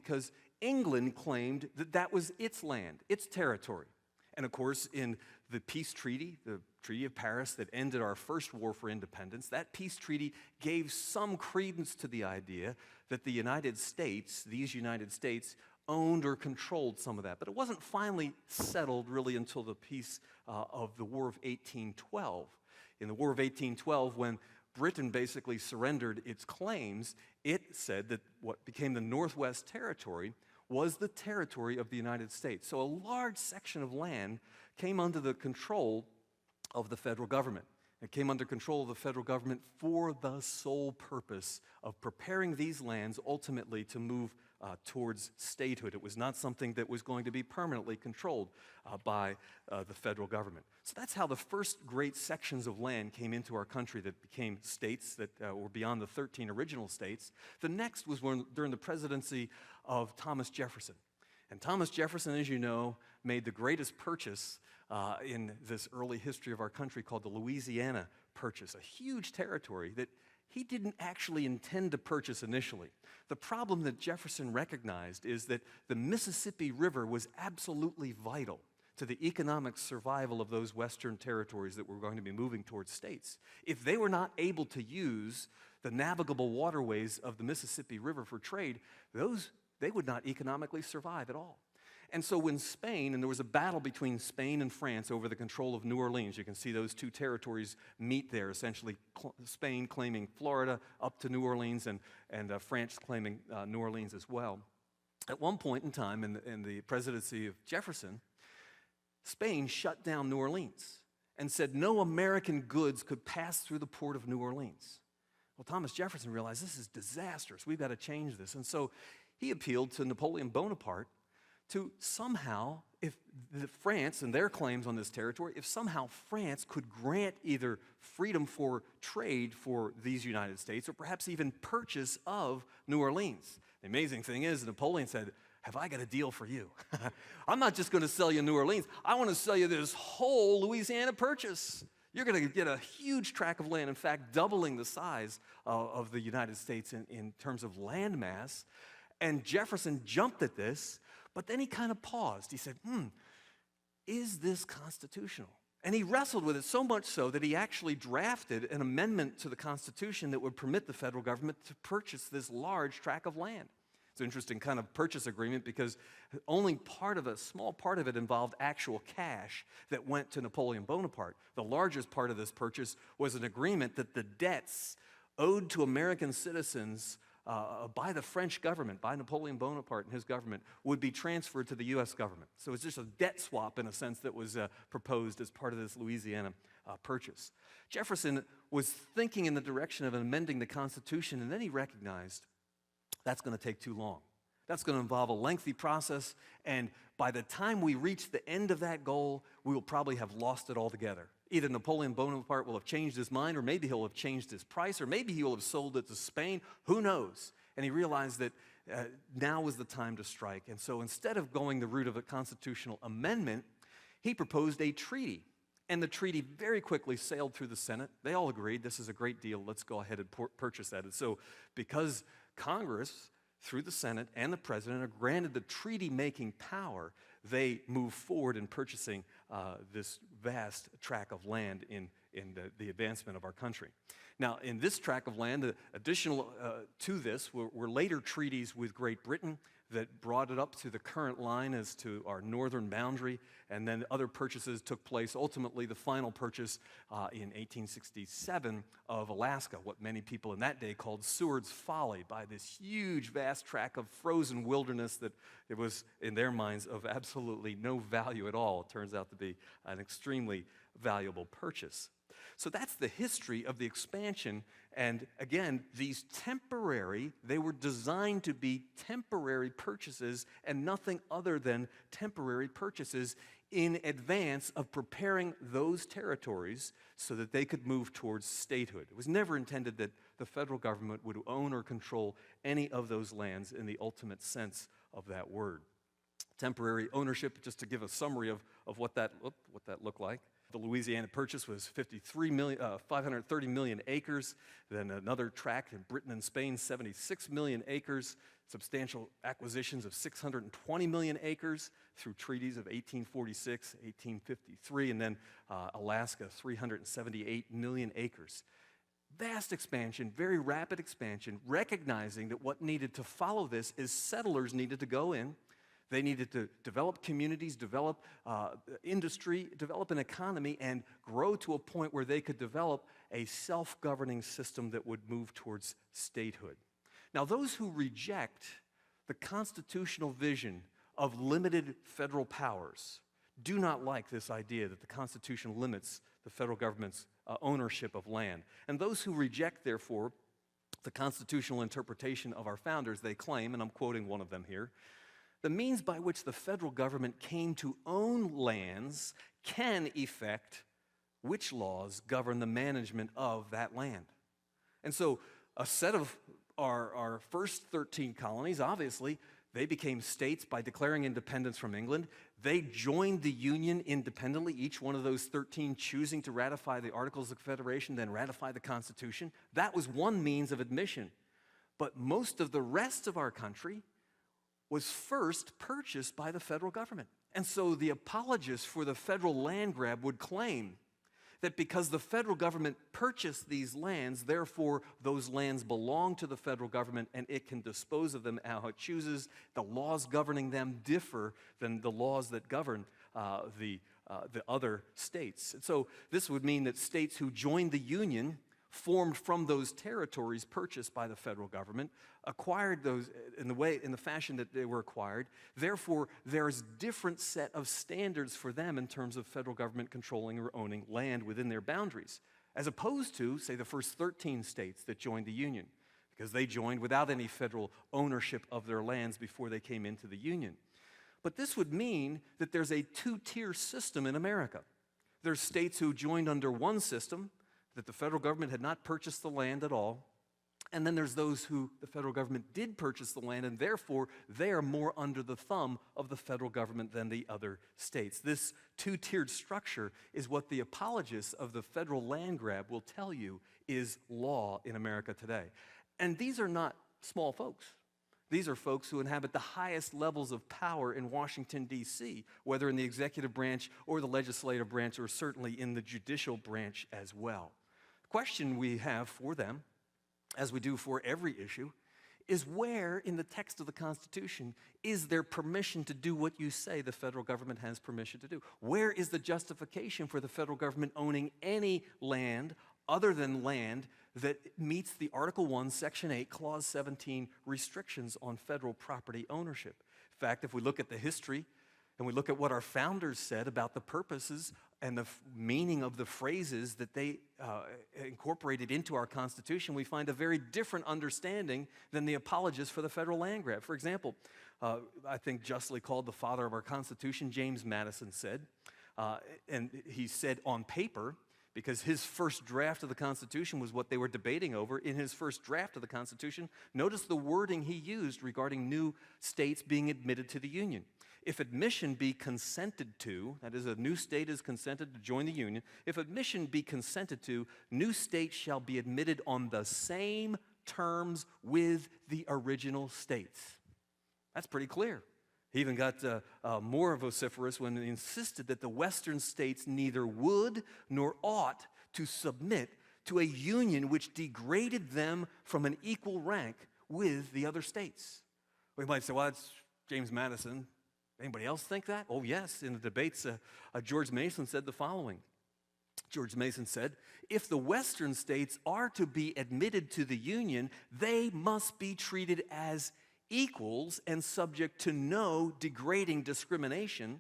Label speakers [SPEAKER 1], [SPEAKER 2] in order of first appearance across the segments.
[SPEAKER 1] because England claimed that that was its land, its territory. And of course, in the peace treaty, the Treaty of Paris that ended our first war for independence, that peace treaty gave some credence to the idea that the United States, these United States, owned or controlled some of that. But it wasn't finally settled really until the peace of the War of 1812. In the War of 1812, when Britain basically surrendered its claims, it said that what became the Northwest Territory was the territory of the United States. So a large section of land came under the control of the federal government. It came under control of the federal government for the sole purpose of preparing these lands ultimately to move towards statehood. It was not something that was going to be permanently controlled by the federal government. So that's how the first great sections of land came into our country that became states that were beyond the 13 original states. The next was during the presidency of Thomas Jefferson. And Thomas Jefferson, as you know, made the greatest purchase in this early history of our country called the Louisiana Purchase, a huge territory that he didn't actually intend to purchase initially. The problem that Jefferson recognized is that the Mississippi River was absolutely vital to the economic survival of those western territories that were going to be moving towards states. If they were not able to use the navigable waterways of the Mississippi River for trade, they would not economically survive at all. And so when Spain, and there was a battle between Spain and France over the control of New Orleans, you can see those two territories meet there, essentially Spain claiming Florida up to New Orleans and France claiming New Orleans as well. At one point in time in the presidency of Jefferson, Spain shut down New Orleans and said no American goods could pass through the port of New Orleans. Well, Thomas Jefferson realized this is disastrous. We've got to change this. And so he appealed to Napoleon Bonaparte to somehow, if France and their claims on this territory, if somehow France could grant either freedom for trade for these United States or perhaps even purchase of New Orleans. The amazing thing is Napoleon said, have I got a deal for you? I'm not just going to sell you New Orleans. I want to sell you this whole Louisiana Purchase. You're going to get a huge tract of land, in fact, doubling the size of the United States in terms of land mass. And Jefferson jumped at this, but then he kind of paused. He said, is this constitutional? And he wrestled with it so much so that he actually drafted an amendment to the Constitution that would permit the federal government to purchase this large tract of land. It's an interesting kind of purchase agreement because only a small part of it involved actual cash that went to Napoleon Bonaparte. The largest part of this purchase was an agreement that the debts owed to American citizens by the French government, by Napoleon Bonaparte and his government, would be transferred to the U.S. government. So it's just a debt swap, in a sense, that was proposed as part of this Louisiana purchase. Jefferson was thinking in the direction of amending the Constitution, and then he recognized that's going to take too long. That's going to involve a lengthy process, and by the time we reach the end of that goal, we will probably have lost it altogether. Either Napoleon Bonaparte will have changed his mind, or maybe he'll have changed his price, or maybe he will have sold it to Spain. Who knows? And he realized that now was the time to strike. And so instead of going the route of a constitutional amendment, he proposed a treaty. And the treaty very quickly sailed through the Senate. They all agreed, this is a great deal, let's go ahead and purchase that. And so because Congress, through the Senate and the President, are granted the treaty-making power, they move forward in purchasing this vast tract of land in the advancement of our country. Now, in this tract of land, additional to this were later treaties with Great Britain that brought it up to the current line as to our northern boundary, and then other purchases took place. Ultimately, the final purchase in 1867 of Alaska, what many people in that day called Seward's Folly, by this huge, vast tract of frozen wilderness that it was, in their minds, of absolutely no value at all. It turns out to be an extremely valuable purchase. So that's the history of the expansion. And again, these they were designed to be temporary purchases and nothing other than temporary purchases in advance of preparing those territories so that they could move towards statehood. It was never intended that the federal government would own or control any of those lands in the ultimate sense of that word. Temporary ownership, just to give a summary of what that looked like. The Louisiana Purchase was 530 million acres. Then another tract in Britain and Spain, 76 million acres. Substantial acquisitions of 620 million acres through treaties of 1846, 1853, and then Alaska, 378 million acres. Vast expansion, very rapid expansion, recognizing that what needed to follow this is settlers needed to go in. They needed to develop communities, develop industry, develop an economy, and grow to a point where they could develop a self-governing system that would move towards statehood. Now, those who reject the constitutional vision of limited federal powers do not like this idea that the Constitution limits the federal government's ownership of land. And those who reject, therefore, the constitutional interpretation of our founders, they claim, and I'm quoting one of them here, the means by which the federal government came to own lands can effect which laws govern the management of that land. And so a set of our first 13 colonies, obviously, they became states by declaring independence from England. They joined the Union independently, each one of those 13 choosing to ratify the Articles of Confederation, then ratify the Constitution. That was one means of admission. But most of the rest of our country was first purchased by the federal government. And so the apologists for the federal land grab would claim that because the federal government purchased these lands, therefore those lands belong to the federal government and it can dispose of them how it chooses. The laws governing them differ than the laws that govern the other states. And so this would mean that states who joined the Union, formed from those territories purchased by the federal government, acquired those in the fashion that they were acquired. Therefore, there's different set of standards for them in terms of federal government controlling or owning land within their boundaries, as opposed to, say, the first 13 states that joined the Union, because they joined without any federal ownership of their lands before they came into the Union. But this would mean that there's a two-tier system in America. There's states who joined under one system, that the federal government had not purchased the land at all. And then there's those who the federal government did purchase the land, and therefore they are more under the thumb of the federal government than the other states. This two-tiered structure is what the apologists of the federal land grab will tell you is law in America today. And these are not small folks. These are folks who inhabit the highest levels of power in Washington, D.C., whether in the executive branch or the legislative branch, or certainly in the judicial branch as well. The question we have for them, as we do for every issue, is where in the text of the Constitution is there permission to do what you say the federal government has permission to do? Where is the justification for the federal government owning any land other than land that meets the Article 1, Section 8, Clause 17 restrictions on federal property ownership? In fact, if we look at the history and we look at what our founders said about the purposes and the meaning of the phrases that they incorporated into our Constitution, we find a very different understanding than the apologists for the federal land grab. For example, I think justly called the father of our Constitution, James Madison said, and he said on paper, because his first draft of the Constitution was what they were debating over. In his first draft of the Constitution, notice the wording he used regarding new states being admitted to the Union. If admission be consented to, that is, a new state is consented to join the Union, if admission be consented to, new states shall be admitted on the same terms with the original states. That's pretty clear. He even got more vociferous when he insisted that the Western states neither would nor ought to submit to a union which degraded them from an equal rank with the other states. We might say, well, that's James Madison. Anybody else think that? Oh, yes. In the debates, George Mason said the following. George Mason said, if the Western states are to be admitted to the Union, they must be treated as equals and subject to no degrading discrimination.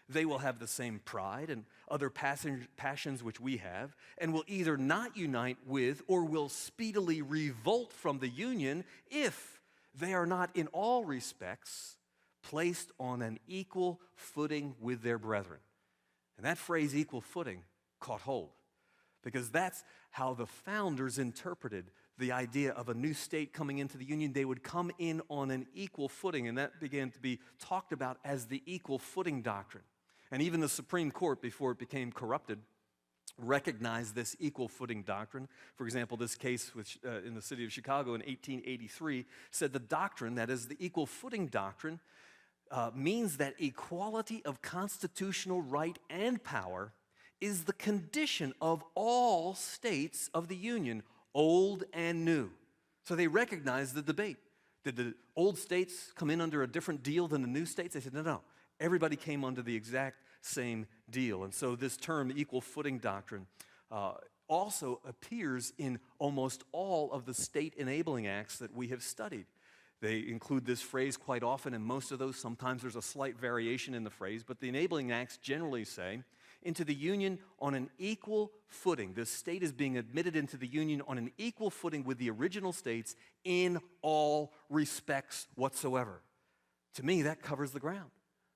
[SPEAKER 1] They will have the same pride and other passions which we have, and will either not unite with or will speedily revolt from the Union if they are not in all respects placed on an equal footing with their brethren. And that phrase, equal footing, caught hold, because that's how the founders interpreted the idea of a new state coming into the Union. They would come in on an equal footing, and that began to be talked about as the equal footing doctrine. And even the Supreme Court, before it became corrupted recognized this equal footing doctrine. For example, this case which, in the city of Chicago in 1883 said the doctrine, that is the equal footing doctrine, means that equality of constitutional right and power is the condition of all states of the Union, old and new. So they recognized the debate. Did the old states come in under a different deal than the new states? They said, no. Everybody came under the exact same deal. And so this term, equal footing doctrine, also appears in almost all of the state enabling acts that we have studied. They include this phrase quite often in most of those. Sometimes there's a slight variation in the phrase, but the enabling acts generally say, into the Union on an equal footing. This state is being admitted into the Union on an equal footing with the original states in all respects whatsoever. To me, that covers the ground.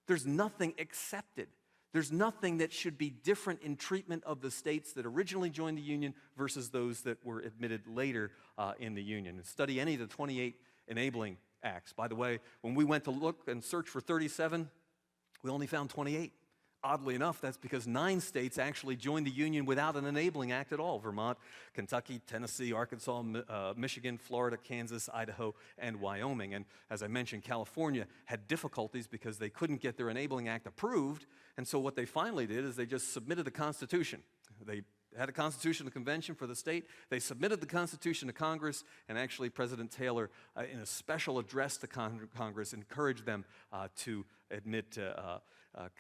[SPEAKER 1] There's nothing accepted. There's nothing that should be different in treatment of the states that originally joined the Union versus those that were admitted later in the Union. And study any of the 28 enabling acts. By the way, when we went to look and search for 37, we only found 28. Oddly enough, that's because 9 states actually joined the Union without an enabling act at all. Vermont, Kentucky, Tennessee, Arkansas, Michigan, Florida, Kansas, Idaho, and Wyoming. And as I mentioned, California had difficulties because they couldn't get their enabling act approved. And so what they finally did is they just submitted the Constitution. They had a constitutional convention for the state. They submitted the Constitution to Congress, and actually President Taylor, in a special address to Congress, encouraged them to admit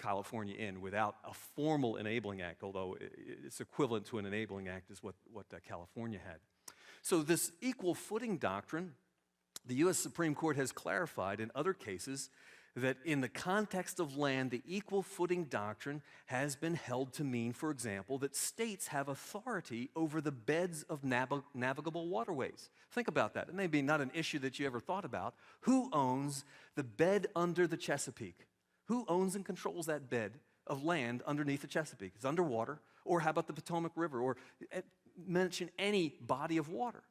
[SPEAKER 1] California in without a formal enabling act, although it's equivalent to an enabling act is what California had. So this equal footing doctrine, the U.S. Supreme Court has clarified in other cases that in the context of land, the equal footing doctrine has been held to mean, for example, that states have authority over the beds of navigable waterways. Think about that. It may be not an issue that you ever thought about. Who owns the bed under the Chesapeake? Who owns and controls that bed of land underneath the Chesapeake? It's underwater. Or how about the Potomac River? Or mention any body of water.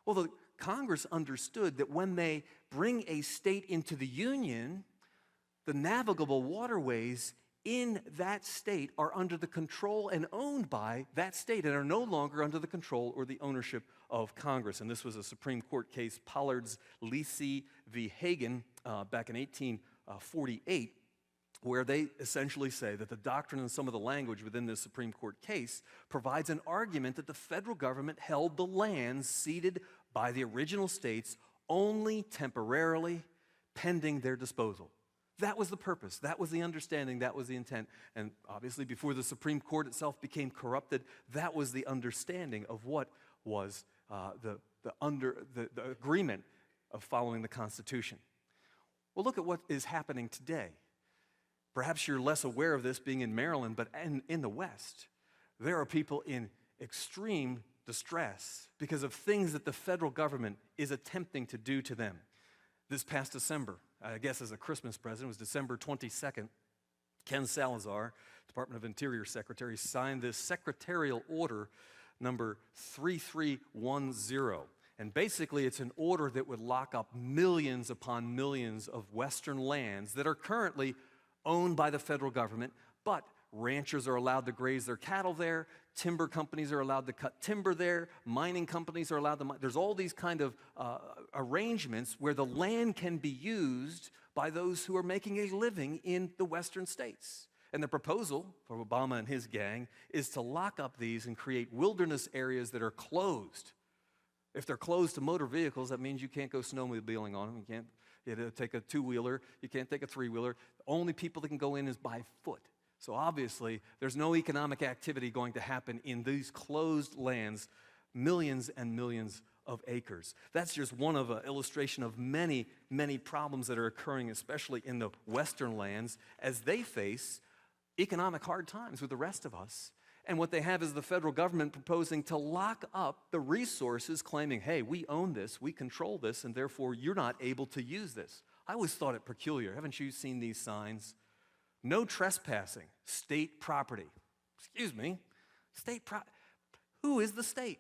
[SPEAKER 1] Well, the Congress understood that when they bring a state into the Union, the navigable waterways in that state are under the control and owned by that state and are no longer under the control or the ownership of Congress. And this was a Supreme Court case, Pollard's Lisi v. Hagen, back in 1848, where they essentially say that the doctrine and some of the language within this Supreme Court case provides an argument that the federal government held the lands ceded by the original states only temporarily pending their disposal. That was the purpose. That was the understanding. That was the intent. And obviously, before the Supreme Court itself became corrupted, that was the understanding of what was the agreement of following the Constitution. Well, look at what is happening today. Perhaps you're less aware of this being in Maryland, but in the West, there are people in extreme distress because of things that the federal government is attempting to do to them. This past December, I guess as a Christmas present, it was December 22nd, Ken Salazar, Department of Interior Secretary, signed this secretarial order number 3310. And basically, it's an order that would lock up millions upon millions of Western lands that are currently owned by the federal government, but ranchers are allowed to graze their cattle there, timber companies are allowed to cut timber there, mining companies are allowed to mine. There's all these kind of arrangements where the land can be used by those who are making a living in the Western states. And the proposal for Obama and his gang is to lock up these and create wilderness areas that are closed. If they're closed to motor vehicles, that means you can't go snowmobiling on them. You can't take a two-wheeler. You can't take a three-wheeler. The only people that can go in is by foot. So obviously, there's no economic activity going to happen in these closed lands, millions and millions of acres. That's just one of an illustration of many, many problems that are occurring, especially in the Western lands, as they face economic hard times with the rest of us. And what they have is the federal government proposing to lock up the resources, claiming, hey, we own this, we control this, and therefore you're not able to use this. I always thought it peculiar. Haven't you seen these signs? No trespassing, state property. Excuse me, who is the state?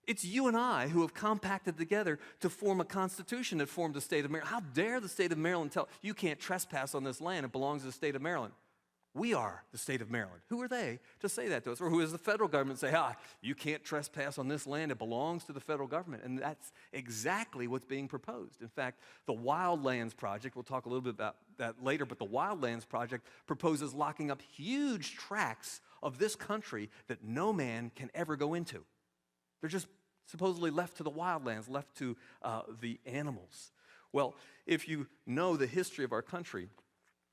[SPEAKER 1] It's you and I who have compacted together to form a constitution that formed the state of Maryland. How dare the state of Maryland tell you can't trespass on this land, it belongs to the state of Maryland. We are the state of Maryland. Who are they to say that to us? Or who is the federal government say, you can't trespass on this land, it belongs to the federal government? And that's exactly what's being proposed. In fact, the Wildlands Project, we'll talk a little bit about that later, but the Wildlands Project proposes locking up huge tracts of this country that no man can ever go into. They're just supposedly left to the wildlands, left to the animals. Well, if you know the history of our country,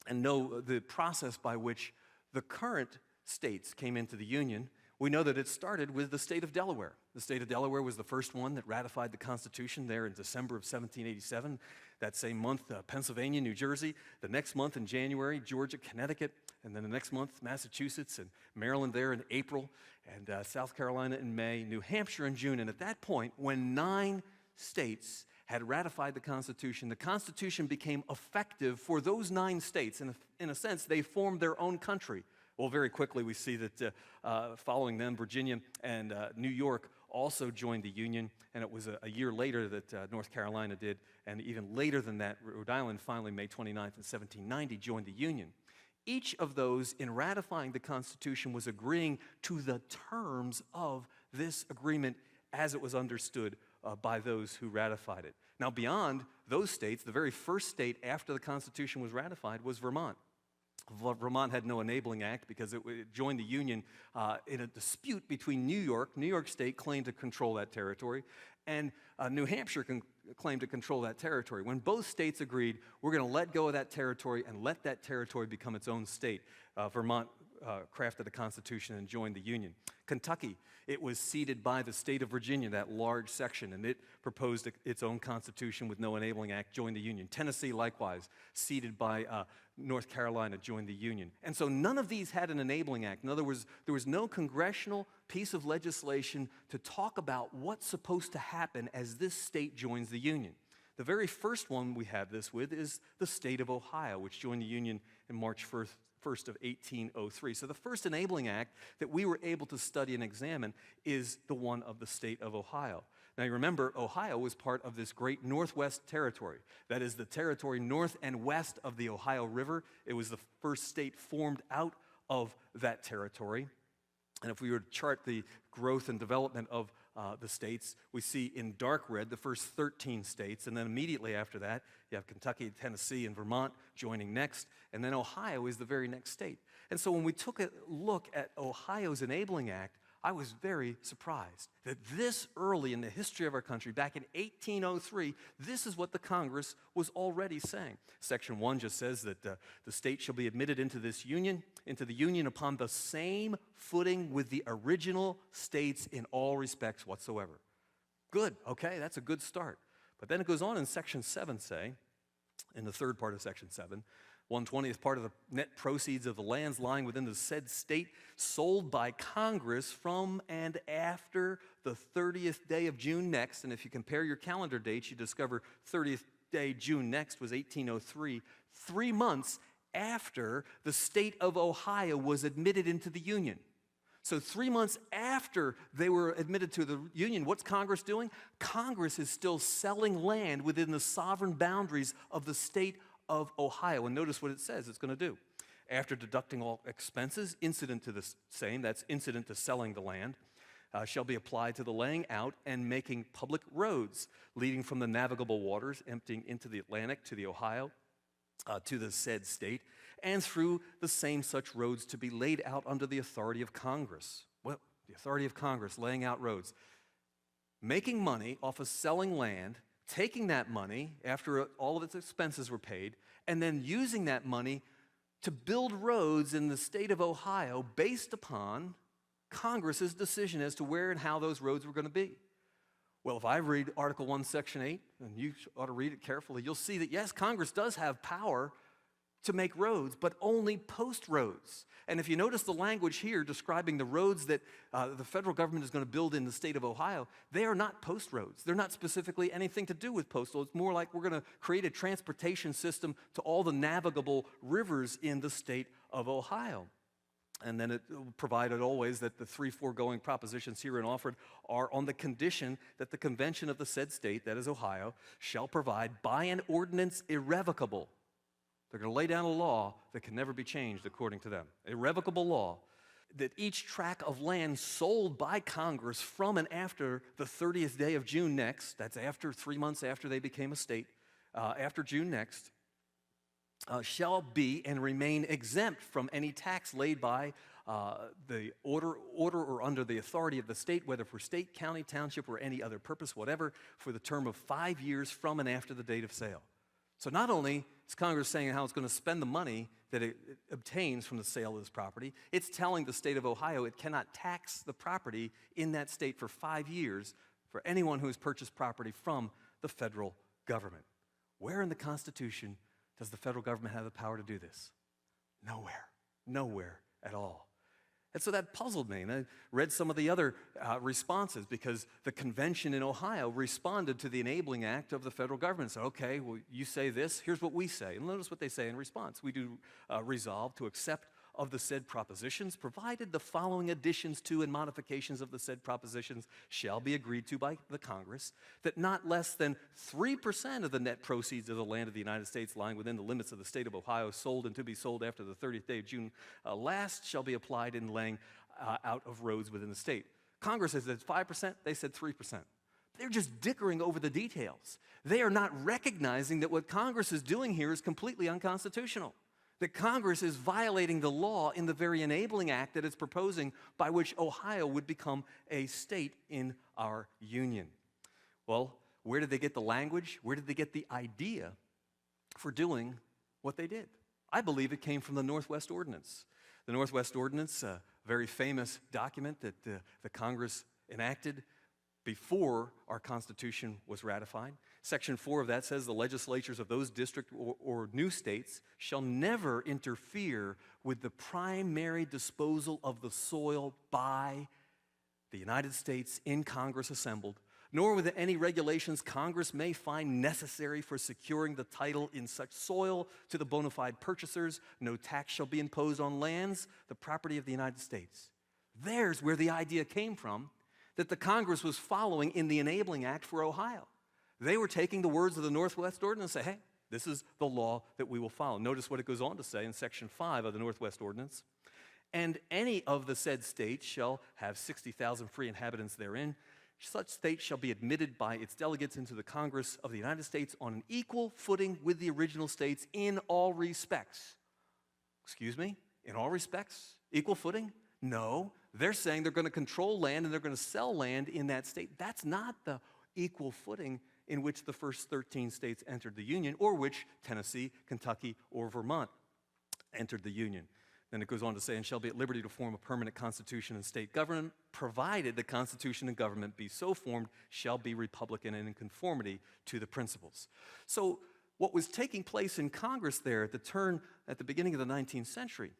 [SPEAKER 1] and know the process by which the current states came into the Union, we know that it started with the state of Delaware. The state of Delaware was the first one that ratified the Constitution there in December of 1787. That same month, Pennsylvania, New Jersey. The next month in January, Georgia, Connecticut. And then the next month, Massachusetts and Maryland there in April. And South Carolina in May, New Hampshire in June. And at that point, when 9 states had ratified the Constitution became effective for those 9 states. In a sense, they formed their own country. Well, very quickly we see that following them, Virginia and New York also joined the Union, and it was a year later that North Carolina did, and even later than that, Rhode Island finally, May 29th in 1790, joined the Union. Each of those, in ratifying the Constitution, was agreeing to the terms of this agreement as it was understood by those who ratified it. Now, beyond those states, the very first state after the Constitution was ratified was Vermont. Vermont had no enabling act because it joined the Union in a dispute between New York. New York State claimed to control that territory, and New Hampshire claimed to control that territory. When both states agreed, we're going to let go of that territory and let that territory become its own state, Vermont crafted a constitution and joined the Union. Kentucky, it was ceded by the state of Virginia, that large section, and it proposed its own constitution with no enabling act, joined the Union. Tennessee, likewise, ceded by North Carolina, joined the Union. And so none of these had an enabling act. In other words, there was no congressional piece of legislation to talk about what's supposed to happen as this state joins the Union. The very first one we have this with is the state of Ohio, which joined the Union in March 1st of 1803. So the first enabling act that we were able to study and examine is the one of the state of Ohio. Now you remember, Ohio was part of this great Northwest Territory. That is the territory north and west of the Ohio River. It was the first state formed out of that territory. And if we were to chart the growth and development of the states, we see in dark red the first 13 states, and then immediately after that, you have Kentucky, Tennessee, and Vermont joining next, and then Ohio is the very next state. And so when we took a look at Ohio's Enabling Act, I was very surprised that this early in the history of our country, back in 1803, this is what the Congress was already saying. Section 1 just says that the state shall be admitted into the union upon the same footing with the original states in all respects whatsoever. Good, okay, that's a good start. But then it goes on in Section 7, say, in the third part of Section 7, 1/20th part of the net proceeds of the lands lying within the said state sold by Congress from and after the 30th day of June next. And if you compare your calendar dates, you discover 30th day June next was 1803, 3 months after the state of Ohio was admitted into the Union. So 3 months after they were admitted to the Union, what's Congress doing? Congress is still selling land within the sovereign boundaries of the state of Ohio. And notice what it says it's going to do. After deducting all expenses incident to the same, that's incident to selling the land, shall be applied to the laying out and making public roads leading from the navigable waters, emptying into the Atlantic to the Ohio, to the said state, and through the same such roads to be laid out under the authority of Congress. Well, the authority of Congress, laying out roads. Making money off of selling land, taking that money after all of its expenses were paid, and then using that money to build roads in the state of Ohio based upon Congress's decision as to where and how those roads were going to be. Well, if I read Article 1, Section 8, and you ought to read it carefully, you'll see that, yes, Congress does have power to make roads, but only post roads. And if you notice the language here describing the roads that the federal government is going to build in the state of Ohio, they are not post roads. They're not specifically anything to do with postal. It's more like we're going to create a transportation system to all the navigable rivers in the state of Ohio. And then it provided always that the 3 foregoing propositions herein offered are on the condition that the convention of the said state, that is Ohio, shall provide by an ordinance irrevocable. They're going to lay down a law that can never be changed according to them. Irrevocable law that each tract of land sold by Congress from and after the 30th day of June next, that's after 3 months after they became a state, after June next, shall be and remain exempt from any tax laid by the order or under the authority of the state, whether for state, county, township, or any other purpose, whatever, for the term of 5 years from and after the date of sale. So not only is Congress saying how it's going to spend the money that it obtains from the sale of this property, it's telling the state of Ohio it cannot tax the property in that state for 5 years for anyone who has purchased property from the federal government. Where in the Constitution does the federal government have the power to do this? Nowhere at all. And so that puzzled me, and I read some of the other responses, because the convention in Ohio responded to the Enabling Act of the federal government. So, okay, well, you say this, here's what we say. And notice what they say in response. We do resolve to accept of the said propositions, provided the following additions to and modifications of the said propositions shall be agreed to by the Congress, that not less than 3% of the net proceeds of the land of the United States lying within the limits of the state of Ohio sold and to be sold after the 30th day of June last shall be applied in laying out of roads within the state. Congress has said 5%, they said 3%. They're just dickering over the details. They are not recognizing that what Congress is doing here is completely unconstitutional. That Congress is violating the law in the very enabling act that it's proposing, by which Ohio would become a state in our union. Well, where did they get the language? Where did they get the idea for doing what they did? I believe it came from the Northwest Ordinance. The Northwest Ordinance, a very famous document that the Congress enacted before our Constitution was ratified. Section 4 of that says the legislatures of those district or new states shall never interfere with the primary disposal of the soil by the United States in Congress assembled, nor with any regulations Congress may find necessary for securing the title in such soil to the bona fide purchasers. No tax shall be imposed on lands, the property of the United States. There's where the idea came from, that the Congress was following in the Enabling Act for Ohio. They were taking the words of the Northwest Ordinance and say, hey, this is the law that we will follow. Notice what it goes on to say in Section 5 of the Northwest Ordinance. And any of the said states shall have 60,000 free inhabitants therein. Such state shall be admitted by its delegates into the Congress of the United States on an equal footing with the original states in all respects. Excuse me? In all respects? Equal footing? No. They're saying they're going to control land and they're going to sell land in that state. That's not the equal footing in which the first 13 states entered the Union, or which Tennessee, Kentucky, or Vermont entered the Union. Then it goes on to say, and shall be at liberty to form a permanent constitution and state government, provided the constitution and government be so formed, shall be republican and in conformity to the principles. So what was taking place in Congress there at the beginning of the 19th century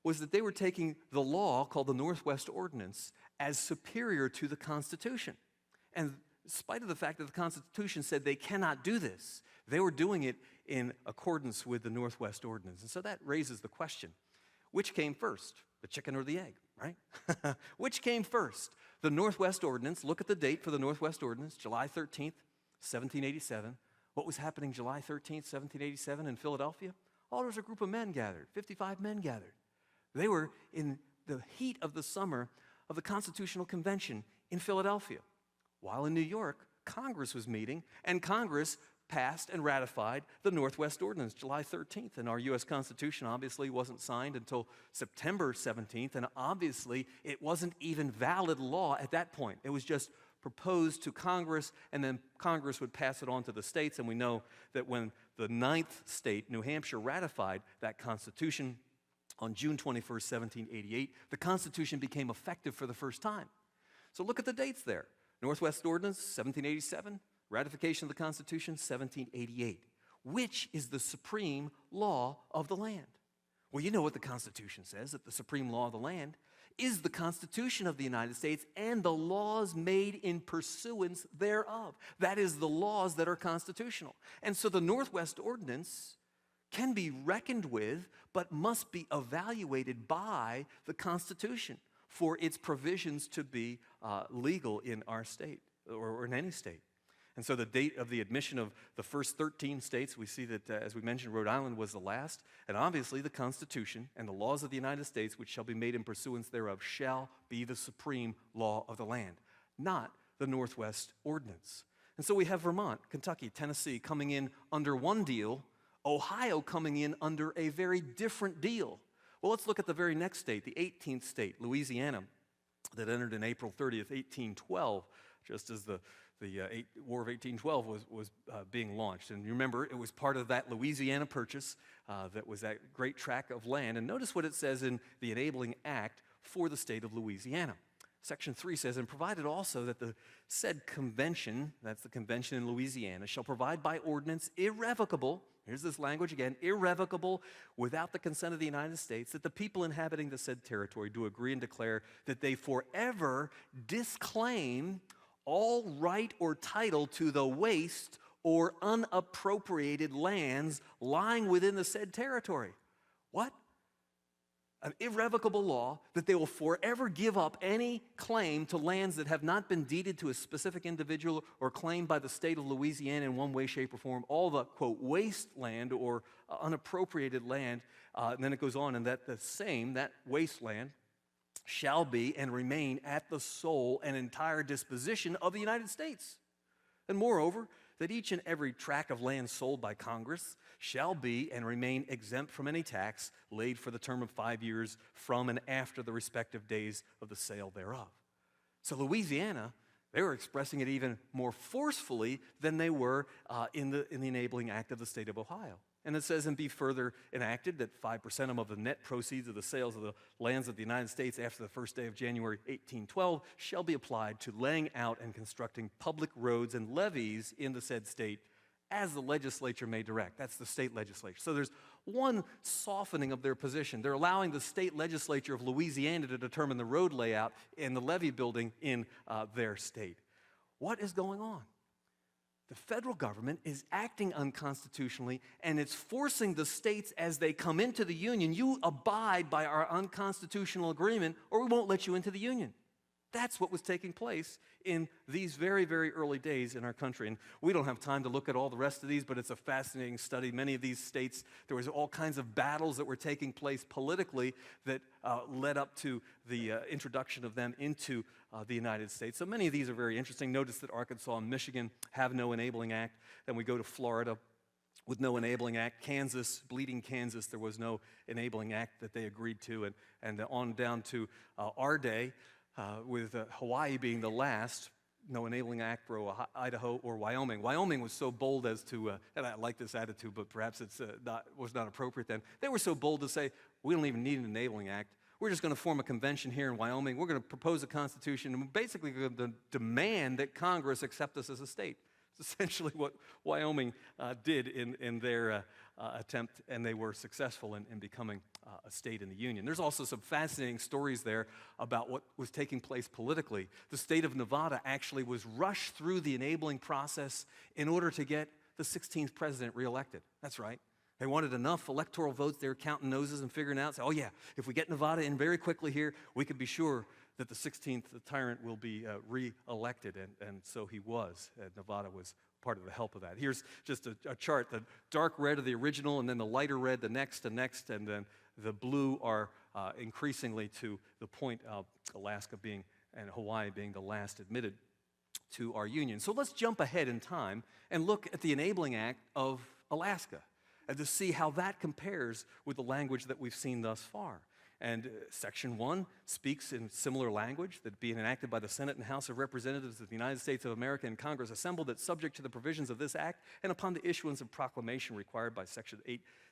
[SPEAKER 1] was that they were taking the law called the Northwest Ordinance as superior to the Constitution. And in spite of the fact that the Constitution said they cannot do this, they were doing it in accordance with the Northwest Ordinance. And so that raises the question, which came first, the chicken or the egg, right? Which came first? The Northwest Ordinance, look at the date for the Northwest Ordinance, July 13th, 1787. What was happening July 13th, 1787 in Philadelphia? Oh, there was a group of men gathered, 55 men gathered. They were in the heat of the summer of the Constitutional Convention in Philadelphia. While in New York, Congress was meeting, and Congress passed and ratified the Northwest Ordinance July 13th. And our U.S. Constitution obviously wasn't signed until September 17th, and obviously it wasn't even valid law at that point. It was just proposed to Congress, and then Congress would pass it on to the states. And we know that when the 9th state, New Hampshire, ratified that Constitution on June 21st, 1788, the Constitution became effective for the first time. So look at the dates there. Northwest Ordinance, 1787. Ratification of the Constitution, 1788. Which is the supreme law of the land? Well, you know what the Constitution says, that the supreme law of the land is the Constitution of the United States and the laws made in pursuance thereof. That is the laws that are constitutional. And so the Northwest Ordinance can be reckoned with, but must be evaluated by the Constitution for its provisions to be legal in our state or in any state. And so the date of the admission of the first 13 states, we see that, as we mentioned, Rhode Island was the last. And obviously the Constitution and the laws of the United States, which shall be made in pursuance thereof, shall be the supreme law of the land, not the Northwest Ordinance. And so we have Vermont, Kentucky, Tennessee coming in under one deal, Ohio coming in under a very different deal. Well, let's look at the very next state, the 18th state, Louisiana, that entered in April 30th, 1812, just as the War of 1812 was being launched. And you remember, it was part of that Louisiana Purchase that was that great tract of land. And notice what it says in the Enabling Act for the state of Louisiana. Section 3 says, and provided also that the said convention, that's the convention in Louisiana, shall provide by ordinance irrevocable, here's this language again, irrevocable, without the consent of the United States, that the people inhabiting the said territory do agree and declare that they forever disclaim all right or title to the waste or unappropriated lands lying within the said territory. What? An irrevocable law that they will forever give up any claim to lands that have not been deeded to a specific individual or claimed by the state of Louisiana in one way, shape, or form. All the, quote, wasteland or unappropriated land. And then it goes on, and that wasteland shall be and remain at the sole and entire disposition of the United States. And moreover, that each and every tract of land sold by Congress shall be and remain exempt from any tax laid for the term of 5 years from and after the respective days of the sale thereof. So Louisiana, they were expressing it even more forcefully than they were in the Enabling Act of the state of Ohio. And it says, and be further enacted that 5% of the net proceeds of the sales of the lands of the United States after the first day of January 1812 shall be applied to laying out and constructing public roads and levees in the said state as the legislature may direct. That's the state legislature. So there's one softening of their position. They're allowing the state legislature of Louisiana to determine the road layout and the levee building in their state. What is going on? The federal government is acting unconstitutionally, and it's forcing the states as they come into the union, you abide by our unconstitutional agreement or we won't let you into the union. That's what was taking place in these very, very early days in our country. And we don't have time to look at all the rest of these, but it's a fascinating study. Many of these states, there was all kinds of battles that were taking place politically that led up to the introduction of them into the United States. So many of these are very interesting. Notice that Arkansas and Michigan have no enabling act. Then we go to Florida with no enabling act. Kansas, bleeding Kansas, there was no enabling act that they agreed to. And on down to our day, with Hawaii being the last, no enabling act for Idaho or Wyoming. Wyoming was so bold as to, and I like this attitude, but perhaps it's was not appropriate then. They were so bold to say, we don't even need an enabling act. We're just going to form a convention here in Wyoming. We're going to propose a constitution, and basically going to demand that Congress accept us as a state. It's essentially what Wyoming did in their attempt, and they were successful in becoming a state in the Union. There's also some fascinating stories there about what was taking place politically. The state of Nevada actually was rushed through the enabling process in order to get the 16th president reelected. That's right. They wanted enough electoral votes. They were counting noses and figuring out, oh yeah, if we get Nevada in very quickly here, we could be sure that the 16th tyrant will be re-elected, and so he was. Nevada was part of the help of that. Here's just a chart. The dark red are the original, and then the lighter red, the next, and then the blue are increasingly to the point of Alaska being, and Hawaii being the last admitted to our union. So let's jump ahead in time and look at the Enabling Act of Alaska and to see how that compares with the language that we've seen thus far. And Section 1 speaks in similar language, that being enacted by the Senate and House of Representatives of the United States of America and Congress assembled, that subject to the provisions of this act and upon the issuance of proclamation required by Section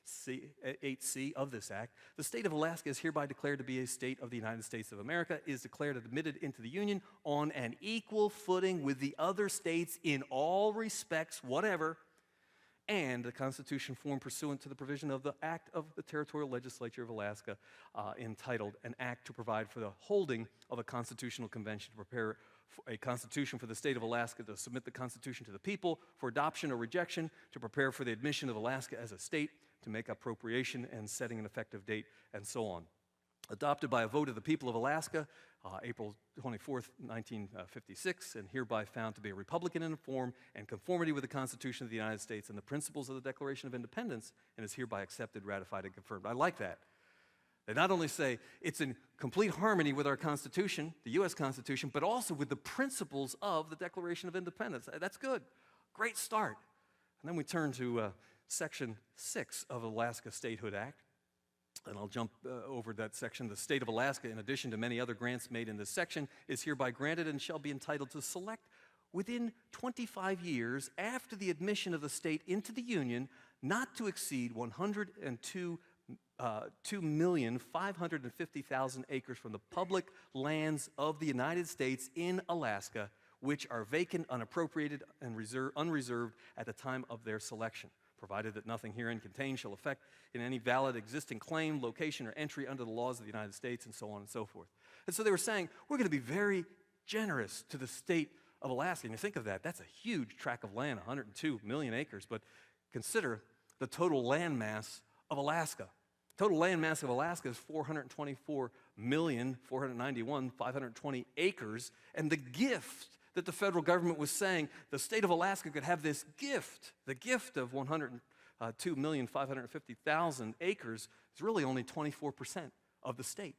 [SPEAKER 1] 8C of this act, the state of Alaska is hereby declared to be a state of the United States of America, is declared admitted into the Union on an equal footing with the other states in all respects, whatever, and the Constitution formed pursuant to the provision of the Act of the Territorial Legislature of Alaska, entitled An Act to Provide for the Holding of a Constitutional Convention to prepare a Constitution for the State of Alaska, to submit the Constitution to the people for adoption or rejection, to prepare for the admission of Alaska as a state, to make appropriation and setting an effective date, and so on. adopted by a vote of the people of Alaska, April 24th, 1956, and hereby found to be a republican in form and conformity with the Constitution of the United States and the principles of the Declaration of Independence, and is hereby accepted, ratified, and confirmed. I like that. They not only say it's in complete harmony with our Constitution, the U.S. Constitution, but also with the principles of the Declaration of Independence. That's good. Great start. And then we turn to Section 6 of the Alaska Statehood Act. And I'll jump over that section. The state of Alaska, in addition to many other grants made in this section, is hereby granted and shall be entitled to select within 25 years after the admission of the state into the Union, not to exceed 2,550,000 acres from the public lands of the United States in Alaska, which are vacant, unappropriated, and unreserved at the time of their selection, provided that nothing herein contained shall affect in any valid existing claim, location, or entry under the laws of the United States, and so on and so forth. And so they were saying, we're going to be very generous to the state of Alaska. And you think of that, that's a huge tract of land, 102 million acres, but consider the total land mass of Alaska. Total land mass of Alaska is 424,491,520 acres, and the gift that the federal government was saying the state of Alaska could have this gift, the gift of 102,550,000 acres, is really only 24% of the state.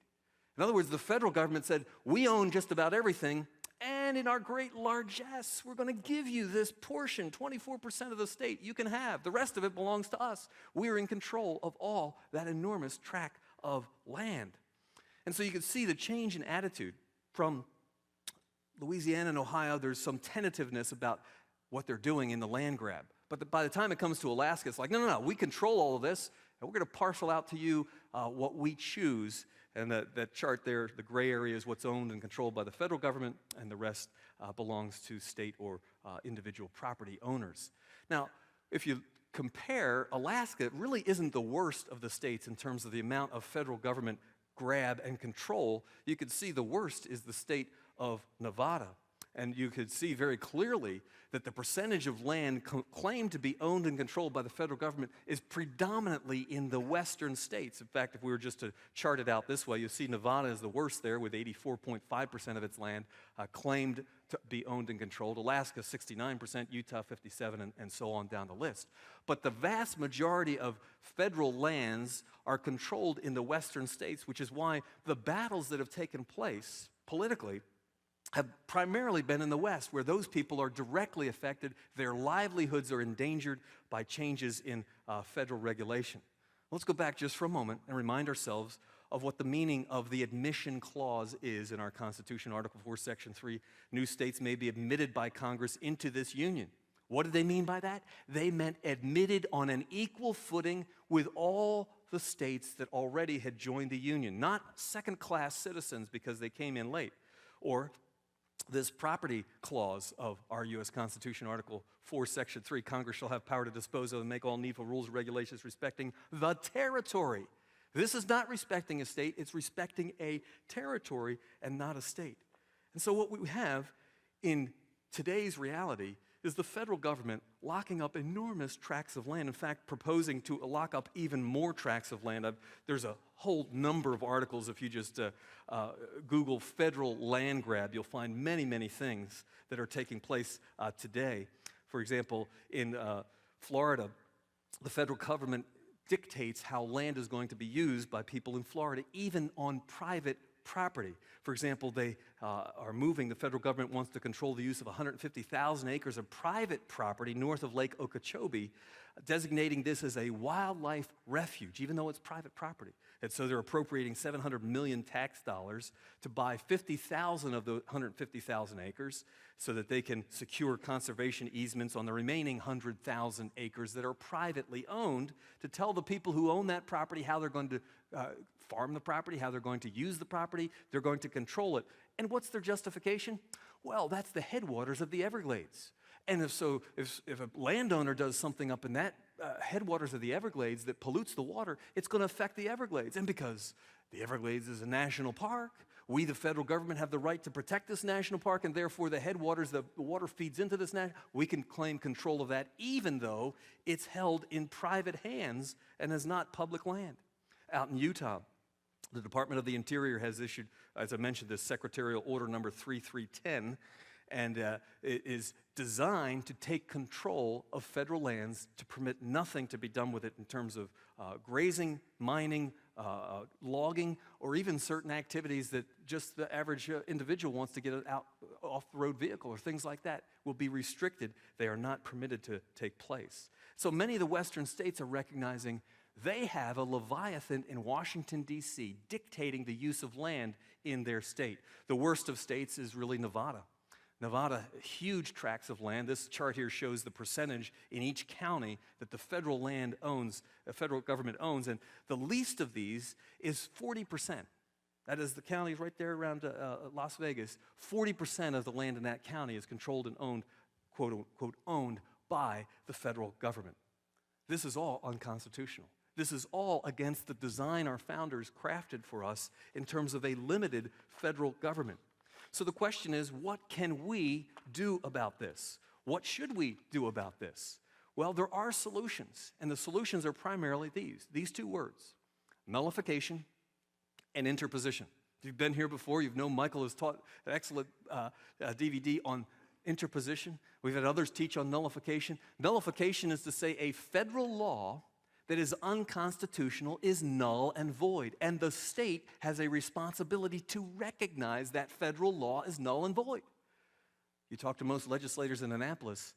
[SPEAKER 1] In other words, the federal government said, we own just about everything, and in our great largesse, we're going to give you this portion, 24% of the state you can have. The rest of it belongs to us. We are in control of all that enormous tract of land. And so you can see the change in attitude from Louisiana and Ohio. There's some tentativeness about what they're doing in the land grab. But by the time it comes to Alaska, it's like, no, we control all of this, and we're going to parcel out to you what we choose. And that chart there, the gray area is what's owned and controlled by the federal government, and the rest belongs to state or individual property owners. Now, if you compare, Alaska really isn't the worst of the states in terms of the amount of federal government grab and control. You could see the worst is the state of Nevada. And you could see very clearly that the percentage of land claimed to be owned and controlled by the federal government is predominantly in the western states. In fact, if we were just to chart it out this way, you'll see Nevada is the worst there with 84.5% of its land claimed to be owned and controlled. Alaska, 69%, Utah, 57%, and so on down the list. But the vast majority of federal lands are controlled in the western states, which is why the battles that have taken place politically have primarily been in the West, where those people are directly affected. Their livelihoods are endangered by changes in federal regulation. Let's go back just for a moment and remind ourselves of what the meaning of the admission clause is in our Constitution. Article 4, Section 3, new states may be admitted by Congress into this union. What did they mean by that? They meant admitted on an equal footing with all the states that already had joined the union, not second-class citizens because they came in late, or this property clause of our U.S. Constitution, Article 4, Section 3, Congress shall have power to dispose of and make all needful rules and regulations respecting the territory. This is not respecting a state, it's respecting a territory and not a state. And so what we have in today's reality is the federal government locking up enormous tracts of land, in fact, proposing to lock up even more tracts of land. There's a whole number of articles. If you just Google federal land grab, you'll find many, many things that are taking place today. For example, in Florida, the federal government dictates how land is going to be used by people in Florida, even on private property. For example, they the federal government wants to control the use of 150,000 acres of private property north of Lake Okeechobee, designating this as a wildlife refuge, even though it's private property. And so they're appropriating $700 million tax dollars to buy 50,000 of the 150,000 acres so that they can secure conservation easements on the remaining 100,000 acres that are privately owned, to tell the people who own that property how they're going to farm the property, how they're going to use the property, they're going to control it. And what's their justification? Well, that's the headwaters of the Everglades. And if a landowner does something up in that headwaters of the Everglades that pollutes the water, it's going to affect the Everglades. And because the Everglades is a national park, we, the federal government, have the right to protect this national park, and therefore the headwaters, the water feeds into this we can claim control of that, even though it's held in private hands and is not public land. Out in Utah, The Department of the Interior has issued, as I mentioned, this Secretarial Order number 3310, and it is designed to take control of federal lands to permit nothing to be done with it in terms of grazing, mining, logging, or even certain activities that just the average individual wants to get out off-the-road vehicle or things like that will be restricted. They are not permitted to take place. So many of the western states are recognizing they have a Leviathan in Washington, D.C., dictating the use of land in their state. The worst of states is really Nevada. Nevada, huge tracts of land. This chart here shows the percentage in each county that the federal government owns, and the least of these is 40%. That is the counties right there around Las Vegas. 40% of the land in that county is controlled and owned, quote unquote, owned by the federal government. This is all unconstitutional. This is all against the design our founders crafted for us in terms of a limited federal government. So the question is, what can we do about this? What should we do about this? Well, there are solutions, and the solutions are primarily these two words: nullification and interposition. If you've been here before, you've known Michael has taught an excellent DVD on interposition. We've had others teach on nullification. Nullification is to say a federal law that is unconstitutional is null and void, and the state has a responsibility to recognize that federal law is null and void. You talk to most legislators in Annapolis,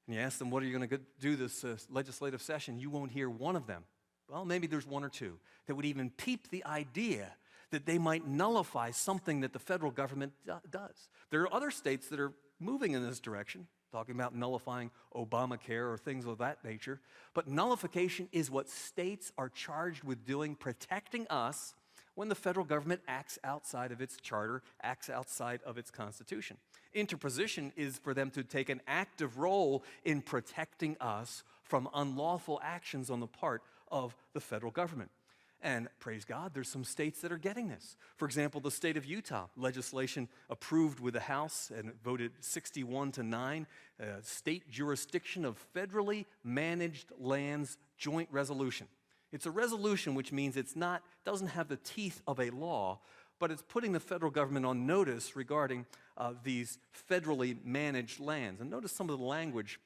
[SPEAKER 1] and you ask them, what are you going to do this legislative session? You won't hear one of them. Well, maybe there's one or two that would even peep the idea that they might nullify something that the federal government does. There are other states that are moving in this direction, talking about nullifying Obamacare or things of that nature. But nullification is what states are charged with doing, protecting us when the federal government acts outside of its charter, acts outside of its Constitution. Interposition is for them to take an active role in protecting us from unlawful actions on the part of the federal government. And praise God, there's some states that are getting this. For example, the state of Utah, legislation approved with the House and voted 61-9, state jurisdiction of federally managed lands joint resolution. It's a resolution, which means doesn't have the teeth of a law, but it's putting the federal government on notice regarding these federally managed lands. And notice some of the language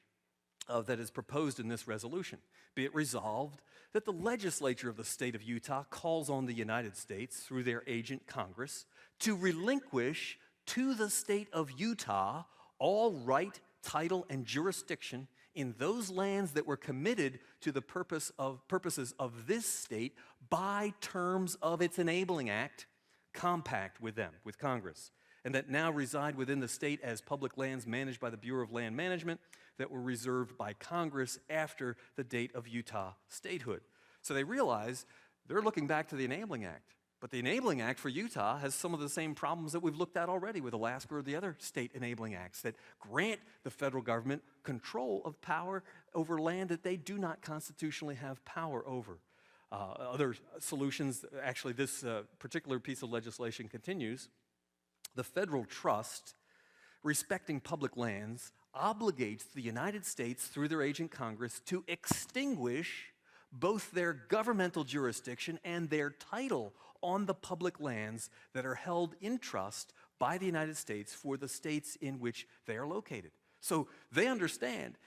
[SPEAKER 1] that is proposed in this resolution. Be it resolved that the legislature of the state of Utah calls on the United States through their agent Congress to relinquish to the state of Utah all right, title, and jurisdiction in those lands that were committed to the purposes of this state by terms of its enabling act, compact with them, with Congress, and that now reside within the state as public lands managed by the Bureau of Land Management that were reserved by Congress after the date of Utah statehood. So they realize they're looking back to the Enabling Act. But the Enabling Act for Utah has some of the same problems that we've looked at already with Alaska or the other state enabling acts that grant the federal government control of power over land that they do not constitutionally have power over. Other solutions, actually this particular piece of legislation continues. The federal trust respecting public lands obligates the United States through their agent Congress to extinguish both their governmental jurisdiction and their title on the public lands that are held in trust by the United States for the states in which they are located. So they understand,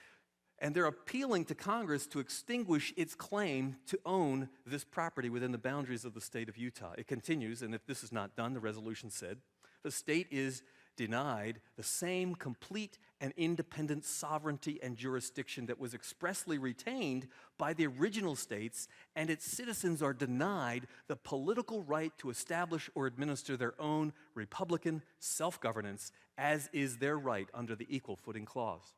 [SPEAKER 1] and they're appealing to Congress to extinguish its claim to own this property within the boundaries of the state of Utah. It continues, and if this is not done, the resolution said, the state is denied the same complete and independent sovereignty and jurisdiction that was expressly retained by the original states, and its citizens are denied the political right to establish or administer their own republican self-governance, as is their right under the Equal Footing Clause.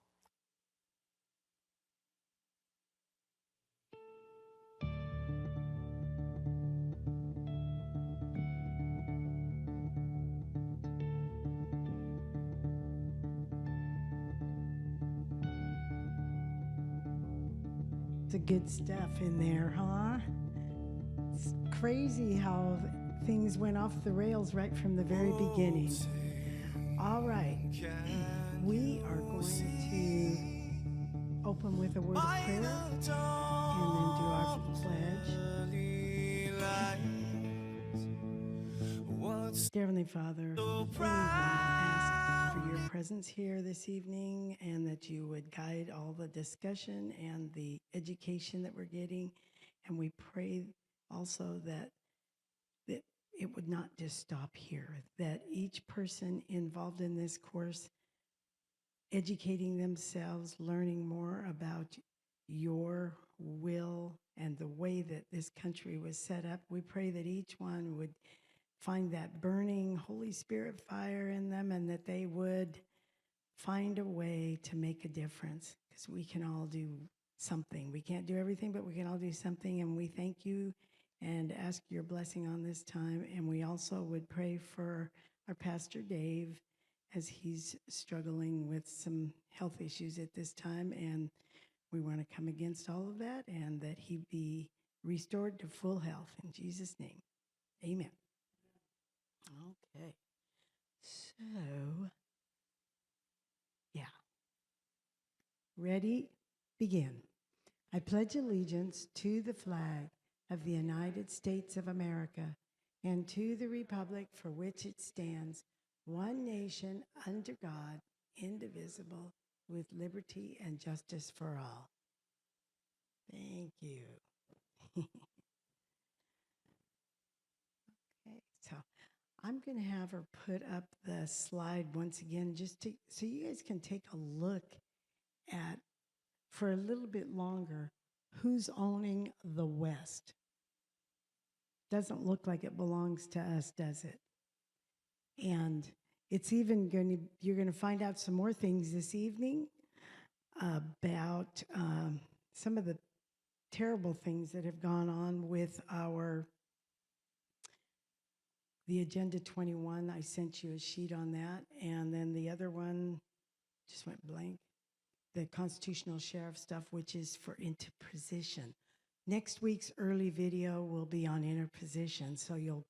[SPEAKER 2] The good stuff in there, huh? It's crazy how things went off the rails right from the very beginning. All right, we are going to open with a word of prayer and then do our pledge. Dear Heavenly Father, we want to ask for your presence here this evening and that you would guide all the discussion and the education that we're getting. And we pray also that it would not just stop here, that each person involved in this course, educating themselves, learning more about your will and the way that this country was set up. We pray that each one would find that burning Holy Spirit fire in them and that they would find a way to make a difference, because we can all do something. We can't do everything, but we can all do something. And we thank you and ask your blessing on this time. And we also would pray for our Pastor Dave as he's struggling with some health issues at this time. And we want to come against all of that and that he be restored to full health. In Jesus' name, amen. Okay. So, yeah. Ready? Begin. I pledge allegiance to the flag of the United States of America and to the republic for which it stands, one nation under God, indivisible, with liberty and justice for all. Thank you. Okay, so I'm going to have her put up the slide once again just to, so you guys can take a look at, for a little bit longer, who's owning the West. Doesn't look like it belongs to us, does it? And it's even going to, you're going to find out some more things this evening about some of the terrible things that have gone on with the Agenda 21. I sent you a sheet on that. And then the other one just went blank. The constitutional sheriff stuff, which is for interposition. Next week's early video will be on interposition, so you'll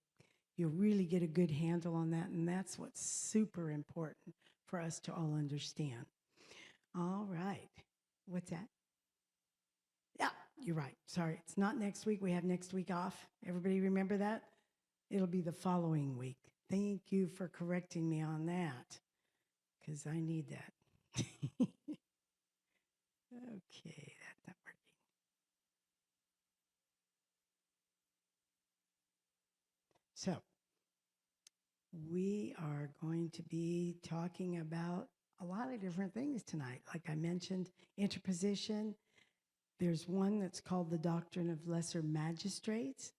[SPEAKER 2] really get a good handle on that, and that's what's super important for us to all understand. All right. What's that? Yeah, you're right. Sorry, it's not next week. We have next week off. Everybody remember that? It'll be the following week. Thank you for correcting me on that, because I need that. Okay, that's not working. So, we are going to be talking about a lot of different things tonight. Like I mentioned, interposition. There's one that's called the Doctrine of Lesser Magistrates.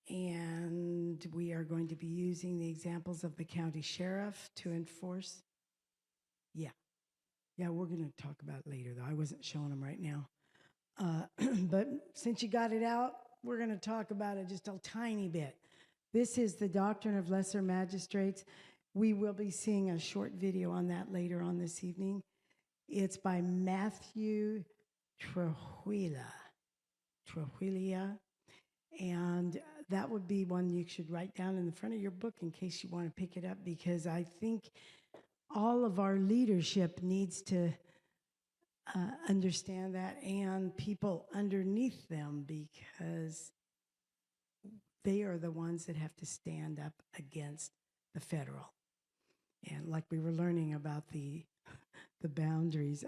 [SPEAKER 2] And we are going to be using the examples of the county sheriff to enforce. Yeah, we're going to talk about it later, though. I wasn't showing them right now. But since you got it out, we're going to talk about it just a tiny bit. This is the Doctrine of Lesser Magistrates. We will be seeing a short video on that later on this evening. It's by Matthew Trujillo. And that would be one you should write down in the front of your book in case you want to pick it up, because I think all of our leadership needs to understand that, and people underneath them, because they are the ones that have to stand up against the federal. And like we were learning about the boundaries,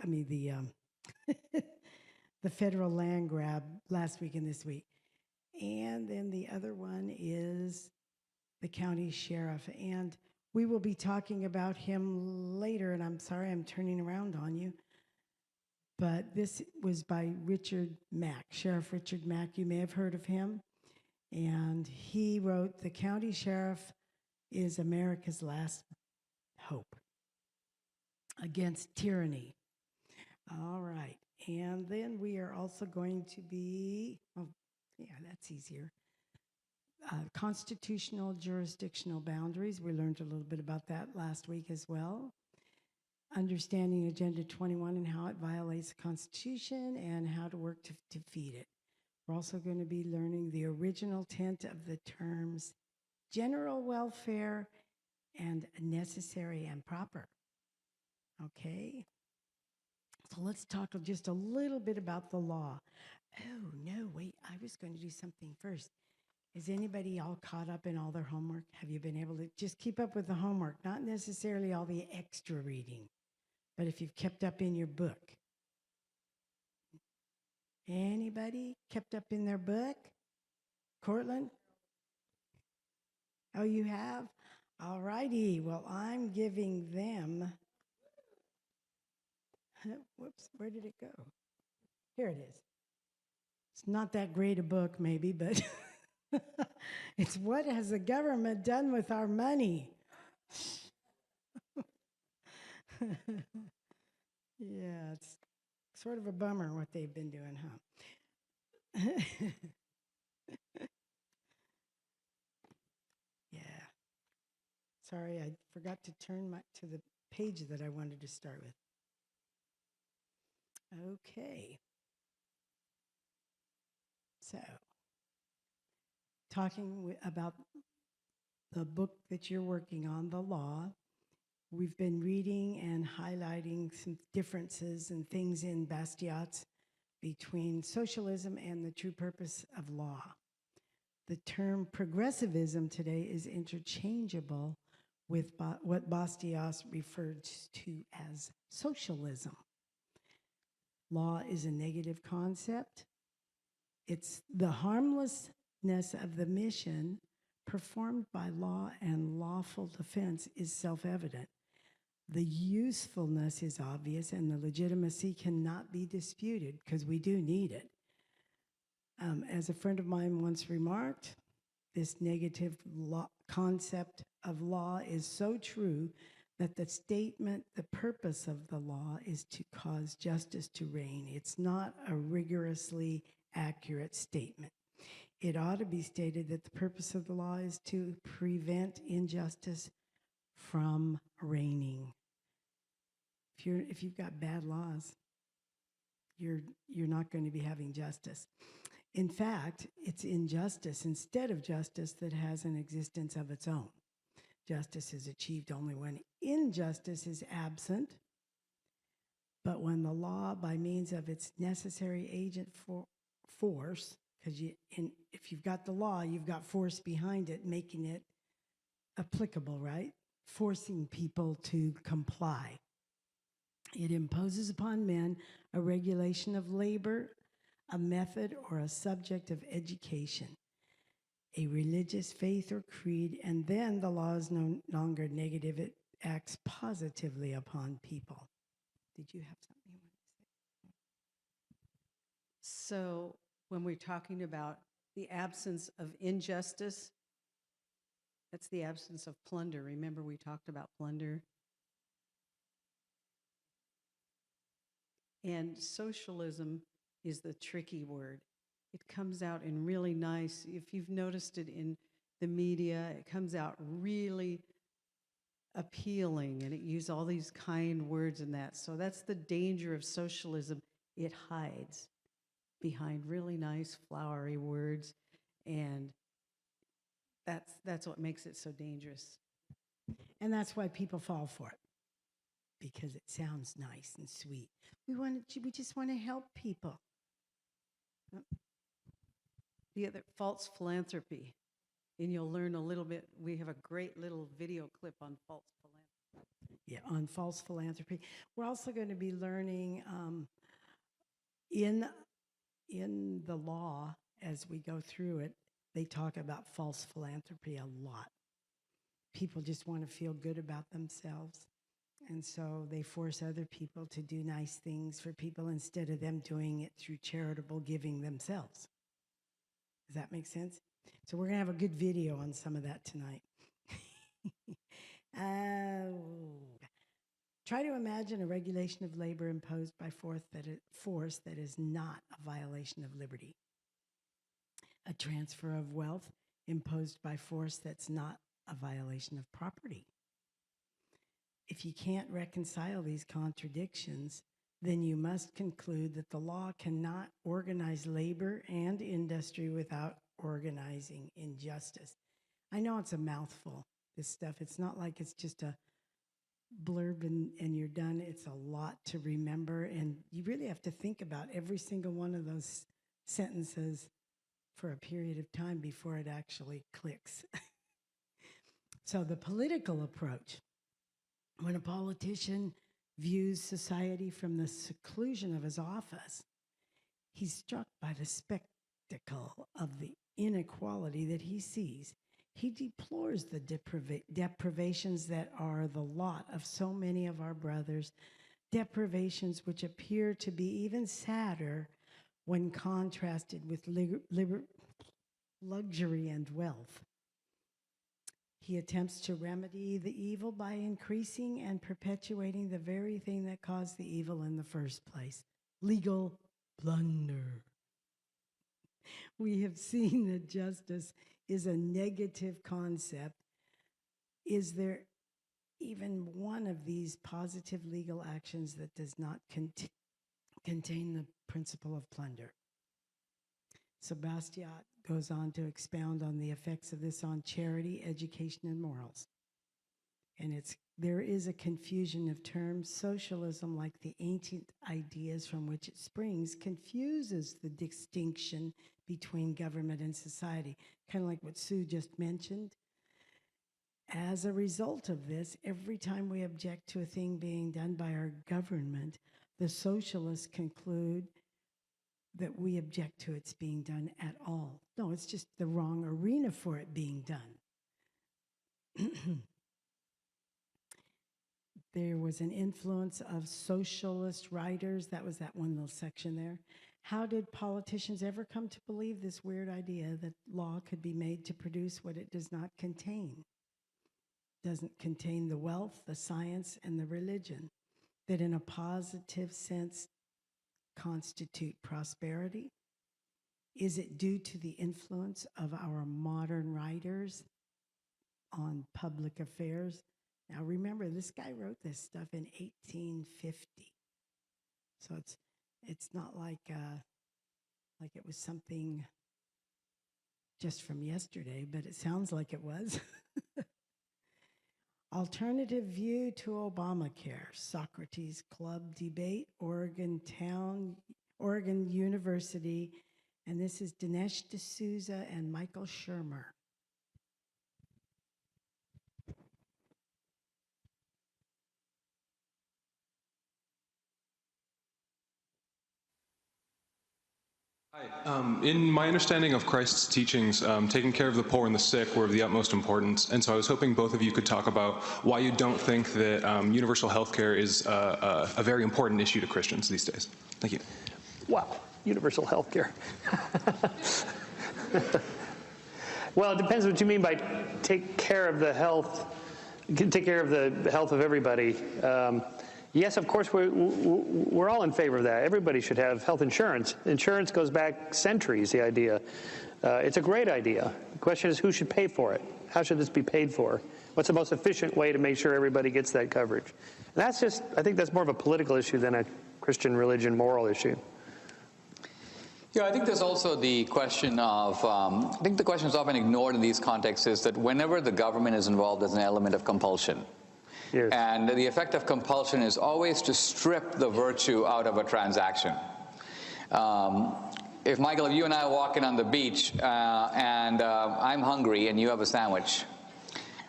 [SPEAKER 2] the federal land grab last week and this week. And then the other one is the county sheriff. And we will be talking about him later, and I'm sorry I'm turning around on you. But this was by Richard Mack, Sheriff Richard Mack. You may have heard of him. And he wrote, "The county sheriff is America's last hope against tyranny." All right. And then we are also going to be, that's easier. Constitutional jurisdictional boundaries. We learned a little bit about that last week as well. Understanding Agenda 21 and how it violates the Constitution and how to work to defeat it. We're also going to be learning the original intent of the terms general welfare and necessary and proper. Okay? So let's talk just a little bit about the law. Oh, no, wait, I was going to do something first. Is anybody all caught up in all their homework? Have you been able to just keep up with the homework? Not necessarily all the extra reading, but if you've kept up in your book. Anybody kept up in their book? Cortland? Oh, you have? All righty. Well, I'm giving them. Whoops, where did it go? Here it is. It's not that great a book, maybe, but it's What Has the Government Done with Our Money? Yeah, it's sort of a bummer what they've been doing, huh? Yeah. Sorry, I forgot to turn to the page that I wanted to start with. Okay. So, talking about the book that you're working on, the law, we've been reading and highlighting some differences and things in Bastiat's between socialism and the true purpose of law. The term progressivism today is interchangeable with what Bastiat referred to as socialism. Law is a negative concept. It's the harmlessness of the mission performed by law and lawful defense is self-evident. The usefulness is obvious and the legitimacy cannot be disputed because we do need it. As a friend of mine once remarked, this negative concept of law is so true that the statement, the purpose of the law is to cause justice to reign. It's not a rigorously accurate statement. It ought to be stated that the purpose of the law is to prevent injustice from reigning. If you've got bad laws, you're not going to be having justice. In fact, it's injustice instead of justice that has an existence of its own. Justice is achieved only when injustice is absent, but when the law, by means of its necessary agent for force, because if you've got the law, you've got force behind it, making it applicable, right? Forcing people to comply. It imposes upon men a regulation of labor, a method or a subject of education, a religious faith or creed, and then the law is no longer negative, it acts positively upon people. Did you have something you wanted to say?
[SPEAKER 3] So when we're talking about the absence of injustice, that's the absence of plunder. Remember we talked about plunder? And socialism is the tricky word. It comes out in really nice, if you've noticed it in the media, it comes out really appealing and it uses all these kind words in that. So that's the danger of socialism. It hides behind really nice flowery words, and that's what makes it so dangerous.
[SPEAKER 2] And that's why people fall for it, because it sounds nice and sweet. We just want to help people.
[SPEAKER 3] The other, false philanthropy, and you'll learn a little bit. We have a great little video clip on false philanthropy.
[SPEAKER 2] Yeah, on false philanthropy. We're also going to be learning in the law, as we go through it, they talk about false philanthropy a lot. People just want to feel good about themselves. And so they force other people to do nice things for people instead of them doing it through charitable giving themselves. Does that make sense? So we're going to have a good video on some of that tonight. Try to imagine a regulation of labor imposed by force that is not a violation of liberty. A transfer of wealth imposed by force that's not a violation of property. If you can't reconcile these contradictions, then you must conclude that the law cannot organize labor and industry without organizing injustice. I know it's a mouthful, this stuff. It's not like it's just a blurb and you're done. It's a lot to remember, and you really have to think about every single one of those sentences for a period of time before it actually clicks. So the political approach, when a politician views society from the seclusion of his office, he's struck by the spectacle of the inequality that he sees. He deplores the deprivations that are the lot of so many of our brothers, deprivations which appear to be even sadder when contrasted with luxury and wealth. He attempts to remedy the evil by increasing and perpetuating the very thing that caused the evil in the first place, legal plunder. We have seen that justice is a negative concept. Is there even one of these positive legal actions that does not contain the principle of plunder? Sebastian goes on to expound on the effects of this on charity, education, and morals. And there is a confusion of terms. Socialism, like the ancient ideas from which it springs, confuses the distinction between government and society, kind of like what Sue just mentioned. As a result of this, every time we object to a thing being done by our government, the socialists conclude that we object to its being done at all. No, it's just the wrong arena for it being done. There was an influence of socialist writers. That was that one little section there. How did politicians ever come to believe this weird idea that law could be made to produce what it does not contain? Doesn't contain the wealth, the science, and the religion that in a positive sense constitute prosperity? Is it due to the influence of our modern writers on public affairs? Now remember, this guy wrote this stuff in 1850. So it's not like it was something just from yesterday, but it sounds like it was. Alternative view to Obamacare, Socrates Club debate, Oregon University, and this is Dinesh D'Souza and Michael Shermer.
[SPEAKER 4] In my understanding of Christ's teachings, taking care of the poor and the sick were of the utmost importance, and so I was hoping both of you could talk about why you don't think that universal health care is a very important issue to Christians these days. Thank you.
[SPEAKER 5] Wow, universal health care. Well, it depends what you mean by take care of the health of everybody. Yes, of course, we're all in favor of that. Everybody should have health insurance. Insurance goes back centuries, the idea. It's a great idea. The question is, who should pay for it? How should this be paid for? What's the most efficient way to make sure everybody gets that coverage? And that's just, I think that's more of a political issue than a Christian religion moral issue.
[SPEAKER 6] Yeah, I think there's also the question of, I think the question is often ignored in these contexts is that whenever the government is involved, there's an element of compulsion.
[SPEAKER 5] Yes.
[SPEAKER 6] And the effect of compulsion is always to strip the virtue out of a transaction. If, Michael, if you and I are walking on the beach and I'm hungry and you have a sandwich,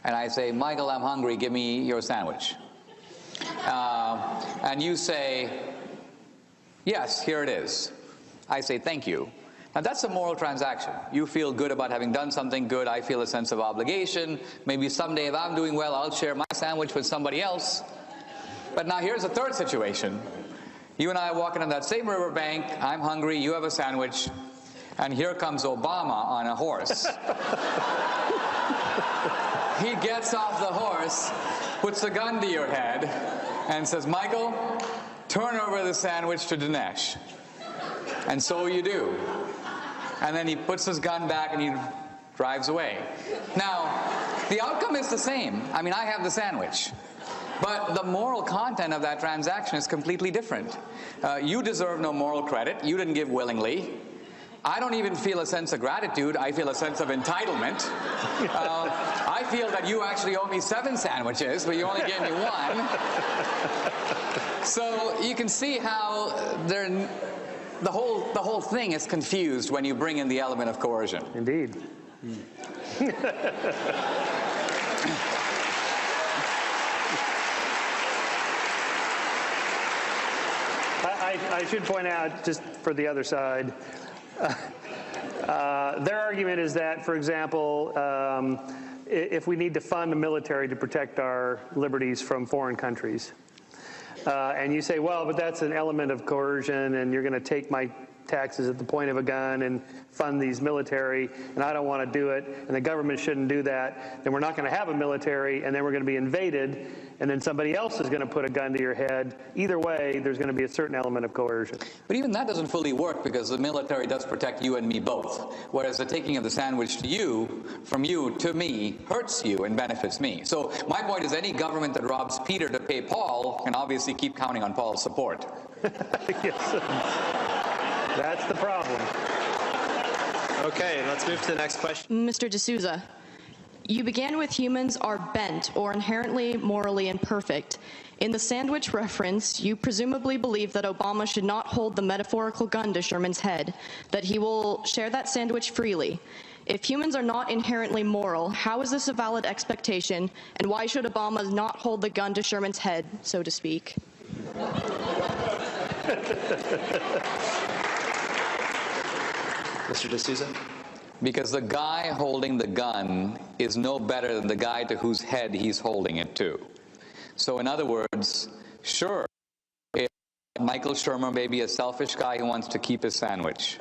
[SPEAKER 6] and I say, Michael, I'm hungry, give me your sandwich. And you say, yes, here it is. I say, thank you. Now, that's a moral transaction. You feel good about having done something good. I feel a sense of obligation. Maybe someday if I'm doing well, I'll share my sandwich with somebody else. But now here's a third situation. You and I are walking on that same riverbank. I'm hungry. You have a sandwich. And here comes Obama on a horse. He gets off the horse, puts a gun to your head, and says, Michael, turn over the sandwich to Dinesh. And so you do. And then he puts his gun back and he drives away. Now, the outcome is the same. I mean, I have the sandwich. But the moral content of that transaction is completely different. You deserve no moral credit. You didn't give willingly. I don't even feel a sense of gratitude. I feel a sense of entitlement. I feel that you actually owe me 7 sandwiches, but you only gave me 1. So you can see how the whole thing is confused when you bring in the element of coercion.
[SPEAKER 5] Indeed. I should point out, just for the other side, their argument is that, for example, if we need to fund the military to protect our liberties from foreign countries, and you say, well, but that's an element of coercion, and you're going to take my taxes at the point of a gun and fund these military, and I don't want to do it, and the government shouldn't do that, then we're not going to have a military, and then we're going to be invaded, and then somebody else is going to put a gun to your head. Either way, there's going to be a certain element of coercion.
[SPEAKER 6] But even that doesn't fully work, because the military does protect you and me both, whereas the taking of the sandwich to you, from you to me, hurts you and benefits me. So my point is, any government that robs Peter to pay Paul can obviously keep counting on Paul's support.
[SPEAKER 5] Yes. That's the problem.
[SPEAKER 7] Okay, let's move to the next question.
[SPEAKER 8] Mr. D'Souza, you began with humans are bent or inherently morally imperfect. In the sandwich reference, you presumably believe that Obama should not hold the metaphorical gun to Sherman's head, that he will share that sandwich freely. If humans are not inherently moral, how is this a valid expectation, and why should Obama not hold the gun to Sherman's head, so to speak?
[SPEAKER 7] Mr. D'Souza?
[SPEAKER 6] Because the guy holding the gun is no better than the guy to whose head he's holding it to. So in other words, sure, if Michael Shermer may be a selfish guy who wants to keep his sandwich.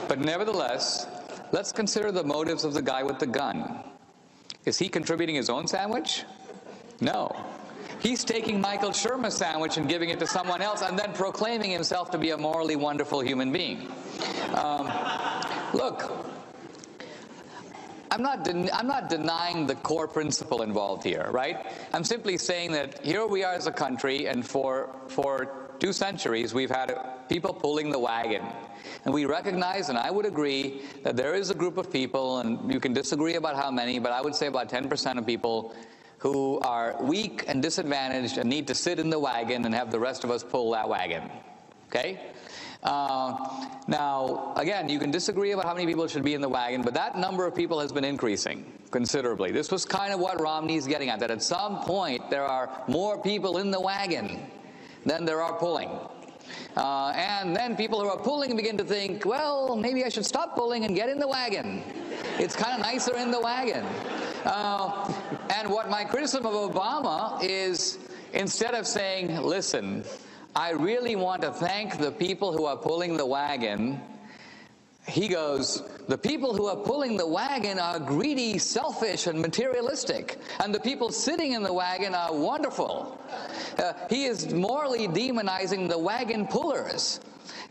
[SPEAKER 6] But nevertheless, let's consider the motives of the guy with the gun. Is he contributing his own sandwich? No. He's taking Michael Shermer's sandwich and giving it to someone else and then proclaiming himself to be a morally wonderful human being. Look, I'm not denying the core principle involved here, right? I'm simply saying that here we are as a country, and for 2 centuries we've had people pulling the wagon. And we recognize, and I would agree, that there is a group of people, and you can disagree about how many, but I would say about 10% of people who are weak and disadvantaged and need to sit in the wagon and have the rest of us pull that wagon, okay? Now, again, you can disagree about how many people should be in the wagon, but that number of people has been increasing considerably. This was kind of what Romney's getting at, that at some point there are more people in the wagon than there are pulling. And then people who are pulling begin to think, well, maybe I should stop pulling and get in the wagon. It's kind of nicer in the wagon. And what my criticism of Obama is, instead of saying, listen, I really want to thank the people who are pulling the wagon, he goes, the people who are pulling the wagon are greedy, selfish, and materialistic, and the people sitting in the wagon are wonderful. He is morally demonizing the wagon pullers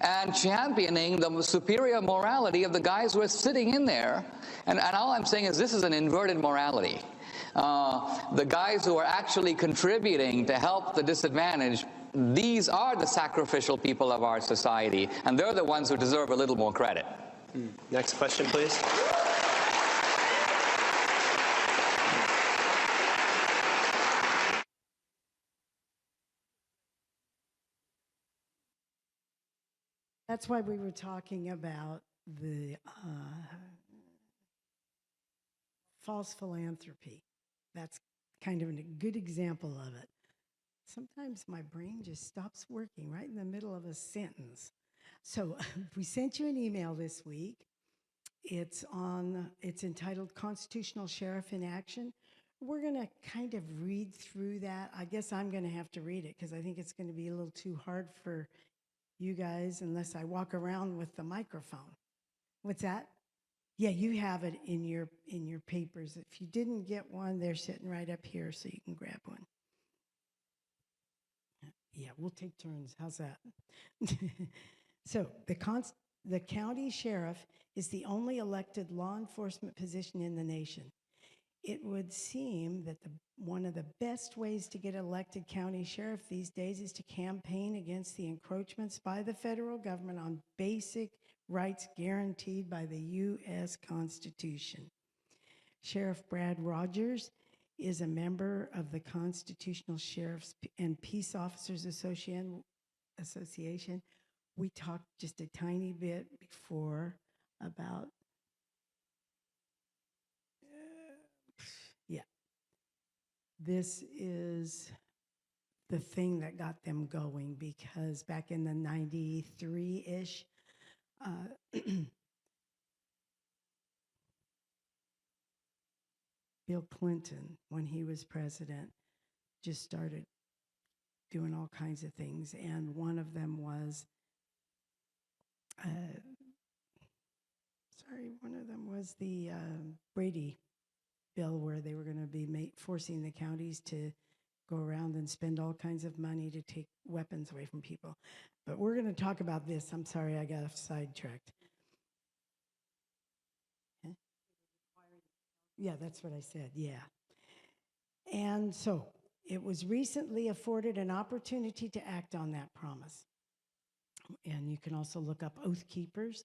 [SPEAKER 6] and championing the superior morality of the guys who are sitting in there. And all I'm saying is this is an inverted morality. The guys who are actually contributing to help the disadvantaged, these are the sacrificial people of our society, and they're the ones who deserve a little more credit.
[SPEAKER 7] Next question, please.
[SPEAKER 2] That's why we were talking about the false philanthropy. That's kind of a good example of it. Sometimes my brain just stops working right in the middle of a sentence. So we sent you an email this week. It's entitled Constitutional Sheriff in Action. We're going to kind of read through that. I guess I'm going to have to read it because I think it's going to be a little too hard for you guys unless I walk around with the microphone. What's that? Yeah, you have it in your papers. If you didn't get one, they're sitting right up here so you can grab one. Yeah, we'll take turns. How's that? So the county sheriff is the only elected law enforcement position in the nation. It would seem that one of the best ways to get elected county sheriff these days is to campaign against the encroachments by the federal government on basic rights guaranteed by the U.S. Constitution. Sheriff Brad Rogers is a member of the Constitutional Sheriffs and Peace Officers Association, We talked just a tiny bit before about, yeah, this is the thing that got them going, because back in the 93-ish, Bill Clinton, when he was president, just started doing all kinds of things. And one of them was, the Brady bill, where they were going to be forcing the counties to go around and spend all kinds of money to take weapons away from people. But we're going to talk about this. I'm sorry, I got sidetracked. Huh? Yeah, that's what I said, yeah. And so it was recently afforded an opportunity to act on that promise. And you can also look up Oath Keepers.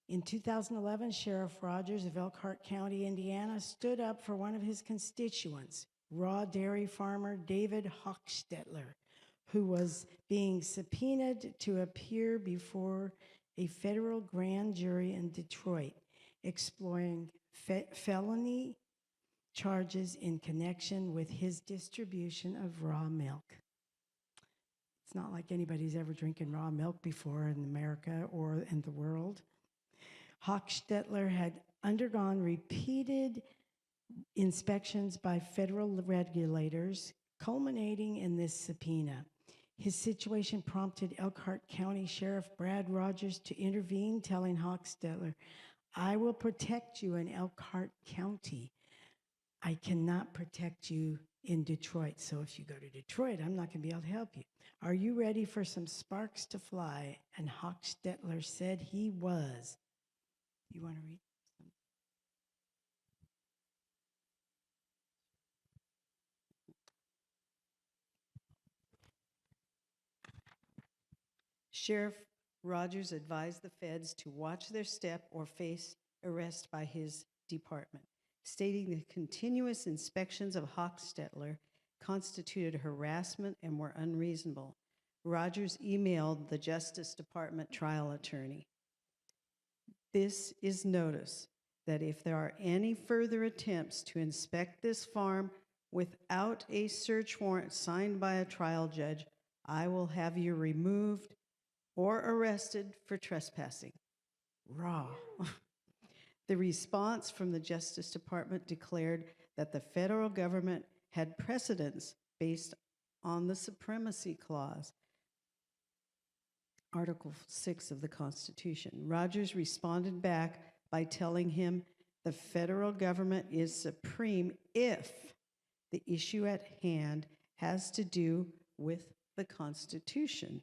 [SPEAKER 2] In 2011, Sheriff Rogers of Elkhart County, Indiana, stood up for one of his constituents, raw dairy farmer David Hochstetler, who was being subpoenaed to appear before a federal grand jury in Detroit, exploring felony charges in connection with his distribution of raw milk. It's not like anybody's ever drinking raw milk before in America or in the world. Hochstetler had undergone repeated inspections by federal regulators, culminating in this subpoena. His situation prompted Elkhart County Sheriff Brad Rogers to intervene, telling Hochstetler, "I will protect you in Elkhart County. I cannot protect you in Detroit. So if you go to Detroit, I'm not going to be able to help you. Are you ready for some sparks to fly?" And Hochstetler said he was. You want to read?
[SPEAKER 3] Sheriff Rogers advised the feds to watch their step or face arrest by his department, stating the continuous inspections of Hochstetler constituted harassment and were unreasonable. Rogers emailed the Justice Department trial attorney. This is notice that if there are any further attempts to inspect this farm without a search warrant signed by a trial judge, I will have you removed or arrested for trespassing. Raw. The response from the Justice Department declared that the federal government had precedents based on the Supremacy Clause, Article 6 of the Constitution. Rogers responded back by telling him the federal government is supreme if the issue at hand has to do with the Constitution.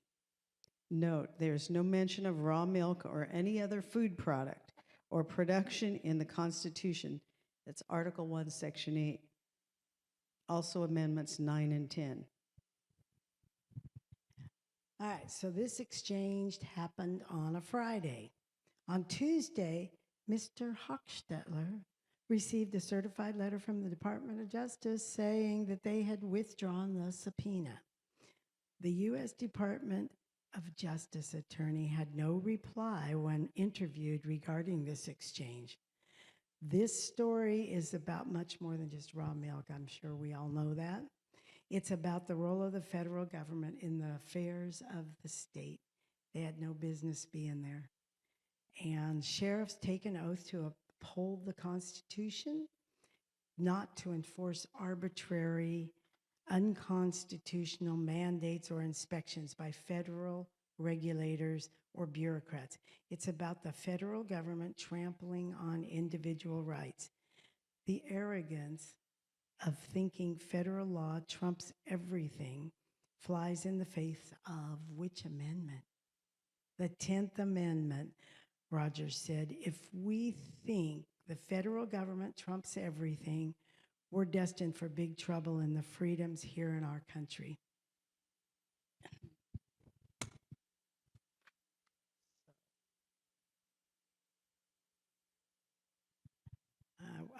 [SPEAKER 3] Note, there's no mention of raw milk or any other food product or production in the Constitution. That's Article 1, Section 8. Also Amendments 9 and 10.
[SPEAKER 2] All right, so this exchange happened on a Friday. On Tuesday, Mr. Hochstetler received a certified letter from the Department of Justice saying that they had withdrawn the subpoena. The U.S. Department of Justice attorney had no reply when interviewed regarding this exchange. This story is about much more than just raw milk. I'm sure we all know that. It's about the role of the federal government in the affairs of the state. They had no business being there. And sheriffs take an oath to uphold the Constitution, not to enforce arbitrary, unconstitutional mandates or inspections by federal regulators or bureaucrats. It's about the federal government trampling on individual rights. The arrogance of thinking federal law trumps everything flies in the face of which amendment? The 10th Amendment. Rogers said, if we think the federal government trumps everything, we're destined for big trouble in the freedoms here in our country.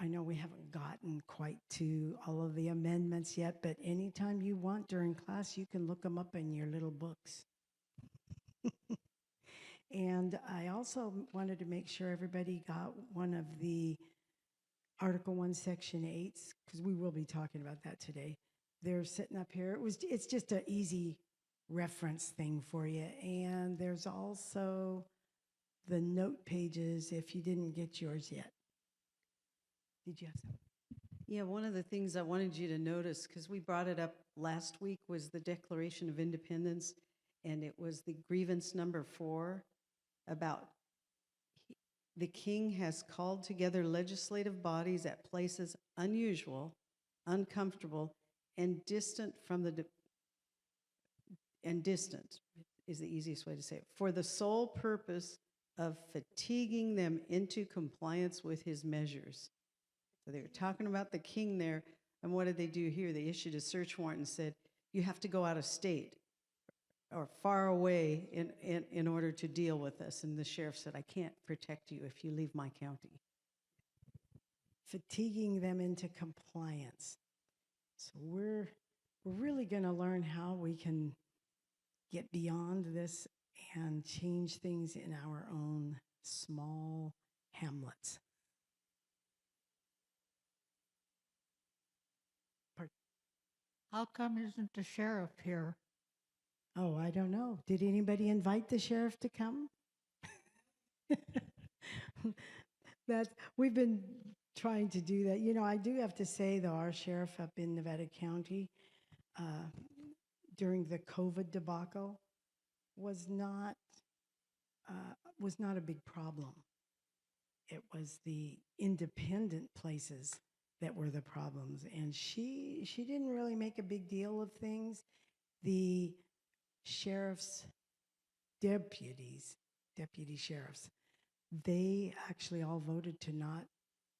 [SPEAKER 2] I know we haven't gotten quite to all of the amendments yet, but anytime you want during class, you can look them up in your little books. And I also wanted to make sure everybody got one of the Article 1, Section 8s, because we will be talking about that today. They're sitting up here. It's just an easy reference thing for you. And there's also the note pages if you didn't get yours yet. Did you have something?
[SPEAKER 3] Yeah, one of the things I wanted you to notice, because we brought it up last week, was the Declaration of Independence, and it was the grievance number 4 about the king has called together legislative bodies at places unusual, uncomfortable, and distant from the and distant is the easiest way to say it, for the sole purpose of fatiguing them into compliance with his measures. So they were talking about the king there, and what did they do here? They issued a search warrant and said, you have to go out of state or far away in order to deal with us. And the sheriff said, I can't protect you if you leave my county.
[SPEAKER 2] Fatiguing them into compliance. So we're really going to learn how we can get beyond this and change things in our own small hamlets.
[SPEAKER 9] How come isn't the sheriff here?
[SPEAKER 2] Oh, I don't know. Did anybody invite the sheriff to come? We've been trying to do that. You know, I do have to say, though, our sheriff up in Nevada County during the COVID debacle was not a big problem. It was the independent places that were the problems, and she didn't really make a big deal of things. The sheriff's deputy sheriffs, they actually all voted to not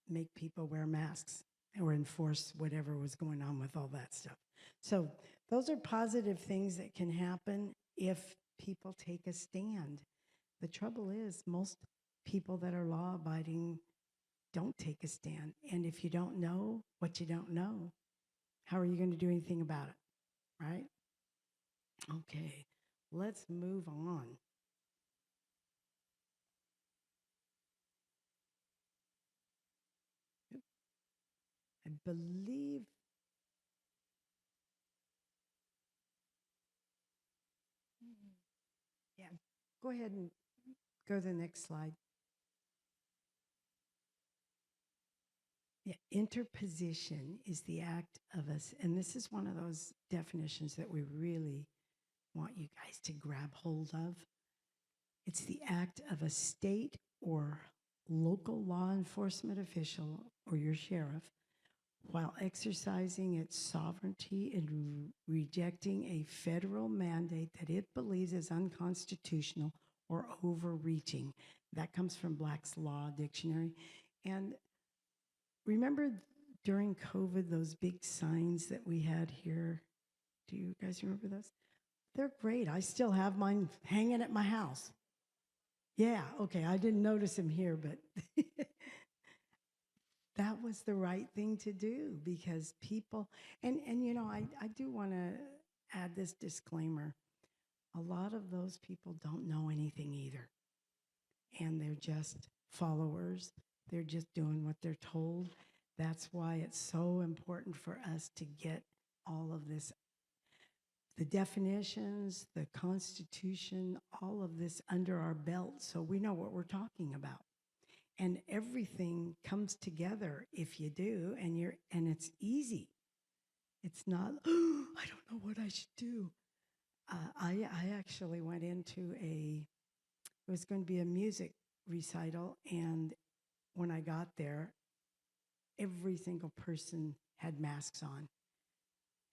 [SPEAKER 2] make people wear masks or enforce whatever was going on with all that stuff. So those are positive things that can happen if people take a stand. The trouble is, most people that are law abiding don't take a stand. And if you don't know what you don't know, how are you going to do anything about it? Right? Okay, let's move on. I believe yeah, go ahead and go to the next slide. Yeah, interposition is the act of us, and this is one of those definitions that we really want you guys to grab hold of. It's the act of a state or local law enforcement official or your sheriff while exercising its sovereignty and rejecting a federal mandate that it believes is unconstitutional or overreaching. That comes from Black's Law Dictionary. And remember during COVID, those big signs that we had here? Do you guys remember those? They're great. I still have mine hanging at my house. Yeah, okay, I didn't notice him here, but that was the right thing to do because people, and you know, I do want to add this disclaimer. A lot of those people don't know anything either. And they're just followers. They're just doing what they're told. That's why it's so important for us to get all of this, the definitions, the Constitution, all of this under our belt so we know what we're talking about. And everything comes together if you do, and it's easy. It's not, oh, I don't know what I should do. I actually went into it was going to be a music recital, and when I got there, every single person had masks on.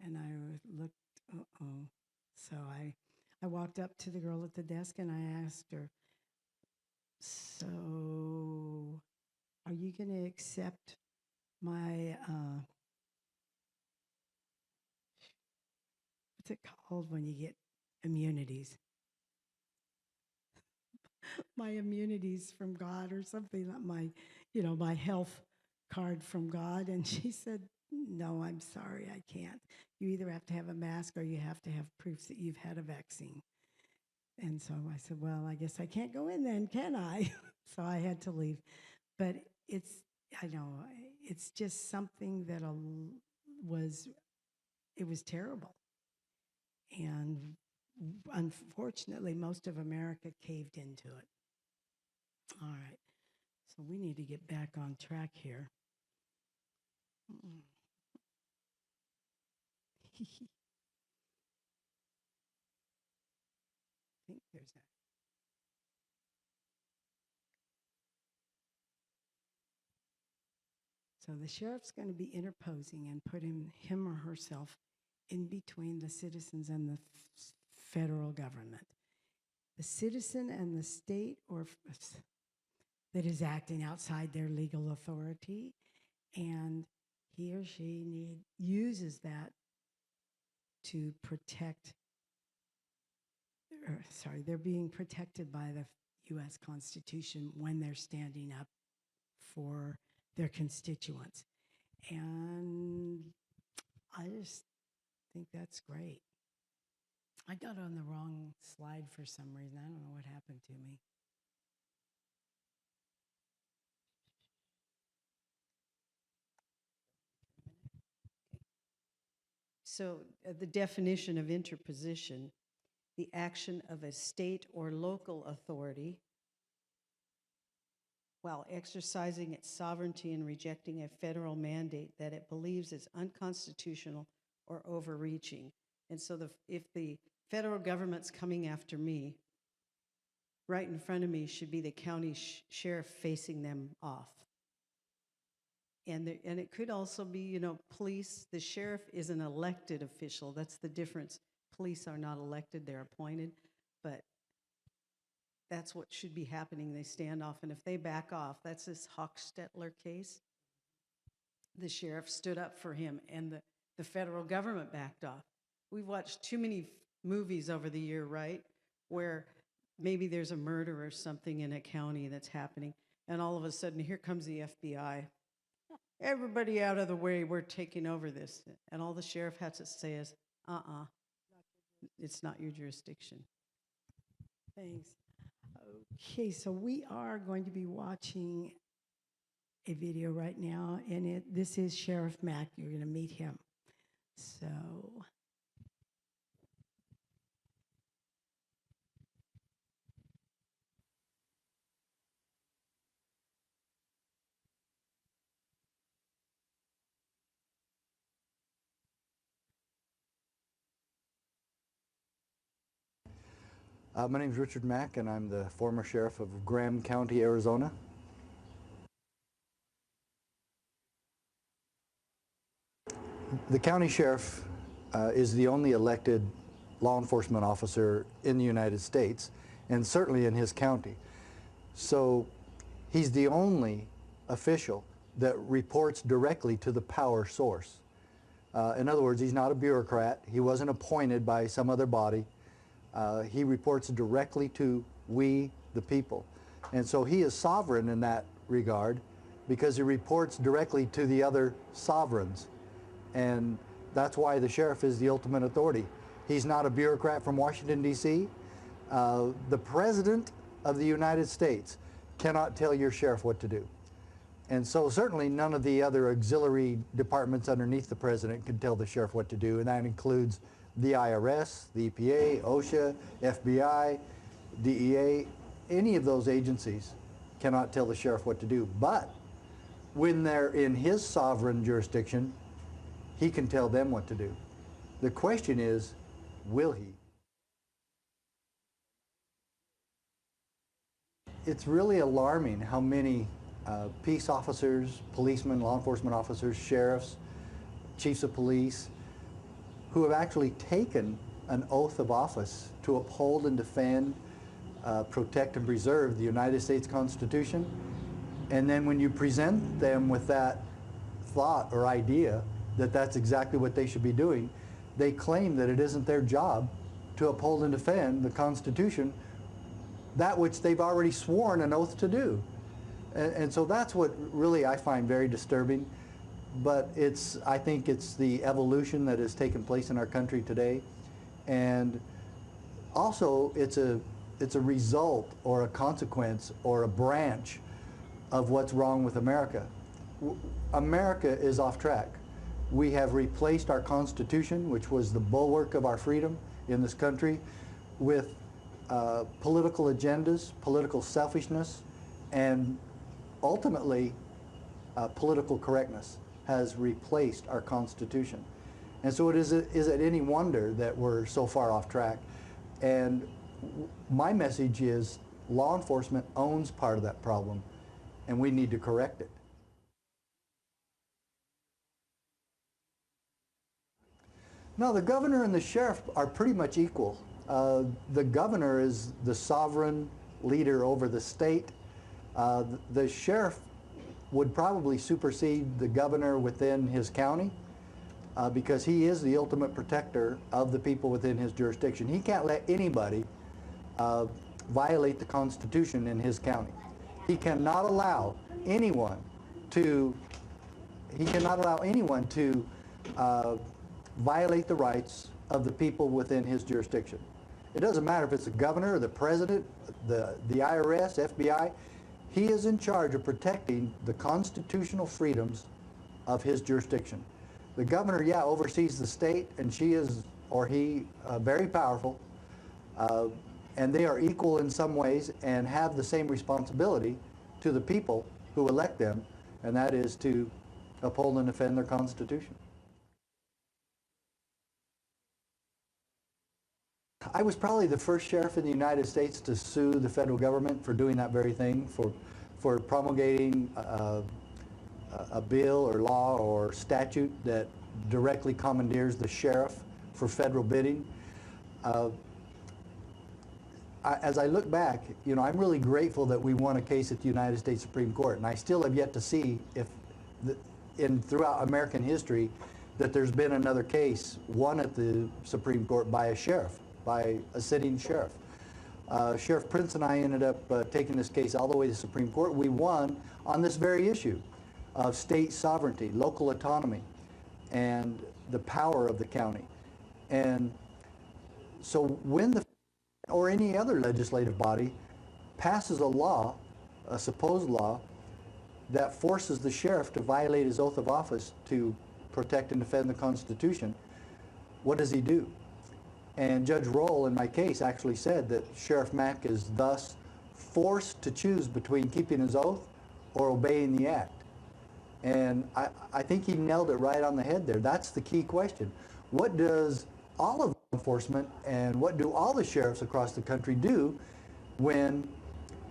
[SPEAKER 2] And I looked, uh-oh. So I walked up to the girl at the desk and I asked her, so are you going to accept my, what's it called when you get immunities? My immunities from God or something, my health card from God. And she said, no, I'm sorry, I can't. You either have to have a mask or you have to have proofs that you've had a vaccine. And so I said, well, I guess I can't go in then, can I? So I had to leave. But it's, I know, it's just something that it was terrible. And unfortunately, most of America caved into it. All right. So we need to get back on track here. I think there's that. So the sheriff's going to be interposing and putting him or herself in between the citizens and the federal government. The citizen and the state that is acting outside their legal authority, and he or she uses that to protect, they're being protected by the U.S. Constitution when they're standing up for their constituents. And I just think that's great. I got on the wrong slide for some reason. I don't know what happened to me.
[SPEAKER 3] So the definition of interposition, the action of a state or local authority while exercising its sovereignty and rejecting a federal mandate that it believes is unconstitutional or overreaching. And so if the federal government's coming after me, right in front of me should be the county sheriff facing them off. And it could also be, police. The sheriff is an elected official. That's the difference. Police are not elected, they're appointed. But that's what should be happening. They stand off, and if they back off, that's this Hochstetler case. The sheriff stood up for him, and the federal government backed off. We've watched too many movies over the year, right, where maybe there's a murder or something in a county that's happening, and all of a sudden, here comes the FBI. Everybody out of the way, we're taking over this. And all the sheriff has to say is, it's not your jurisdiction.
[SPEAKER 2] Thanks. Okay, so we are going to be watching a video right now, and this is Sheriff Mack. You're going to meet him. So...
[SPEAKER 10] My name is Richard Mack, and I'm the former sheriff of Graham County, Arizona. The county sheriff is the only elected law enforcement officer in the United States, and certainly in his county. So he's the only official that reports directly to the power source. In other words, he's not a bureaucrat. He wasn't appointed by some other body. He reports directly to we, the people. And so he is sovereign in that regard because he reports directly to the other sovereigns. And that's why the sheriff is the ultimate authority. He's not a bureaucrat from Washington, D.C. The President of the United States cannot tell your sheriff what to do. And so certainly none of the other auxiliary departments underneath the President can tell the sheriff what to do, and that includes the IRS, the EPA, OSHA, FBI, DEA. Any of those agencies cannot tell the sheriff what to do. But when they're in his sovereign jurisdiction, he can tell them what to do. The question is, will he? It's really alarming how many peace officers, policemen, law enforcement officers, sheriffs, chiefs of police, who have actually taken an oath of office to uphold and defend, protect and preserve the United States Constitution. And then when you present them with that thought or idea that that's exactly what they should be doing, they claim that it isn't their job to uphold and defend the Constitution, that which they've already sworn an oath to do. And so that's what really I find very disturbing. But I think it's the evolution that has taken place in our country today. And also it's a result or a consequence or a branch of what's wrong with America. America is off track. We have replaced our Constitution, which was the bulwark of our freedom in this country, with political agendas, political selfishness, and ultimately political correctness has replaced our Constitution. And so is it any wonder that we're so far off track? And my message is law enforcement owns part of that problem, and we need to correct it. No, the governor and the sheriff are pretty much equal. The governor is the sovereign leader over the state. The sheriff would probably supersede the governor within his county because he is the ultimate protector of the people within his jurisdiction. He can't let anybody violate the Constitution in his county. He cannot allow anyone to violate the rights of the people within his jurisdiction. It doesn't matter if it's the governor or the president, the IRS, FBI. He is in charge of protecting the constitutional freedoms of his jurisdiction. The governor, yeah, oversees the state, and she is, or he, very powerful, and they are equal in some ways and have the same responsibility to the people who elect them, and that is to uphold and defend their Constitution. I was probably the first sheriff in the United States to sue the federal government for doing that very thing, for promulgating a bill or law or statute that directly commandeers the sheriff for federal bidding. As I look back, you know, I'm really grateful that we won a case at the United States Supreme Court, and I still have yet to see if, throughout American history, that there's been another case won at the Supreme Court by a sheriff, by a sitting sheriff. Sheriff Prince and I ended up taking this case all the way to the Supreme Court. We won on this very issue of state sovereignty, local autonomy, and the power of the county. And so when the, or any other legislative body passes a law, a supposed law, that forces the sheriff to violate his oath of office to protect and defend the Constitution, what does he do? And Judge Roll, in my case, actually said that Sheriff Mack is thus forced to choose between keeping his oath or obeying the act. And I think he nailed it right on the head there. That's the key question. What does all of law enforcement and what do all the sheriffs across the country do when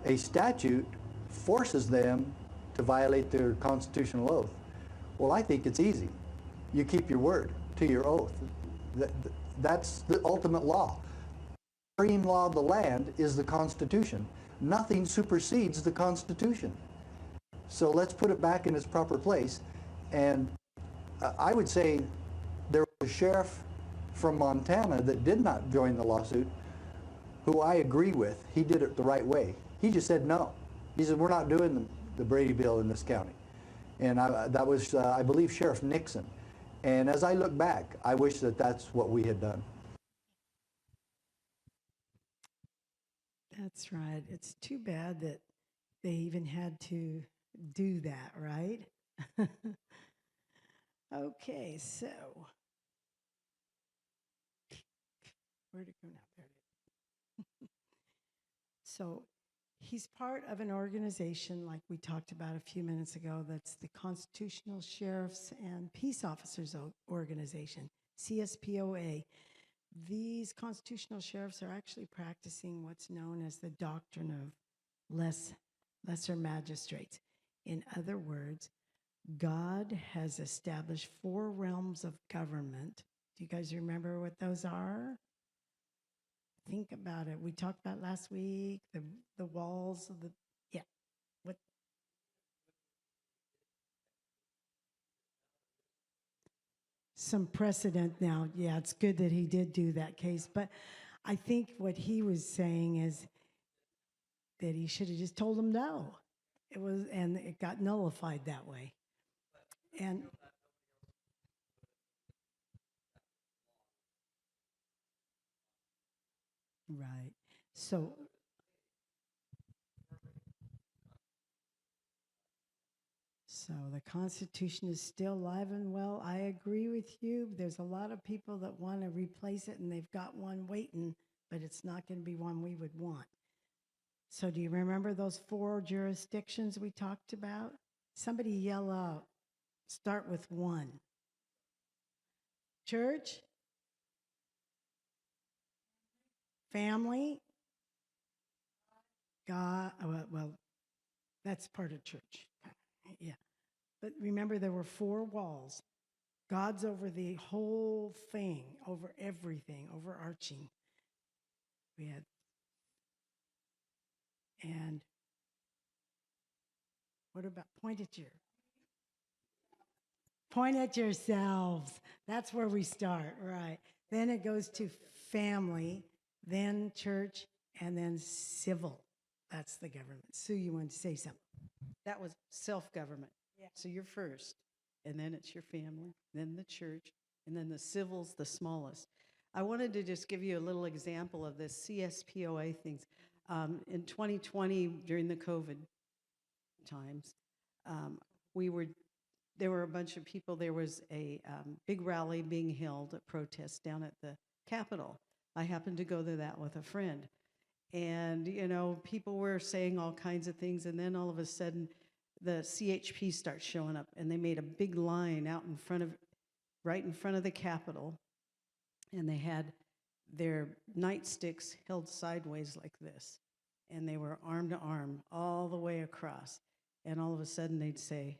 [SPEAKER 10] a statute forces them to violate their constitutional oath? Well, I think it's easy. You keep your word to your oath. That's the ultimate law. The supreme law of the land is the Constitution. Nothing supersedes the Constitution. So let's put it back in its proper place. And I would say there was a sheriff from Montana that did not join the lawsuit, who I agree with. He did it the right way. He just said no. He said, we're not doing the Brady bill in this county. And that was, I believe, Sheriff Nixon. And as I look back, I wish that that's what we had done.
[SPEAKER 2] That's right. It's too bad that they even had to do that, right? Okay, so where'd it go now? There it is. So he's part of an organization like we talked about a few minutes ago, that's the Constitutional Sheriffs and Peace Officers Organization, CSPOA. These constitutional sheriffs are actually practicing what's known as the doctrine of lesser magistrates. In other words, God has established 4 realms of government. Do you guys remember what those are? Think about it. We talked about last week, the walls of the, yeah. What? Some precedent now. Yeah, it's good that he did do that case. But I think what he was saying is that he should have just told them no. And it got nullified that way. And right. So, so the Constitution is still alive and well. I agree with you. There's a lot of people that want to replace it, and they've got one waiting, but it's not going to be one we would want. So do you remember those 4 jurisdictions we talked about? Somebody yell out. Start with 1. Church? Family? God? Well, that's part of church. Yeah. But remember, there were 4 walls. God's over the whole thing, over everything, overarching. We had, and what about point at yourselves. That's where we start, right? Then it goes to family, then church, and then civil. That's the government. Sue, you wanted to say something?
[SPEAKER 3] That was self-government. Yeah. So you're first, and then it's your family, then the church, and then the civil's the smallest. I wanted to just give you a little example of this CSPOA things. In 2020, during the COVID times, there were a bunch of people. There was a big rally being held, a protest down at the Capitol. I happened to go to that with a friend. And, people were saying all kinds of things. And then all of a sudden, the CHP starts showing up. And they made a big line out right in front of the Capitol. And they had their nightsticks held sideways like this. And they were arm to arm all the way across. And all of a sudden, they'd say,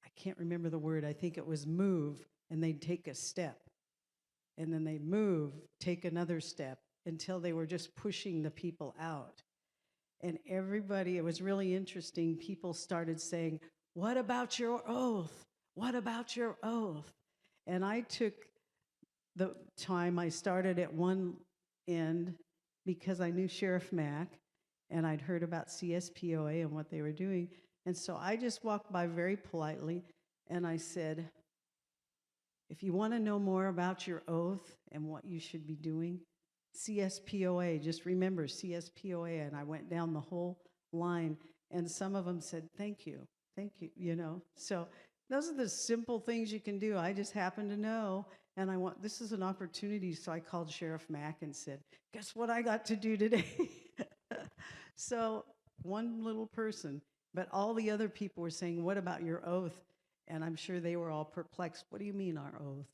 [SPEAKER 3] I can't remember the word, I think it was move, and they'd take a step. And then they'd move, take another step, until they were just pushing the people out. And everybody, it was really interesting, people started saying, what about your oath? What about your oath? And I took the time, I started at one end because I knew Sheriff Mack, and I'd heard about CSPOA and what they were doing. And so I just walked by very politely, and I said, if you want to know more about your oath and what you should be doing, CSPOA, just remember CSPOA. And I went down the whole line, and some of them said, thank you, So those are the simple things you can do. I just happen to know, and this is an opportunity, so I called Sheriff Mack and said, guess what I got to do today? So one little person, but all the other people were saying, what about your oath? And I'm sure they were all perplexed. What do you mean, our oath?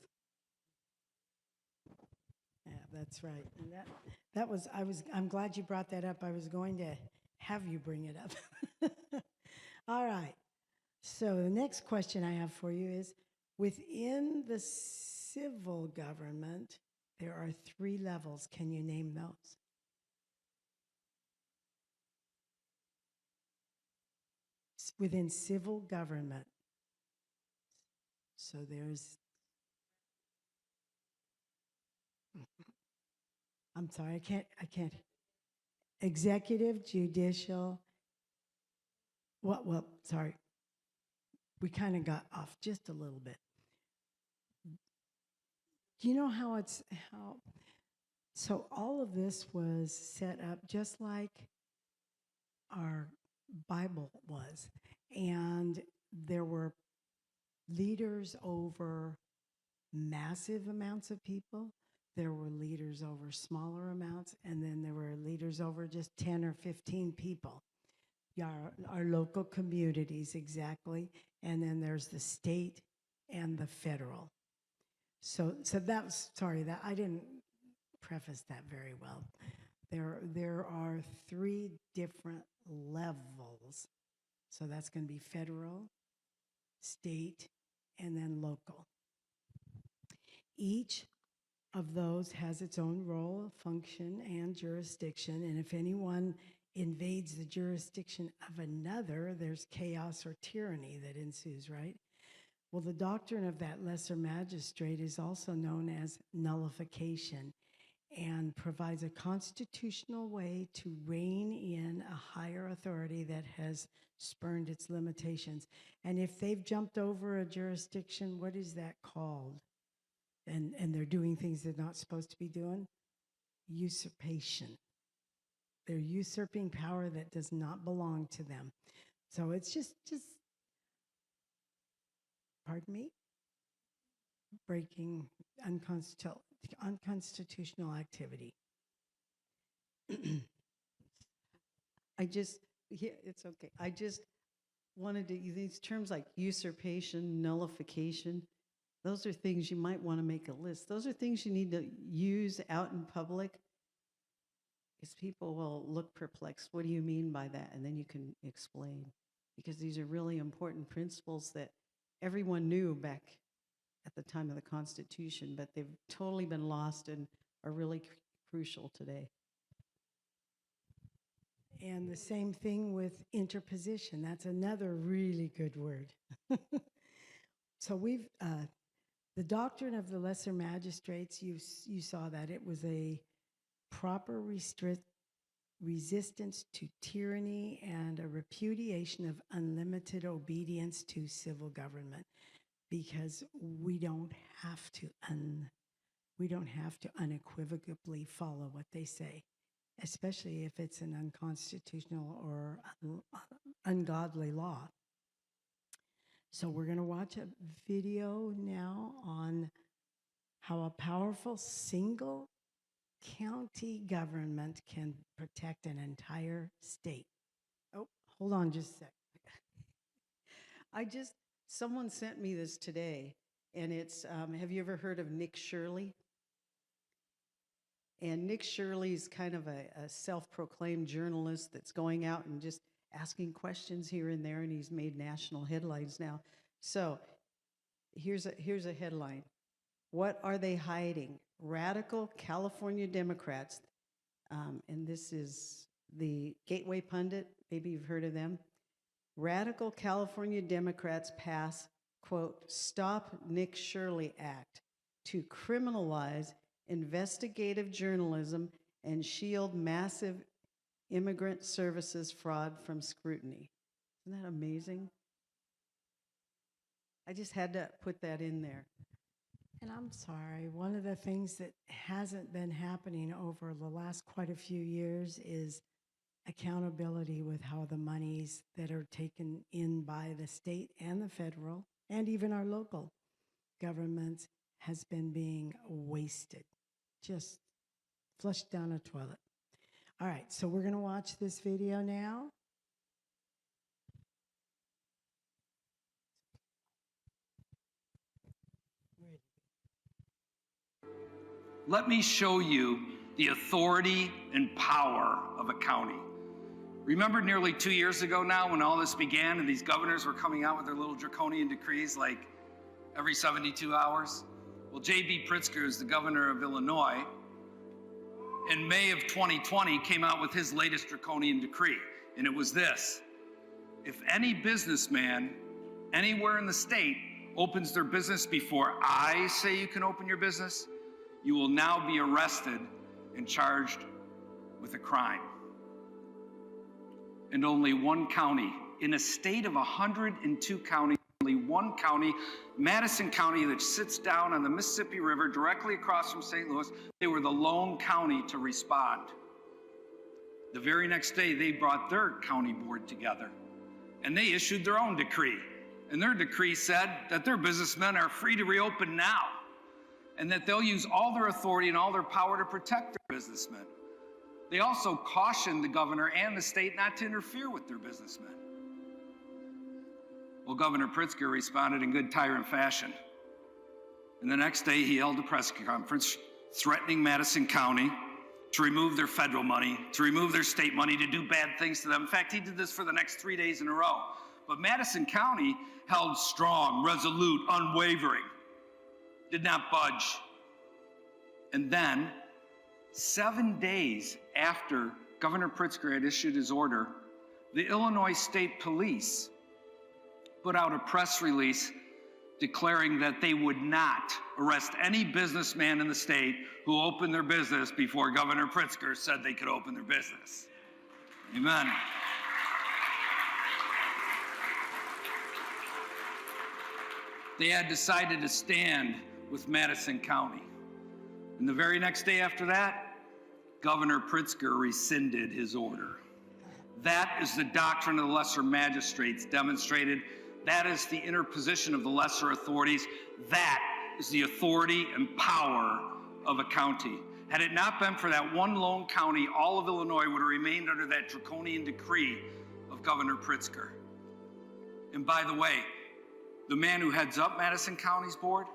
[SPEAKER 2] Yeah, that's right. And I'm glad you brought that up. I was going to have you bring it up. All right. So the next question I have for you is, within the civil government, there are 3 levels. Can you name those? Within civil government. So there's, I'm sorry, I can't. Executive, judicial, well, sorry. We kind of got off just a little bit. Do you know how so all of this was set up just like our Bible was. And there were leaders over massive amounts of people. There were leaders over smaller amounts, and then there were leaders over just 10 or 15 people. Our local communities, exactly. And then there's the state and the federal. So that's, sorry, that I didn't preface that very well. There are 3 different levels. So that's going to be federal, state, and then local. Each of those has its own role, function, and jurisdiction. And if anyone invades the jurisdiction of another, there's chaos or tyranny that ensues, right? Well, the doctrine of that lesser magistrate is also known as nullification and provides a constitutional way to rein in a higher authority that has spurned its limitations. And if they've jumped over a jurisdiction, what is that called? And they're doing things they're not supposed to be doing? Usurpation. They're usurping power that does not belong to them. So it's just pardon me, breaking unconstitutional activity.
[SPEAKER 3] It's okay. I just wanted to, these terms like usurpation, nullification, those are things you might want to make a list. Those are things you need to use out in public, because people will look perplexed. What do you mean by that? And then you can explain, because these are really important principles that everyone knew back at the time of the Constitution, but they've totally been lost and are really crucial today.
[SPEAKER 2] And the same thing with interposition. That's another really good word. So the doctrine of the lesser magistrates, you saw that it was a proper resistance to tyranny and a repudiation of unlimited obedience to civil government, because we don't have to unequivocally follow what they say, especially if it's an unconstitutional or ungodly law. So we're going to watch a video now on how a powerful single county government can protect an entire state. Oh, hold on just a sec. Someone sent me this today, and it's, have you ever heard of Nick Shirley? And Nick Shirley's kind of a self-proclaimed journalist that's going out and just asking questions here and there, and he's made national headlines now. So here's a headline. What are they hiding? Radical California Democrats, and this is the Gateway Pundit, maybe you've heard of them. Radical California Democrats pass, quote, Stop Nick Shirley Act to criminalize investigative journalism and shield massive immigrant services fraud from scrutiny. Isn't that amazing? I just had to put that in there. And I'm sorry, one of the things that hasn't been happening over the last quite a few years is accountability with how the monies that are taken in by the state and the federal and even our local governments has been being wasted, just flushed down a toilet. All right, so we're going to watch this video now.
[SPEAKER 11] Let me show you the authority and power of a county. Remember nearly 2 years ago now when all this began and these governors were coming out with their little draconian decrees like every 72 hours? Well, J.B. Pritzker is the governor of Illinois. In May of 2020 came out with his latest draconian decree, and it was this: if any businessman anywhere in the state opens their business before I say you can open your business, you will now be arrested and charged with a crime. And only one county, in a state of 102 counties, only one county, Madison County, that sits down on the Mississippi River directly across from St. Louis, they were the lone county to respond. The very next day, they brought their county board together and they issued their own decree. And their decree said that their businessmen are free to reopen now, and that they'll use all their authority and all their power to protect their businessmen. They also cautioned the governor and the state not to interfere with their businessmen. Well, Governor Pritzker responded in good tyrant fashion. And the next day he held a press conference threatening Madison County to remove their federal money, to remove their state money, to do bad things to them. In fact, he did this for the next 3 days in a row. But Madison County held strong, resolute, unwavering, did not budge. And then, 7 days after Governor Pritzker had issued his order, the Illinois State Police put out a press release declaring that they would not arrest any businessman in the state who opened their business before Governor Pritzker said they could open their business. Amen. They had decided to stand with Madison County. And the very next day after that, Governor Pritzker rescinded his order. That is the doctrine of the lesser magistrates demonstrated. That is the interposition of the lesser authorities. That is the authority and power of a county. Had it not been for that one lone county, all of Illinois would have remained under that draconian decree of Governor Pritzker. And by the way, the man who heads up Madison County's board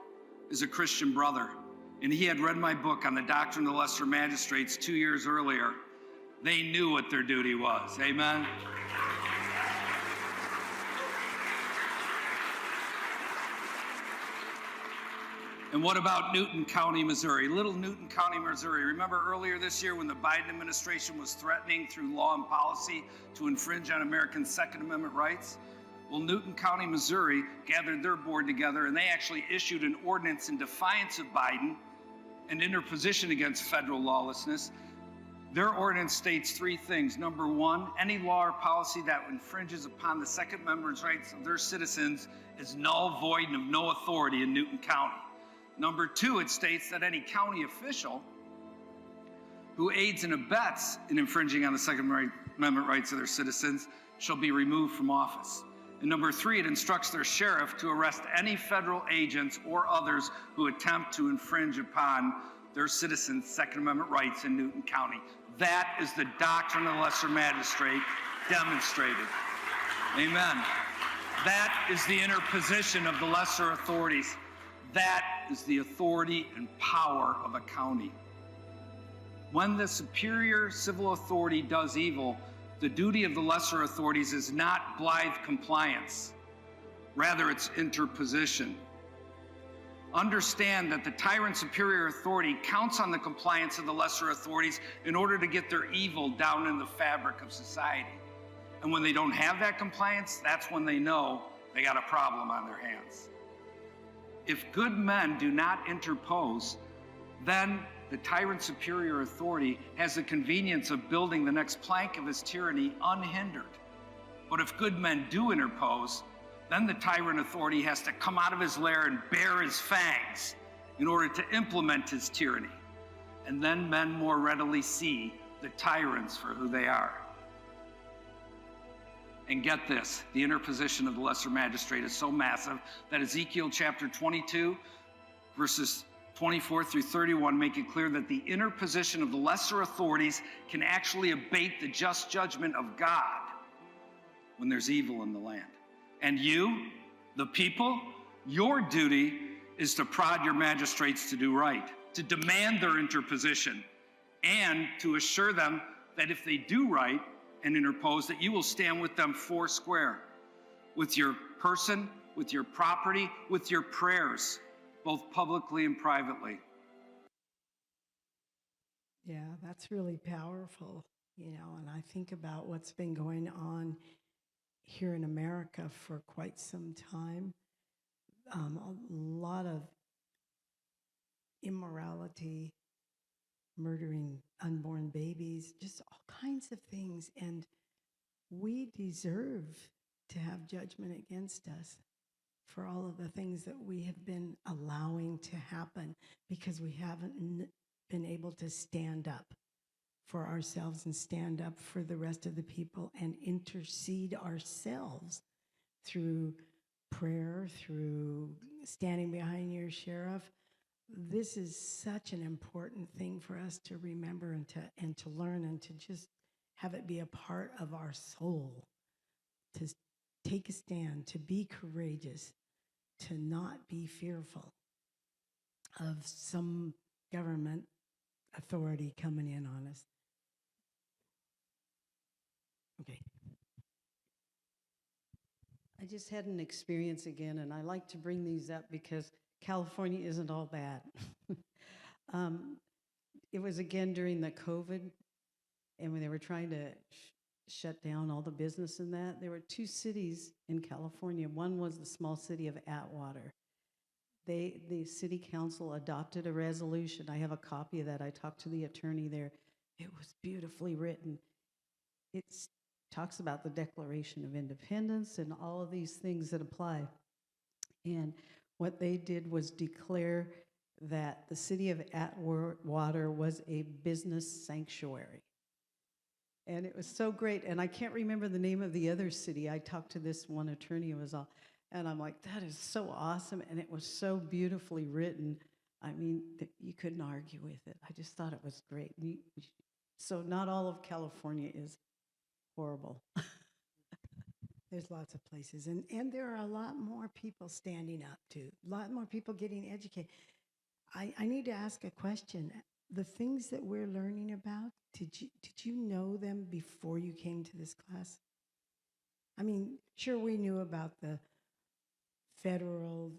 [SPEAKER 11] is a Christian brother. And he had read my book on the doctrine of the lesser magistrates 2 years earlier. They knew what their duty was. Amen? And what about Newton County, Missouri? Little Newton County, Missouri. Remember earlier this year when the Biden administration was threatening through law and policy to infringe on Americans' Second Amendment rights? Well, Newton County, Missouri gathered their board together and they actually issued an ordinance in defiance of Biden and interposition against federal lawlessness. Their ordinance states three things. Number one, any law or policy that infringes upon the Second Amendment rights of their citizens is null, void, and of no authority in Newton County. Number two, it states that any county official who aids and abets in infringing on the Second Amendment rights of their citizens shall be removed from office. And number three, it instructs their sheriff to arrest any federal agents or others who attempt to infringe upon their citizens' Second Amendment rights in Newton County. That is the doctrine of the lesser magistrate demonstrated. Amen. That is the interposition of the lesser authorities. That is the authority and power of a county. When the superior civil authority does evil, the duty of the lesser authorities is not blithe compliance. Rather, it's interposition. Understand that the tyrant superior authority counts on the compliance of the lesser authorities in order to get their evil down in the fabric of society. And when they don't have that compliance, that's when they know they got a problem on their hands. If good men do not interpose, then the tyrant superior authority has the convenience of building the next plank of his tyranny unhindered. But if good men do interpose, then the tyrant authority has to come out of his lair and bare his fangs in order to implement his tyranny. And then men more readily see the tyrants for who they are. And get this, the interposition of the lesser magistrate is so massive that Ezekiel chapter 22, verses 24 through 31 make it clear that the interposition of the lesser authorities can actually abate the just judgment of God when there's evil in the land. And you, the people, your duty is to prod your magistrates to do right, to demand their interposition, and to assure them that if they do right and interpose, that you will stand with them foursquare, with your person, with your property, with your prayers, both publicly and privately.
[SPEAKER 2] Yeah, that's really powerful, you know, and I think about what's been going on here in America for quite some time. A lot of immorality, murdering unborn babies, just all kinds of things. And we deserve to have judgment against us for all of the things that we have been allowing to happen because we haven't been able to stand up for ourselves and stand up for the rest of the people and intercede ourselves through prayer, through standing behind your sheriff. This is such an important thing for us to remember and to learn and to just have it be a part of our soul, to take a stand, to be courageous, to not be fearful of some government authority coming in on us. Okay.
[SPEAKER 3] I just had an experience again, and I like to bring these up because California isn't all bad. It was again during the COVID, and when they were trying to shut down all the business and that, there were two cities in California. One was the small city of Atwater. The city council adopted a resolution. I have a copy of that. I talked to the attorney there. It was beautifully written. It talks about the Declaration of Independence and all of these things that apply. And what they did was declare that the city of Atwater was a business sanctuary. And it was so great. And I can't remember the name of the other city. I talked to this one attorney who was all, and I'm like, that is so awesome. And it was so beautifully written. I mean, you couldn't argue with it. I just thought it was great. So not all of California is horrible.
[SPEAKER 2] There's lots of places. And there are a lot more people standing up too. A lot more people getting educated. I need to ask a question. The things that we're learning about, did you know them before you came to this class? I mean, sure, we knew about the federal,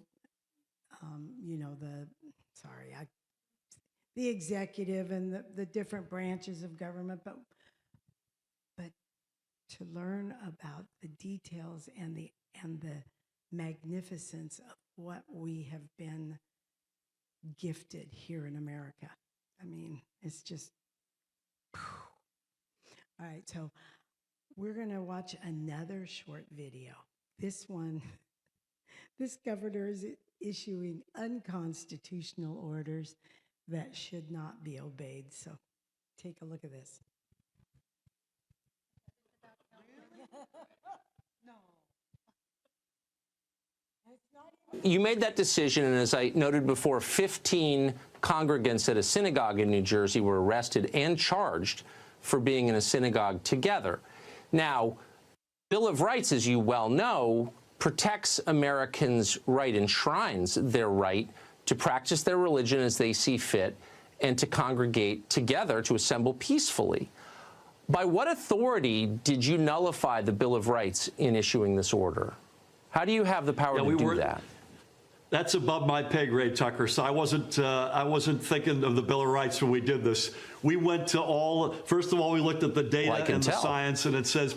[SPEAKER 2] the executive and the different branches of government, but to learn about the details and the magnificence of what we have been gifted here in America. I mean, it's just, whew. All right, so we're gonna watch another short video. This one, this governor is issuing unconstitutional orders that should not be obeyed. So take a look at this.
[SPEAKER 12] You made that decision, and as I noted before, 15 congregants at a synagogue in New Jersey were arrested and charged for being in a synagogue together. Now, Bill of Rights, as you well know, protects Americans' right, enshrines their right to practice their religion as they see fit and to congregate together, to assemble peacefully. By what authority did you nullify the Bill of Rights in issuing this order? How do you have the power to do that?
[SPEAKER 13] That's above my pay grade, Tucker. So I wasn't thinking of the Bill of Rights when we did this. We went to first of all, we looked at the data and the science, and it says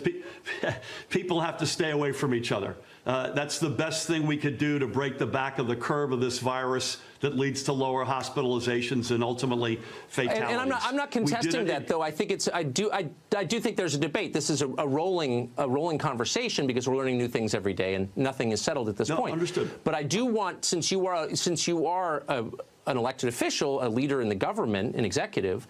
[SPEAKER 13] people have to stay away from each other. That's the best thing we could do to break the back of the curve of this virus that leads to lower hospitalizations and ultimately fatalities.
[SPEAKER 12] And I'm not contesting that, though. I think I do think there's a debate. This is a rolling conversation because we're learning new things every day, and nothing is settled at this point.
[SPEAKER 13] Understood.
[SPEAKER 12] But I do want, since you are an elected official, a leader in the government, an executive,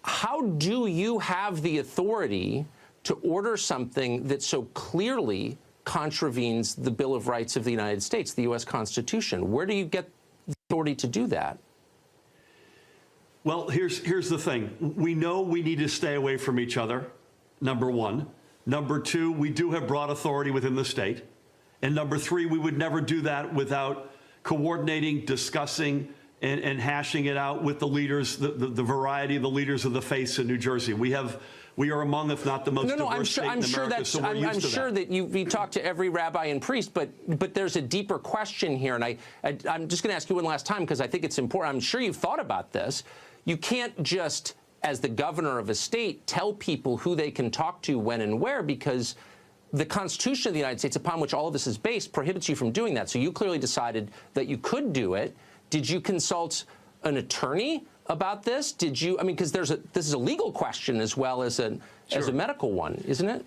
[SPEAKER 12] how do you have the authority to order something that so clearly contravenes the Bill of Rights of the United States, the U.S. Constitution? Where do you get the authority to do that?
[SPEAKER 13] Well, here's the thing. We know we need to stay away from each other, number one. Number two, we do have broad authority within the state. And number three, we would never do that without coordinating, discussing, and hashing it out with the leaders, the variety of the leaders of the faith in New Jersey. We are among, if not the most diverse state in America, so we're used to that.
[SPEAKER 12] I'm sure that you talk to every rabbi and priest, but there's a deeper question here, and I'm just going to ask you one last time because I think it's important. I'm sure you've thought about this. You can't just, as the governor of a state, tell people who they can talk to when and where, because the Constitution of the United States, upon which all of this is based, prohibits you from doing that. So you clearly decided that you could do it. Did you consult an attorney about this? Did you? I mean, because this is a legal question as well as a medical one, isn't it?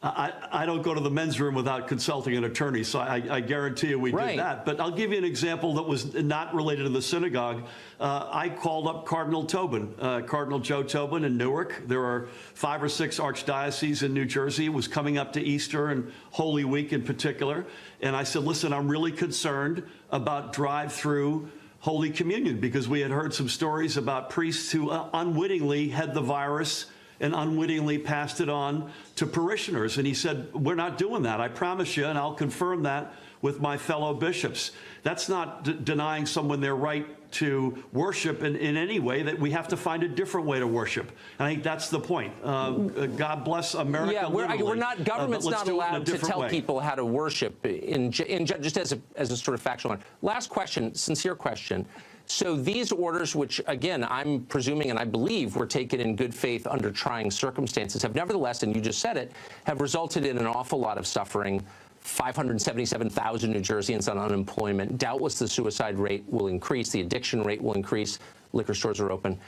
[SPEAKER 13] I don't go to the men's room without consulting an attorney, so I guarantee you we did that. But I'll give you an example that was not related to the synagogue. I called up Cardinal Tobin, Cardinal Joe Tobin in Newark. There are 5 or 6 archdioceses in New Jersey. It was coming up to Easter and Holy Week in particular. And I said, listen, I'm really concerned about drive-through Holy Communion because we had heard some stories about priests who unwittingly had the virus and unwittingly passed it on to parishioners. And he said, we're not doing that, I promise you, and I'll confirm that with my fellow bishops. That's not denying someone their right to worship in any way, that we have to find a different way to worship. And I think that's the point. God bless America.
[SPEAKER 12] Yeah, government's not allowed to tell people how to worship, just as a sort of factual one. Last question, sincere question. So these orders, which, again, I'm presuming and I believe were taken in good faith under trying circumstances, have nevertheless, and you just said it, have resulted in an awful lot of suffering. 577,000 New Jerseyans on unemployment. Doubtless the suicide rate will increase. The addiction rate will increase. Liquor stores are open.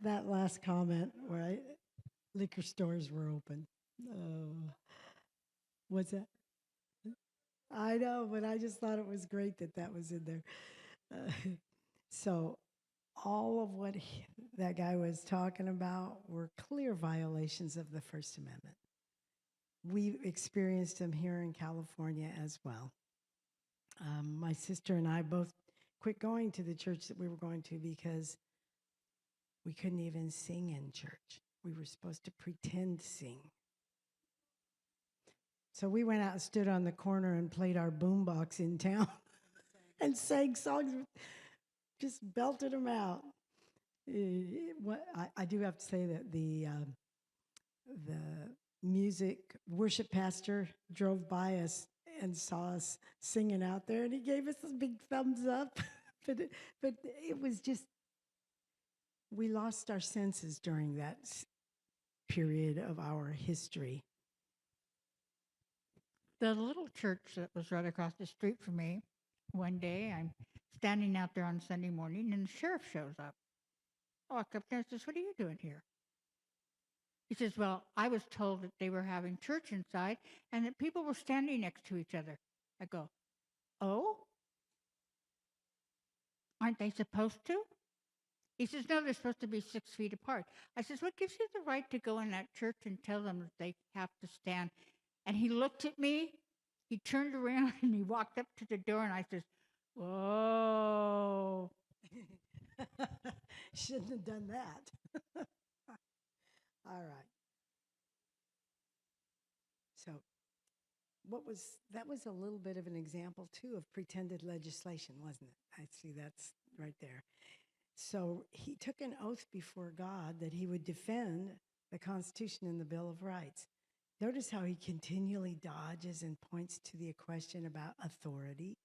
[SPEAKER 2] That last comment, right? Liquor stores were open. What's that? I know, but I just thought it was great that that was in there. So all of what that guy was talking about were clear violations of the First Amendment. We experienced them here in California as well. My sister and I both quit going to the church that we were going to because we couldn't even sing in church. We were supposed to pretend sing. So we went out and stood on the corner and played our boombox in town and sang songs, just belted them out. I do have to say that the music worship pastor drove by us and saw us singing out there, and he gave us a big thumbs up. but it was just, we lost our senses during that period of our history.
[SPEAKER 9] The little church that was right across the street from me, one day I'm standing out there on Sunday morning and the sheriff shows up. I walk up there and says, "What are you doing here?" He says, "Well, I was told that they were having church inside and that people were standing next to each other." I go, "Oh? Aren't they supposed to?" He says, "No, they're supposed to be 6 feet apart." I says, "What gives you the right to go in that church and tell them that they have to stand?" And he looked at me, he turned around and he walked up to the door and I says, "Whoa."
[SPEAKER 2] Shouldn't have done that. All right. So that was a little bit of an example too of pretended legislation, wasn't it? I see that's right there. So he took an oath before God that he would defend the Constitution and the Bill of Rights. Notice how he continually dodges and points to the question about authority,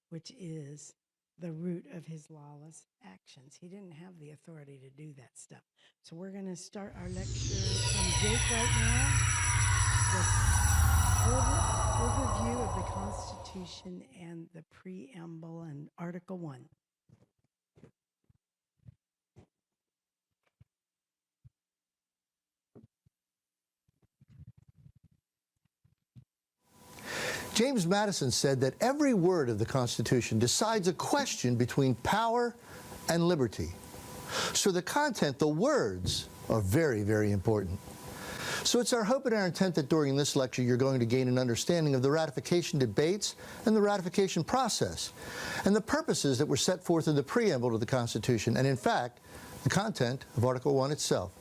[SPEAKER 2] which is the root of his lawless actions. He didn't have the authority to do that stuff. So we're going to start our lecture from Jake right now. The overview of the Constitution and the preamble and Article 1.
[SPEAKER 14] James Madison said that every word of the Constitution decides a question between power and liberty. So the content, the words, are very, very important. So it's our hope and our intent that during this lecture you're going to gain an understanding of the ratification debates and the ratification process, and the purposes that were set forth in the preamble to the Constitution, and in fact, the content of Article 1 itself.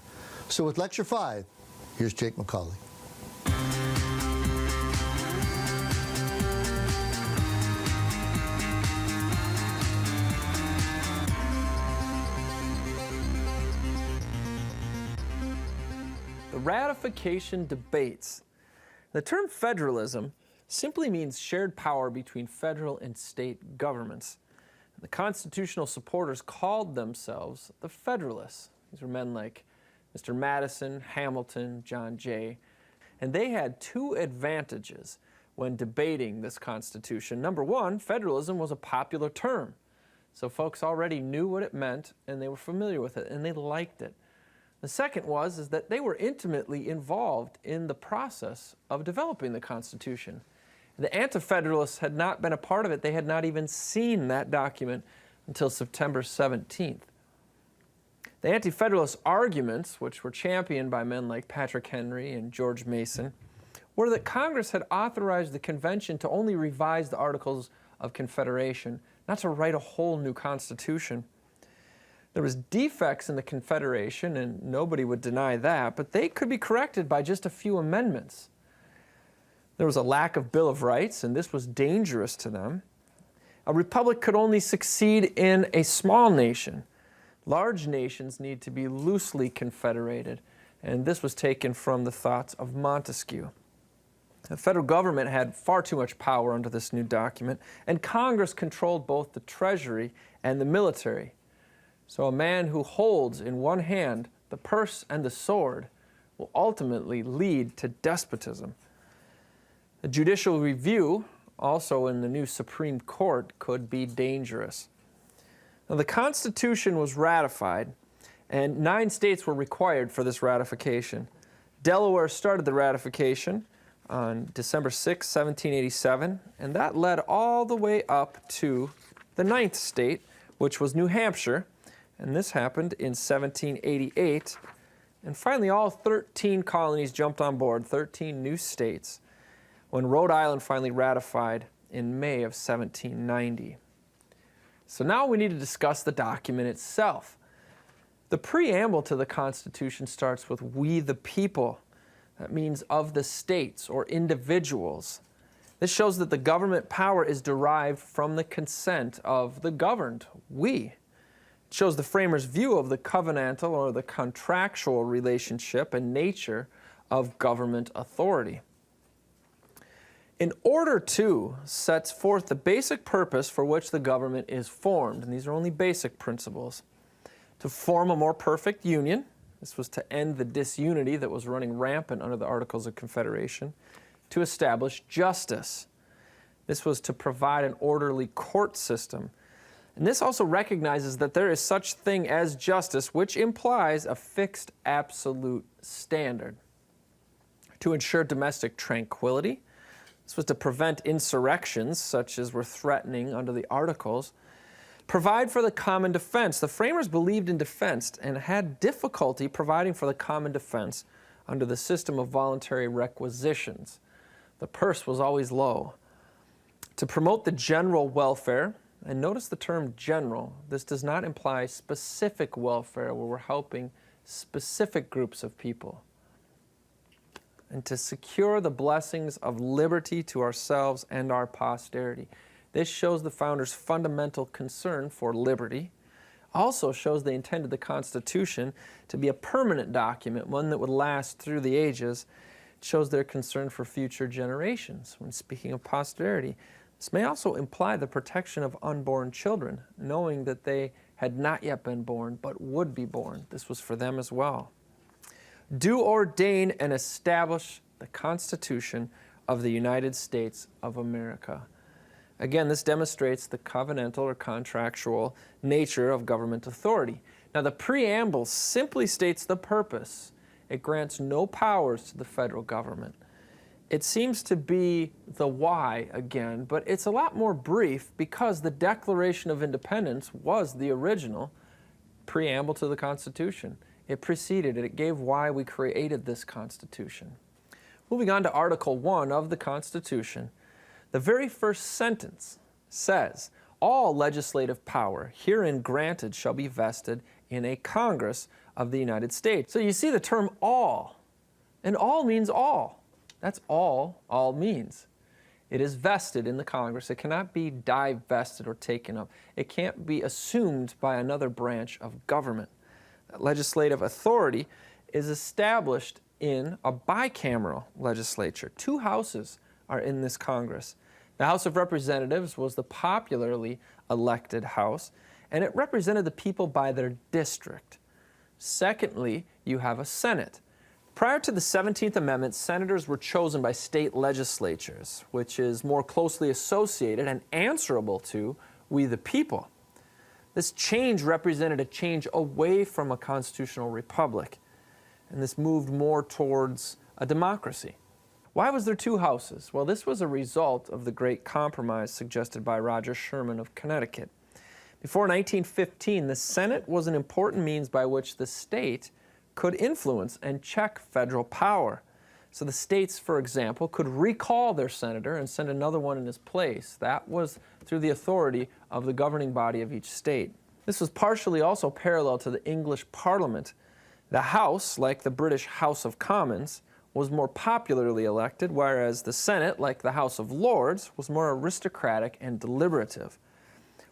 [SPEAKER 14] So with Lecture 5, here's Jake McCauley.
[SPEAKER 15] Ratification debates. The term federalism simply means shared power between federal and state governments. The constitutional supporters called themselves the Federalists. These were men like Mr. Madison, Hamilton, John Jay, and they had two advantages when debating this Constitution. Number one, federalism was a popular term, so folks already knew what it meant and they were familiar with it and they liked it. The second is that they were intimately involved in the process of developing the Constitution. The Anti-Federalists had not been a part of it. They had not even seen that document until September 17th. The Anti-Federalist arguments, which were championed by men like Patrick Henry and George Mason, were that Congress had authorized the convention to only revise the Articles of Confederation, not to write a whole new Constitution. There was defects in the Confederation, and nobody would deny that, but they could be corrected by just a few amendments. There was a lack of Bill of Rights, and this was dangerous to them. A republic could only succeed in a small nation. Large nations need to be loosely confederated, and this was taken from the thoughts of Montesquieu. The federal government had far too much power under this new document, and Congress controlled both the Treasury and the military. So a man who holds in one hand the purse and the sword will ultimately lead to despotism. The judicial review, also in the new Supreme Court, could be dangerous. Now, the Constitution was ratified, and 9 states were required for this ratification. Delaware started the ratification, on December 6, 1787, and that led all the way up to the 9th state, which was New Hampshire, and this happened in 1788. And finally, all 13 colonies jumped on board, 13 new states, when Rhode Island finally ratified in May of 1790. So now we need to discuss the document itself. The preamble to the Constitution starts with "we the people." That means of the states or individuals. This shows that the government power is derived from the consent of the governed, we. It shows the framers' view of the covenantal or the contractual relationship and nature of government authority. In order to sets forth the basic purpose for which the government is formed, and these are only basic principles. To form a more perfect union, this was to end the disunity that was running rampant under the Articles of Confederation. To establish justice. This was to provide an orderly court system. And this also recognizes that there is such thing as justice, which implies a fixed absolute standard. To ensure domestic tranquility. This was to prevent insurrections, such as were threatening under the Articles. Provide for the common defense. The framers believed in defense and had difficulty providing for the common defense under the system of voluntary requisitions. The purse was always low. To promote the general welfare, and notice the term general. This does not imply specific welfare where we're helping specific groups of people. And to secure the blessings of liberty to ourselves and our posterity. This shows the founders' fundamental concern for liberty. Also shows they intended the Constitution to be a permanent document, one that would last through the ages. It shows their concern for future generations when speaking of posterity. This may also imply the protection of unborn children, knowing that they had not yet been born but would be born. This was for them as well. Do ordain and establish the Constitution of the United States of America. Again, this demonstrates the covenantal or contractual nature of government authority. Now, the preamble simply states the purpose. It grants no powers to the federal government. It seems to be the why again, but it's a lot more brief because the Declaration of Independence was the original preamble to the Constitution. It preceded it. It gave why we created this Constitution. Moving on to Article 1 of the Constitution. The very first sentence says, all legislative power herein granted shall be vested in a Congress of the United States. So you see the term all, and all means all. That's all means. It is vested in the Congress. It cannot be divested or taken up. It can't be assumed by another branch of government. That legislative authority is established in a bicameral legislature. Two houses are in this Congress. The House of Representatives was the popularly elected house, and it represented the people by their district. Secondly, you have a Senate. Prior to the 17th Amendment, senators were chosen by state legislatures, which is more closely associated and answerable to we the people. This change represented a change away from a constitutional republic, and this moved more towards a democracy. Why was there two houses? Well, this was a result of the Great Compromise suggested by Roger Sherman of Connecticut. Before 1915, the Senate was an important means by which the state could influence and check federal power. So the states, for example, could recall their senator and send another one in his place. That was through the authority of the governing body of each state. This was partially also parallel to the English Parliament. The House, like the British House of Commons, was more popularly elected, whereas the Senate, like the House of Lords, was more aristocratic and deliberative.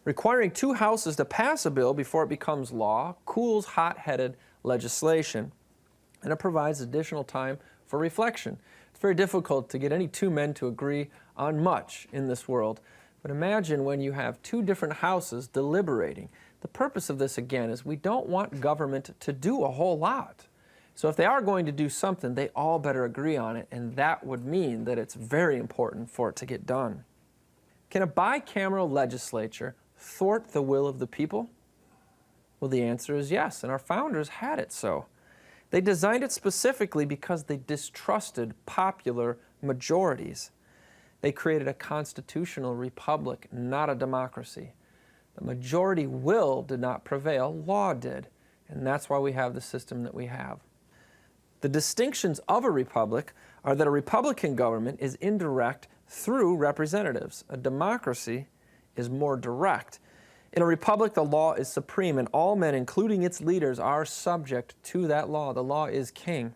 [SPEAKER 15] Requiring two houses to pass a bill before it becomes law cools hot-headed legislation, and it provides additional time for reflection. It's very difficult to get any two men to agree on much in this world, but imagine when you have two different houses deliberating. The purpose of this, again, is we don't want government to do a whole lot. So if they are going to do something, they all better agree on it, and that would mean that it's very important for it to get done. Can a bicameral legislature thwart the will of the people? Well, the answer is yes, and our founders had it so. They designed it specifically because they distrusted popular majorities. They created a constitutional republic, not a democracy. The majority will did not prevail, law did, and that's why we have the system that we have. The distinctions of a republic are that a republican government is indirect through representatives. A democracy is more direct. In a republic, the law is supreme, and all men, including its leaders, are subject to that law. The law is king.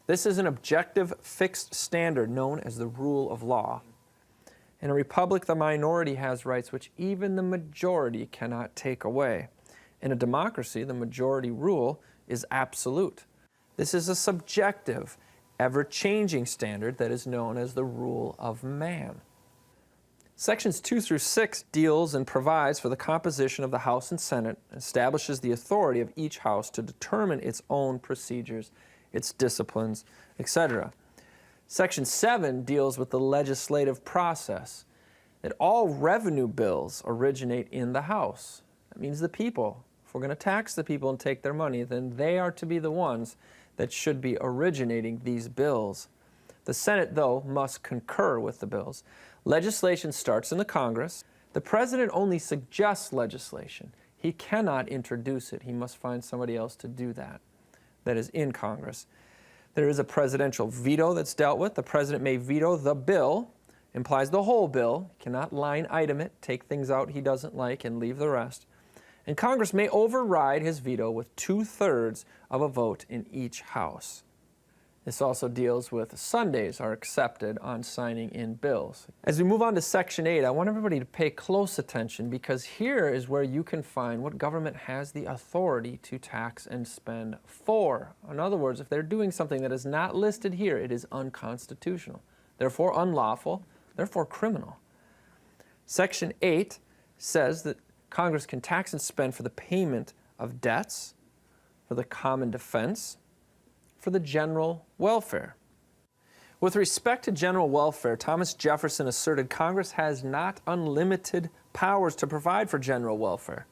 [SPEAKER 15] This is an objective, fixed standard known as the rule of law. In a republic, the minority has rights which even the majority cannot take away. In a democracy, the majority rule is absolute. This is a subjective, ever-changing standard that is known as the rule of man. Sections 2 through 6 deals and provides for the composition of the House and Senate, and establishes the authority of each House to determine its own procedures, its disciplines, etc. Section 7 deals with the legislative process, that all revenue bills originate in the House. That means the people. If we're going to tax the people and take their money, then they are to be the ones that should be originating these bills. The Senate, though, must concur with the bills. Legislation starts in the Congress. The President only suggests legislation. He cannot introduce it. He must find somebody else to do that is in Congress. There is a presidential veto that's dealt with. The President may veto the bill, implies the whole bill. He cannot line item it, take things out he doesn't like and leave the rest. And Congress may override his veto with 2/3 of a vote in each House. This also deals with Sundays are accepted on signing in bills. As we move on to Section 8, I want everybody to pay close attention, because here is where you can find what government has the authority to tax and spend for. In other words, if they're doing something that is not listed here, it is unconstitutional, therefore unlawful, therefore criminal. Section 8 says that Congress can tax and spend for the payment of debts, for the common defense, for the general welfare. With respect to general welfare, Thomas Jefferson asserted Congress has not unlimited powers to provide for general welfare,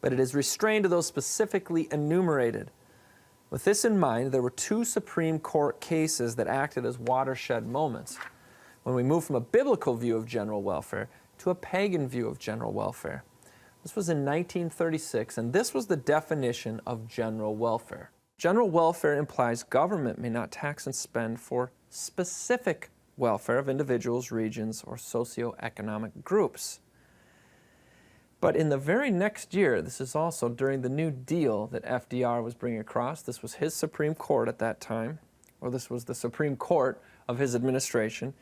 [SPEAKER 15] but it is restrained to those specifically enumerated. With this in mind, there were 2 Supreme Court cases that acted as watershed moments when we moved from a biblical view of general welfare to a pagan view of general welfare. This was in 1936, and this was the definition of general welfare. General welfare implies government may not tax and spend for specific welfare of individuals, regions, or socioeconomic groups. But in the very next year, this is also during the New Deal that FDR was bringing across. This was his Supreme Court at that time, or this was the Supreme Court of his administration.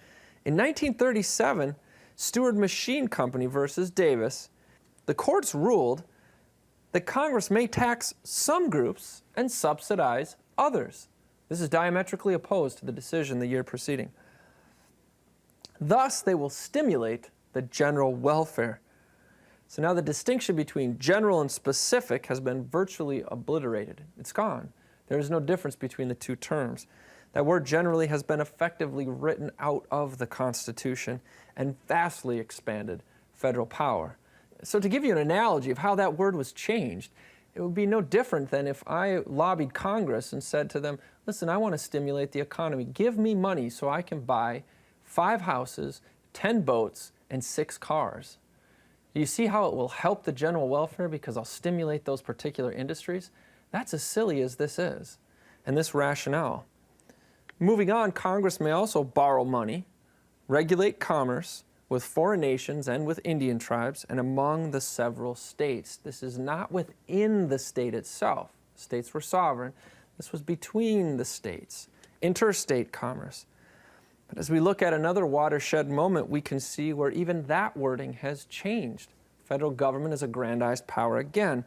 [SPEAKER 15] In 1937, Stewart Machine Company versus Davis, the courts ruled that Congress may tax some groups and subsidize others. This is diametrically opposed to the decision the year preceding. Thus, they will stimulate the general welfare. So now the distinction between general and specific has been virtually obliterated. It's gone. There is no difference between the two terms. That word generally has been effectively written out of the Constitution and vastly expanded federal power. So to give you an analogy of how that word was changed, it would be no different than if I lobbied Congress and said to them, listen, I want to stimulate the economy. Give me money so I can buy 5 houses, 10 boats, and 6 cars. Do you see how it will help the general welfare because I'll stimulate those particular industries? That's as silly as this is, and this rationale. Moving on, Congress may also borrow money, regulate commerce, with foreign nations and with Indian tribes and among the several states. This is not within the state itself. States were sovereign. This was between the states, interstate commerce. But as we look at another watershed moment, we can see where even that wording has changed. Federal government is aggrandized power again.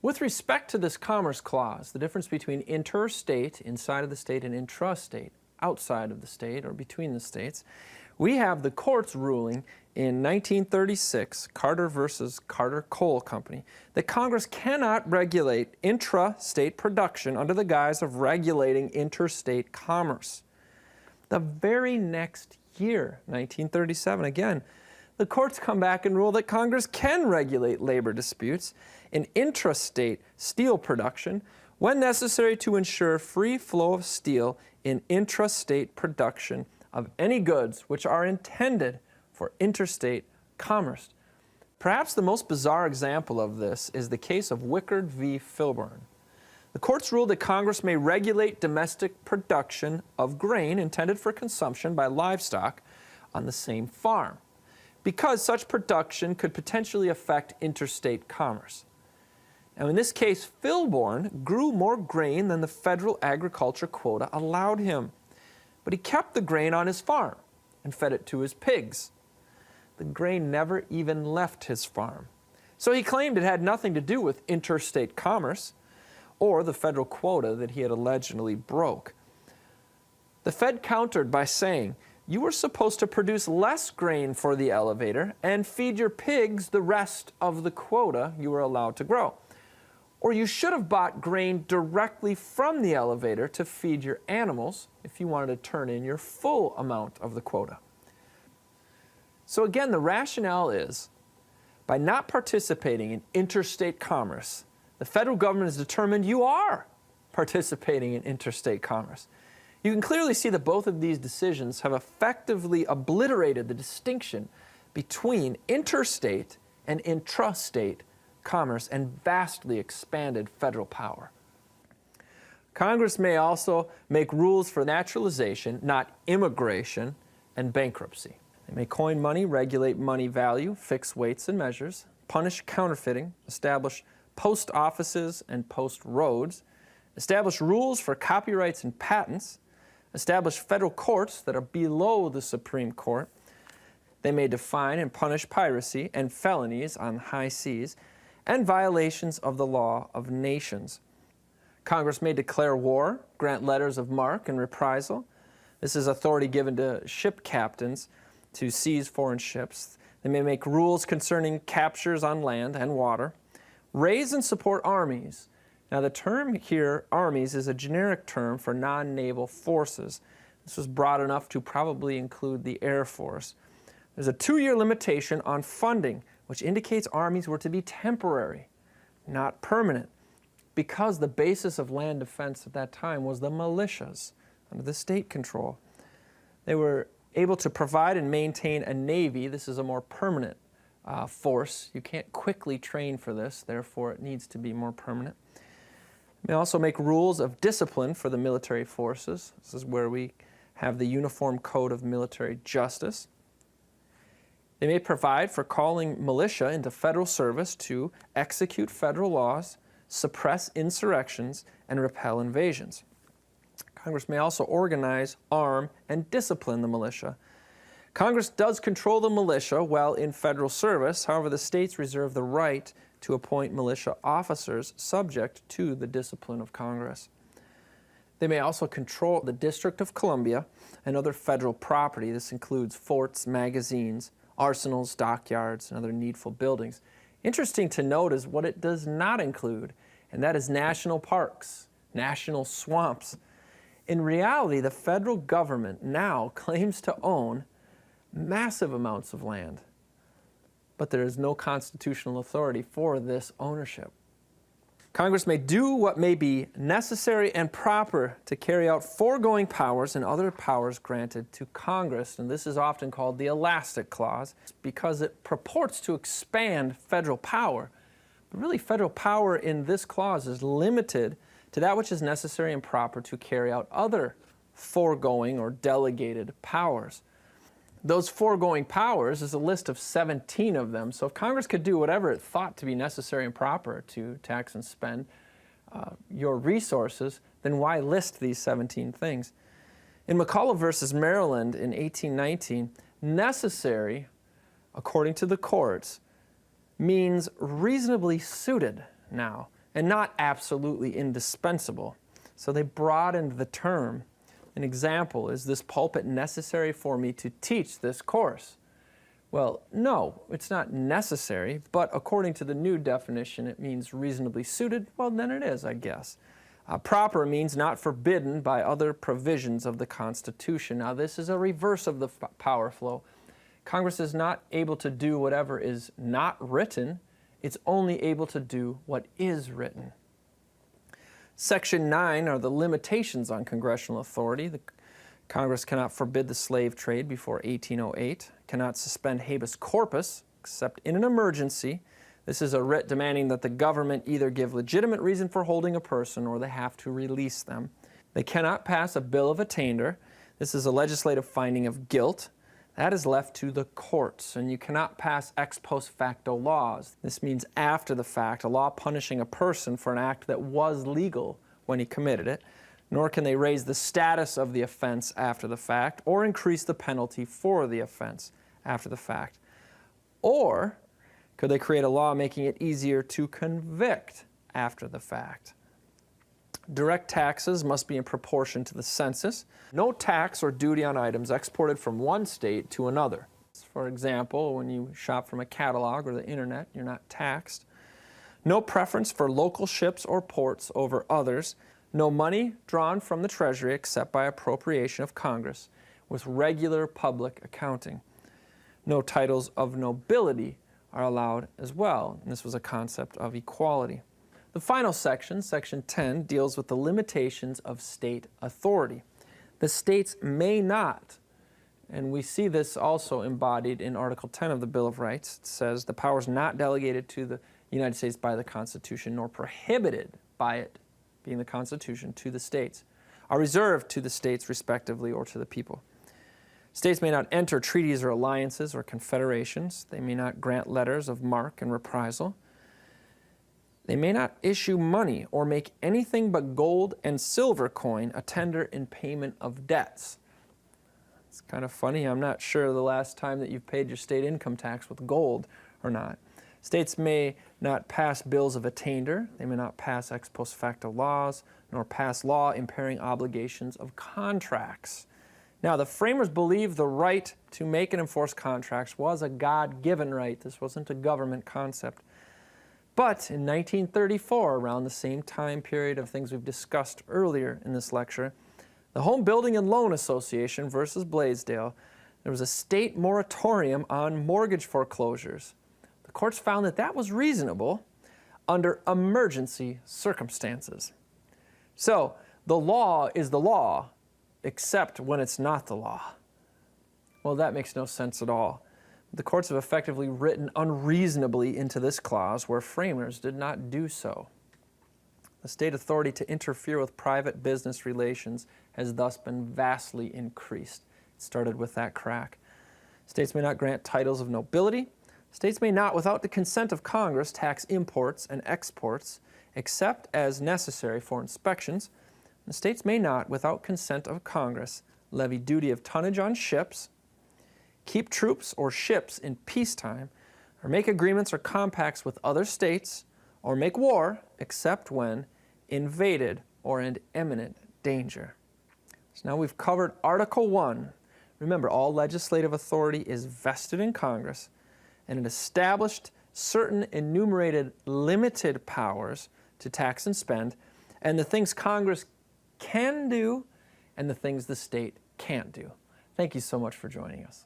[SPEAKER 15] With respect to this Commerce Clause, the difference between interstate, inside of the state, and intrastate, outside of the state or between the states, we have the courts ruling in 1936, Carter versus Carter Coal Company, that Congress cannot regulate intrastate production under the guise of regulating interstate commerce. The very next year, 1937, again, the courts come back and rule that Congress can regulate labor disputes in intrastate steel production when necessary to ensure free flow of steel in intrastate production of any goods which are intended for interstate commerce. Perhaps the most bizarre example of this is the case of Wickard v. Filburn. The courts ruled that Congress may regulate domestic production of grain intended for consumption by livestock on the same farm, because such production could potentially affect interstate commerce. Now, in this case, Filburn grew more grain than the federal agriculture quota allowed him, but he kept the grain on his farm and fed it to his pigs. The grain never even left his farm, so he claimed it had nothing to do with interstate commerce or the federal quota that he had allegedly broke. The Fed countered by saying, you were supposed to produce less grain for the elevator and feed your pigs the rest of the quota you were allowed to grow. Or you should have bought grain directly from the elevator to feed your animals if you wanted to turn in your full amount of the quota. So again, the rationale is, by not participating in interstate commerce, the federal government has determined you are participating in interstate commerce. You can clearly see that both of these decisions have effectively obliterated the distinction between interstate and intrastate commerce and vastly expanded federal power. Congress may also make rules for naturalization, not immigration, and bankruptcy. They may coin money, regulate money value, fix weights and measures, punish counterfeiting, establish post offices and post roads, establish rules for copyrights and patents, establish federal courts that are below the Supreme Court. They may define and punish piracy and felonies on high seas and violations of the law of nations. Congress may declare war, grant letters of marque and reprisal. This is authority given to ship captains to seize foreign ships. They may make rules concerning captures on land and water. Raise and support armies. Now the term here, armies, is a generic term for non-naval forces. This was broad enough to probably include the Air Force. There's a 2-year limitation on funding, which indicates armies were to be temporary, not permanent, because the basis of land defense at that time was the militias under the state control. They were able to provide and maintain a navy. This is a more permanent force. You can't quickly train for this, therefore it needs to be more permanent. They may also make rules of discipline for the military forces. This is where we have the Uniform Code of Military Justice. They may provide for calling militia into federal service to execute federal laws, suppress insurrections, and repel invasions. Congress may also organize, arm, and discipline the militia. Congress does control the militia while in federal service. However, the states reserve the right to appoint militia officers subject to the discipline of Congress. They may also control the District of Columbia and other federal property. This includes forts, magazines, arsenals, dockyards, and other needful buildings. Interesting to note is what it does not include, and that is national parks, national swamps. In reality, the federal government now claims to own massive amounts of land, but there is no constitutional authority for this ownership. Congress may do what may be necessary and proper to carry out foregoing powers and other powers granted to Congress, and this is often called the Elastic Clause because it purports to expand federal power. But really, federal power in this clause is limited to that which is necessary and proper to carry out other foregoing or delegated powers. Those foregoing powers is a list of 17 of them. So if Congress could do whatever it thought to be necessary and proper to tax and spend your resources, then why list these 17 things? In McCullough versus Maryland in 1819, necessary, according to the courts, means reasonably suited now and not absolutely indispensable. So they broadened the term. An example, is this pulpit necessary for me to teach this course? Well, no, it's not necessary, but according to the new definition, it means reasonably suited. Well, then it is, I guess. Proper means not forbidden by other provisions of the Constitution. Now, this is a reverse of the power flow. Congress is not able to do whatever is not written. It's only able to do what is written. Section 9 are the limitations on congressional authority. The Congress cannot forbid the slave trade before 1808, cannot suspend habeas corpus except in an emergency. This is a writ demanding that the government either give legitimate reason for holding a person or they have to release them. They cannot pass a bill of attainder. This is a legislative finding of guilt. That is left to the courts, and you cannot pass ex post facto laws. This means after the fact, a law punishing a person for an act that was legal when he committed it, nor can they raise the status of the offense after the fact or increase the penalty for the offense after the fact. Or could they create a law making it easier to convict after the fact? Direct taxes must be in proportion to the census. No tax or duty on items exported from one state to another. For example, when you shop from a catalog or the internet, you're not taxed. No preference for local ships or ports over others. No money drawn from the Treasury except by appropriation of Congress with regular public accounting. No titles of nobility are allowed as well. And this was a concept of equality. The final section, section 10, deals with the limitations of state authority. The states may not, and we see this also embodied in Article 10 of the Bill of Rights. It says the powers not delegated to the United States by the Constitution nor prohibited by it, being the Constitution, to the states, are reserved to the states respectively or to the people. States may not enter treaties or alliances or confederations. They may not grant letters of marque and reprisal. They may not issue money or make anything but gold and silver coin a tender in payment of debts. It's kind of funny. I'm not sure the last time that you've paid your state income tax with gold or not. States may not pass bills of attainder. They may not pass ex post facto laws, nor pass law impairing obligations of contracts. Now, the framers believed the right to make and enforce contracts was a God-given right. This wasn't a government concept. But in 1934, around the same time period of things we've discussed earlier in this lecture, the Home Building and Loan Association versus Blaisdell, there was a state moratorium on mortgage foreclosures. The courts found that that was reasonable under emergency circumstances. So the law is the law, except when it's not the law. Well, that makes no sense at all. The courts have effectively written unreasonably into this clause where framers did not do so. The state authority to interfere with private business relations has thus been vastly increased. It started with that crack. States may not grant titles of nobility. States may not, without the consent of Congress, tax imports and exports, except as necessary for inspections. The states may not, without consent of Congress, levy duty of tonnage on ships, keep troops or ships in peacetime, or make agreements or compacts with other states, or make war, except when invaded or in imminent danger. So now we've covered Article 1. Remember, all legislative authority is vested in Congress, and it established certain enumerated limited powers to tax and spend, and the things Congress can do and the things the state can't do. Thank you so much for joining us.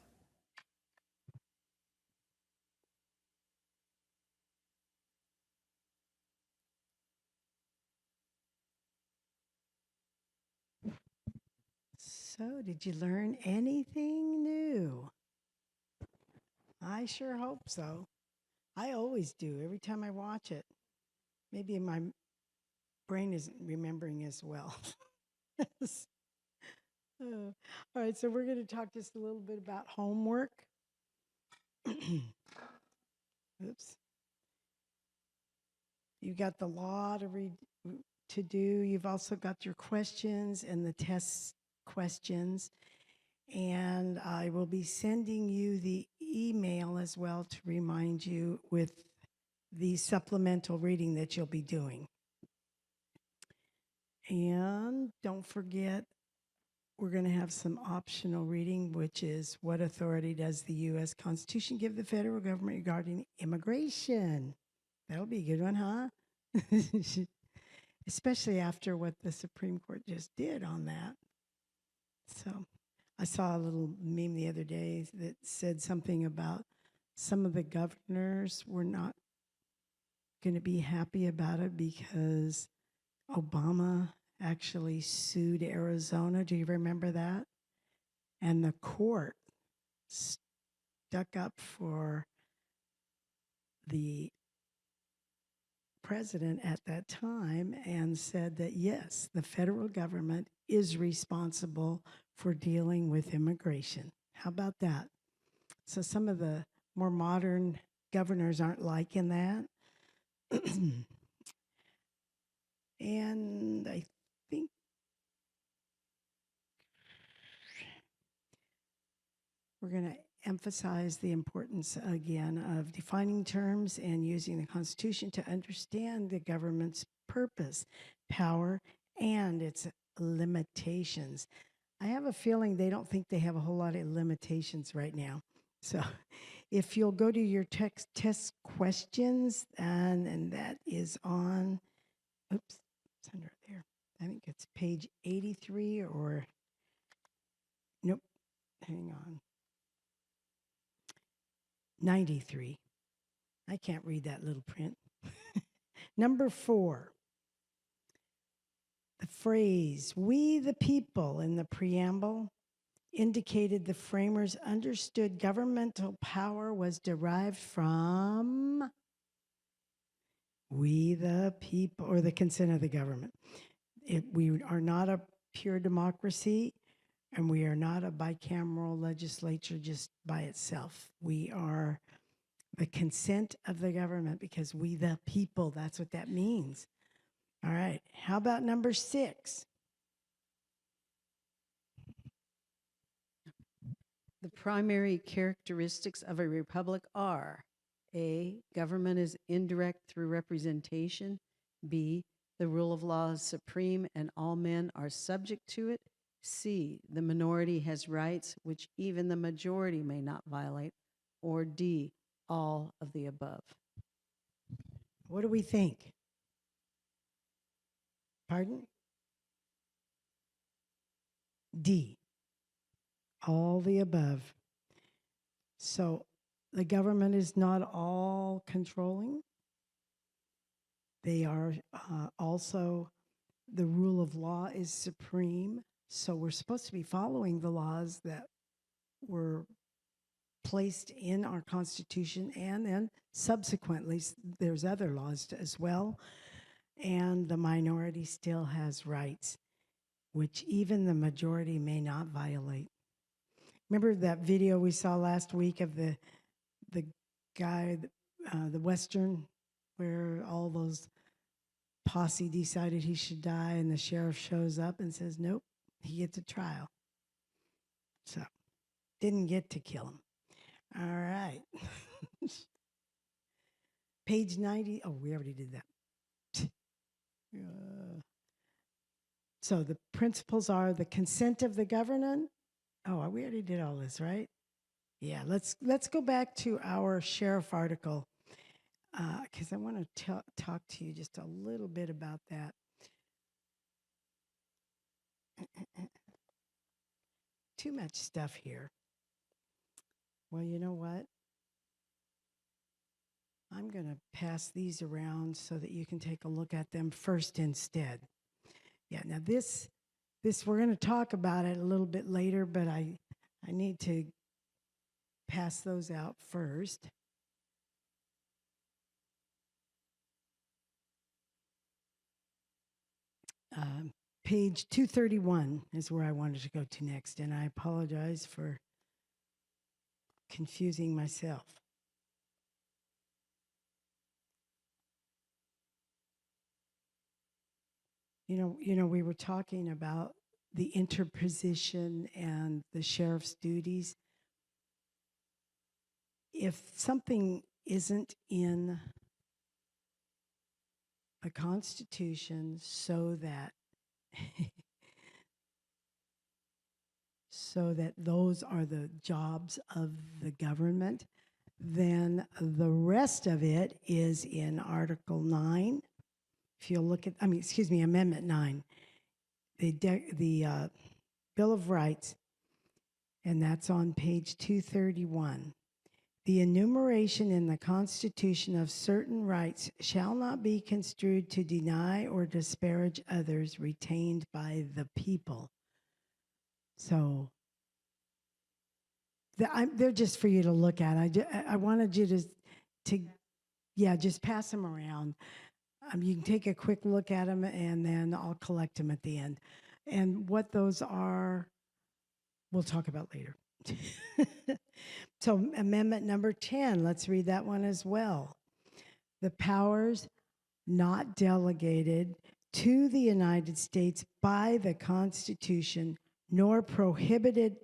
[SPEAKER 2] So, did you learn anything new? I sure hope so. I always do, every time I watch it. Maybe my brain isn't remembering as well. All right, so we're going to talk just a little bit about homework. Oops. You got the law to read to do. You've also got your questions and the test questions. And I will be sending you the email as well to remind you with the supplemental reading that you'll be doing. And don't forget, we're going to have some optional reading, which is what authority does the U.S. Constitution give the federal government regarding immigration? That'll be a good one, huh? Especially after what the Supreme Court just did on that. So I saw a little meme the other day that said something about some of the governors were not going to be happy about it because Obama actually sued Arizona. Do you remember that? And the court stuck up for the president at that time and said that yes, the federal government is responsible for dealing with immigration. How about that? So some of the more modern governors aren't liking that. And I think we're going to emphasize the importance again of defining terms and using the Constitution to understand the government's purpose, power, and its limitations. I have a feeling they don't think they have a whole lot of limitations right now. So if you'll go to your test questions, and that is on, oops, it's under there. I think it's page 83 or, nope, hang on. 93. I can't read that little print. Number 4. The phrase, "we the people," in the preamble indicated the framers understood governmental power was derived from we the people, or the consent of the government. We are not a pure democracy, and we are not a bicameral legislature just by itself. We are the consent of the government because we the people, that's what that means. All right, how about number 6?
[SPEAKER 3] The primary characteristics of a republic are: A, government is indirect through representation. B, the rule of law is supreme and all men are subject to it. C, the minority has rights which even the majority may not violate. Or D, all of the above.
[SPEAKER 2] What do we think? Pardon? D, all the above. So the government is not all controlling. They are also, the rule of law is supreme. So we're supposed to be following the laws that were placed in our Constitution, and then subsequently there's other laws as well. And the minority still has rights, which even the majority may not violate. Remember that video we saw last week of the guy, the Western, where all those posse decided he should die, and the sheriff shows up and says, nope, he gets a trial. So, didn't get to kill him. All right. Page 90. Oh, we already did that. So the principles are the consent of the government. Oh, we already did all this, right? Yeah, let's go back to our sheriff article, because I want to talk to you just a little bit about that. Too much stuff here. Well, you know what? I'm going to pass these around so that you can take a look at them first instead. Yeah, now this we're going to talk about it a little bit later, but I need to pass those out first. Page 231 is where I wanted to go to next, and I apologize for confusing myself. You know, we were talking about the interposition and the sheriff's duties. If something isn't in the Constitution so that so that those are the jobs of the government, then the rest of it is in Article 9. If you'll look at, Amendment 9, the Bill of Rights, and that's on page 231. The enumeration in the Constitution of certain rights shall not be construed to deny or disparage others retained by the people. So they're just for you to look at. I wanted you to, yeah, just pass them around. You can take a quick look at them, and then I'll collect them at the end. And what those are, we'll talk about later. So amendment number 10, let's read that one as well. The powers not delegated to the United States by the Constitution, nor prohibited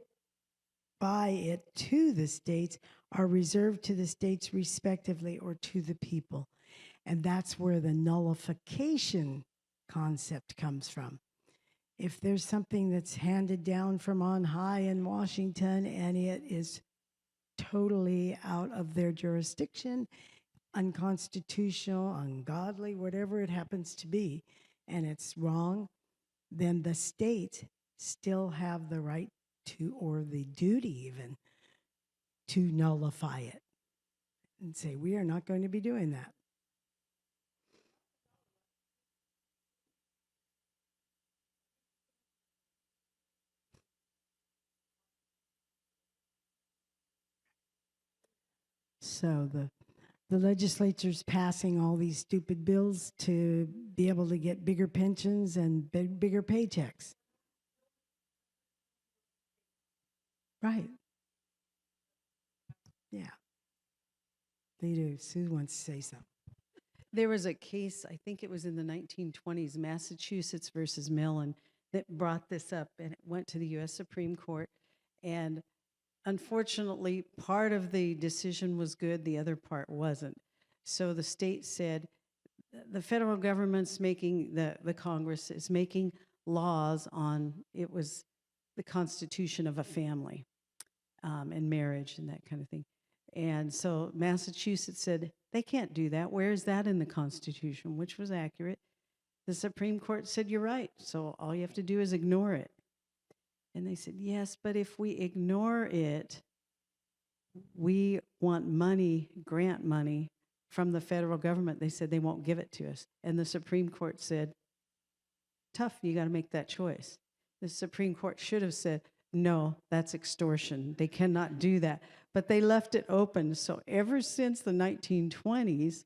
[SPEAKER 2] by it to the states, are reserved to the states respectively or to the people. And that's where the nullification concept comes from. If there's something that's handed down from on high in Washington and it is totally out of their jurisdiction, unconstitutional, ungodly, whatever it happens to be, and it's wrong, then the states still have the right to, or the duty even, to nullify it and say, we are not going to be doing that. So the legislature's passing all these stupid bills to be able to get bigger pensions and bigger paychecks. Right. Yeah. They do. Sue wants to say something.
[SPEAKER 3] There was a case, I think it was in the 1920s, Massachusetts versus Millen, that brought this up, and it went to the U.S. Supreme Court. And unfortunately, part of the decision was good, the other part wasn't. So the state said, the federal government's making, the Congress is making laws on, it was the constitution of a family and marriage and that kind of thing. And so Massachusetts said, they can't do that. Where is that in the Constitution? Which was accurate. The Supreme Court said, you're right. So all you have to do is ignore it. And they said, yes, but if we ignore it, we want money, grant money from the federal government. They said they won't give it to us. And the Supreme Court said, tough, you got to make that choice. The Supreme Court should have said, no, that's extortion. They cannot do that. But they left it open. So ever since the 1920s,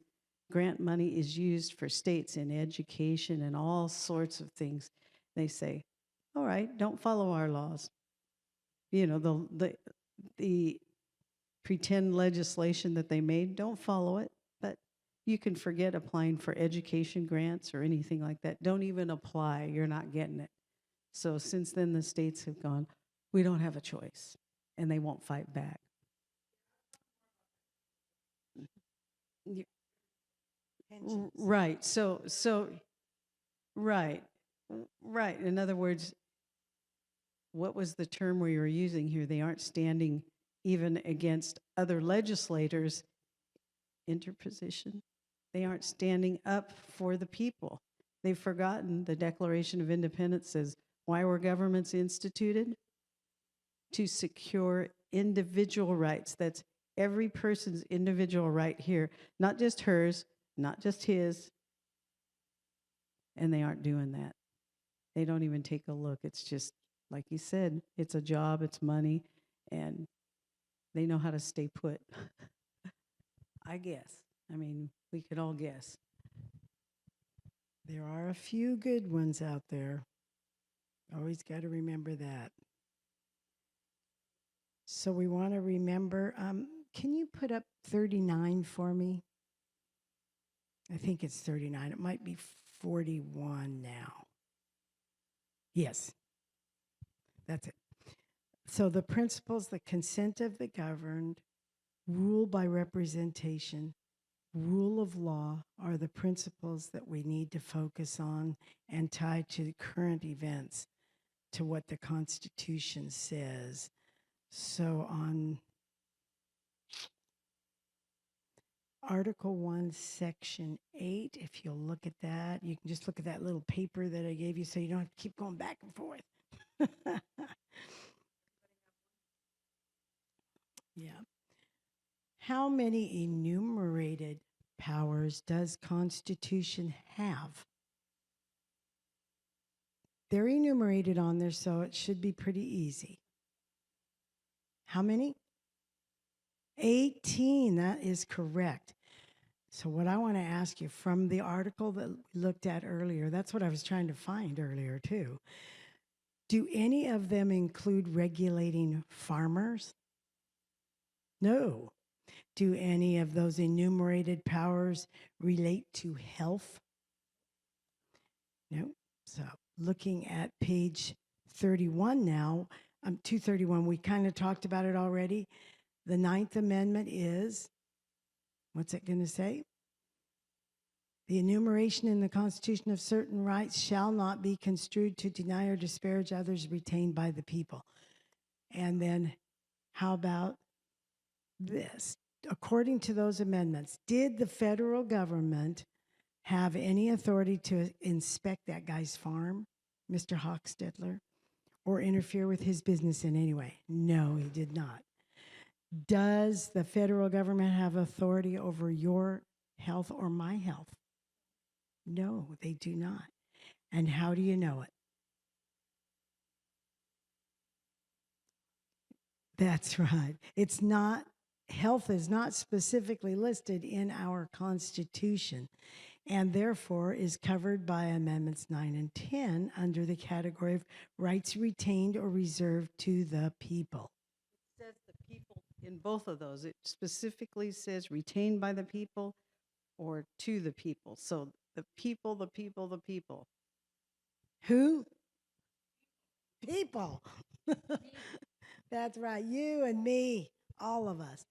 [SPEAKER 3] grant money is used for states in education and all sorts of things. They say, all right, don't follow our laws. You know, the pretend legislation that they made, don't follow it. But you can forget applying for education grants or anything like that. Don't even apply. You're not getting it. So since then, the states have gone, we don't have a choice, and they won't fight back. Right. So right. In other words, what was the term we were using here? They aren't standing even against other legislators. Interposition. They aren't standing up for the people. They've forgotten the Declaration of Independence says, why were governments instituted? To secure individual rights. That's every person's individual right here, not just hers, not just his. And they aren't doing that. They don't even take a look. It's just, like you said, it's a job, it's money, and they know how to stay put. I guess. I mean, we could all guess.
[SPEAKER 2] There are a few good ones out there. Always got to remember that. So we want to remember, can you put up 39 for me? I think it's 39. It might be 41 now. Yes, that's it. So the principles, the consent of the governed, rule by representation, rule of law are the principles that we need to focus on and tie to current events, to what the Constitution says. So on Article 1, Section 8, if you'll look at that, you can just look at that little paper that I gave you so you don't have to keep going back and forth. Yeah. How many enumerated powers does Constitution have? They're enumerated on there, so it should be pretty easy. How many? 18, that is correct. So what I want to ask you from the article that we looked at earlier, that's what I was trying to find earlier too. Do any of them include regulating farmers? No. Do any of those enumerated powers relate to health? No. So looking at page 31 now, 231, we kind of talked about it already. The 9th Amendment is, what's it going to say? The enumeration in the Constitution of certain rights shall not be construed to deny or disparage others retained by the people. And then how about this? According to those amendments, did the federal government have any authority to inspect that guy's farm, Mr. Hochstetler, or interfere with his business in any way? No, he did not. Does the federal government have authority over your health or my health? No, they do not. And how do you know it? That's right. It's not, health is not specifically listed in our Constitution, and therefore is covered by Amendments 9 and 10 under the category of rights retained or reserved to the people.
[SPEAKER 3] It says the people in both of those. It specifically says retained by the people or to the people. So the people, the people, the people.
[SPEAKER 2] Who? People. That's right. You and me, all of us,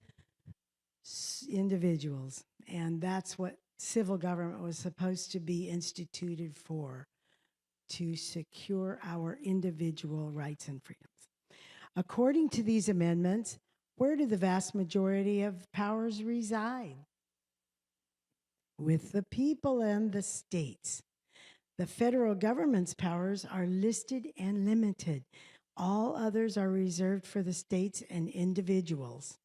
[SPEAKER 2] individuals. And that's what civil government was supposed to be instituted for, to secure our individual rights and freedoms. According to these amendments, where do the vast majority of powers reside? With the people and the states. The federal government's powers are listed and limited. All others are reserved for the states and individuals.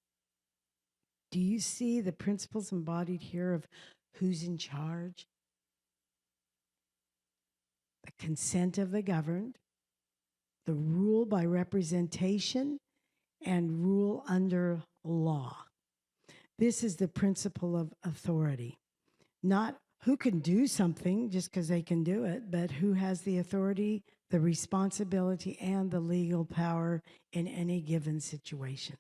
[SPEAKER 2] Do you see the principles embodied here of who's in charge? The consent of the governed, the rule by representation, and rule under law. This is the principle of authority. Not who can do something just because they can do it, but who has the authority, the responsibility, and the legal power in any given situation.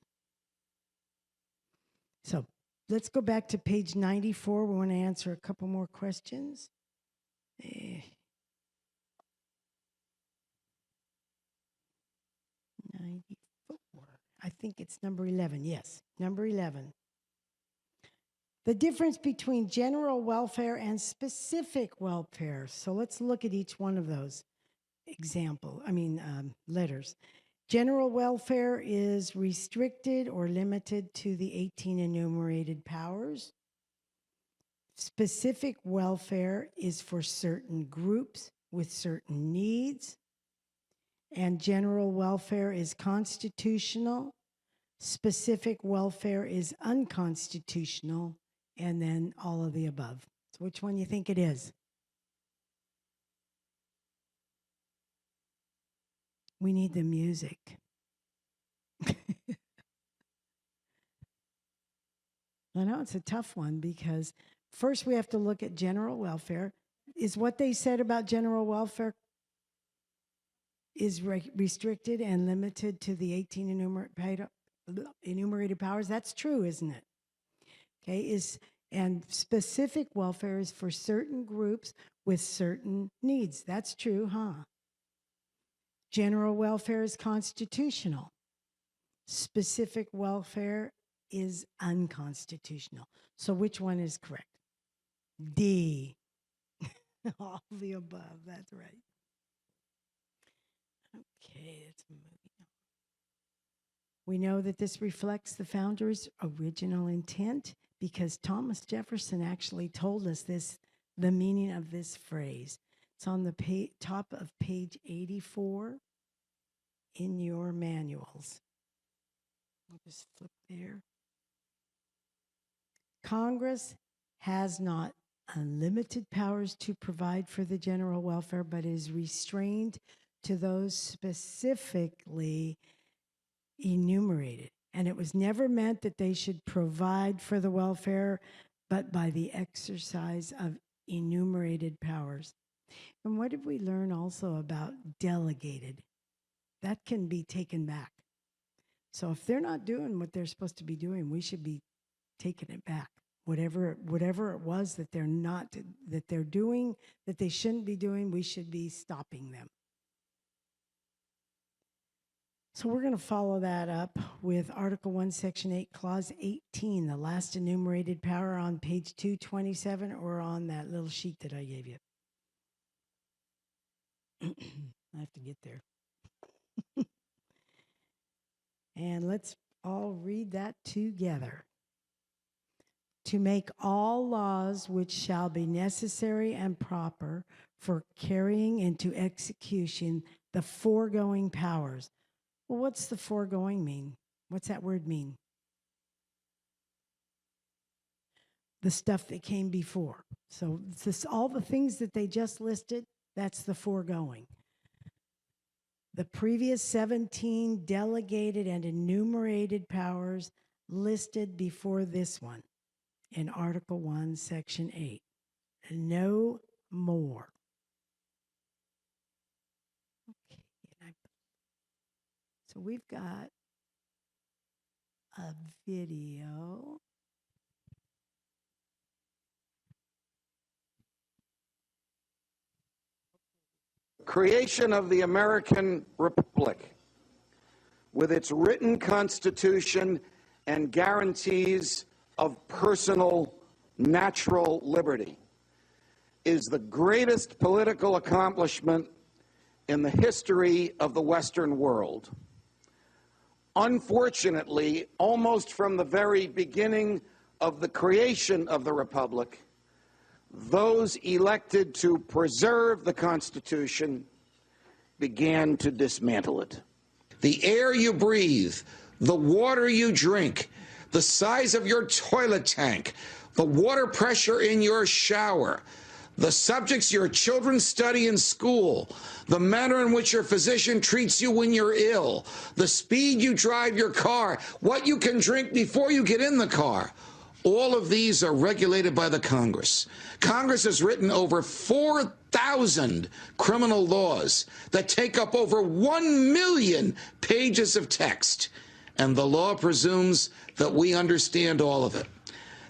[SPEAKER 2] So let's go back to page 94. We want to answer a couple more questions. 94. I think it's number 11. Yes, number 11. The difference between general welfare and specific welfare. So let's look at each one of those letters. General welfare is restricted or limited to the 18 enumerated powers. Specific welfare is for certain groups with certain needs. And general welfare is constitutional. Specific welfare is unconstitutional. And then all of the above. So which one do you think it is? We need the music. I know it's a tough one because first we have to look at general welfare. Is what they said about general welfare is restricted and limited to the 18 enumerated powers? That's true, isn't it? Okay, and specific welfare is for certain groups with certain needs. That's true, huh? General welfare is constitutional. Specific welfare is unconstitutional. So which one is correct? D. All the above, that's right. Okay, let's move on. We know that this reflects the founder's original intent because Thomas Jefferson actually told us the meaning of this phrase. It's on the top of page 84 in your manuals. I'll just flip there. Congress has not unlimited powers to provide for the general welfare, but is restrained to those specifically enumerated. And it was never meant that they should provide for the welfare, but by the exercise of enumerated powers. And what did we learn also about delegated? That can be taken back. So if they're not doing what they're supposed to be doing, we should be taking it back. Whatever it was that they're doing that they shouldn't be doing, we should be stopping them. So we're going to follow that up with Article 1, Section 8, Clause 18, the last enumerated power on page 227 or on that little sheet that I gave you. I have to get there. And let's all read that together. To make all laws which shall be necessary and proper for carrying into execution the foregoing powers. Well, what's the foregoing mean? What's that word mean? The stuff that came before. So all the things that they just listed, that's the foregoing. The previous 17 delegated and enumerated powers listed before this one in Article 1, Section 8. No more. Okay. So we've got a video.
[SPEAKER 16] Creation of the American Republic, with its written constitution and guarantees of personal natural liberty, is the greatest political accomplishment in the history of the Western world. Unfortunately, almost from the very beginning of the creation of the Republic, those elected to preserve the Constitution began to dismantle it. The air you breathe, the water you drink, the size of your toilet tank, the water pressure in your shower, the subjects your children study in school, the manner in which your physician treats you when you're ill, the speed you drive your car, what you can drink before you get in the car. All of these are regulated by the Congress. Congress has written over 4,000 criminal laws that take up over 1 million pages of text, and the law presumes that we understand all of it.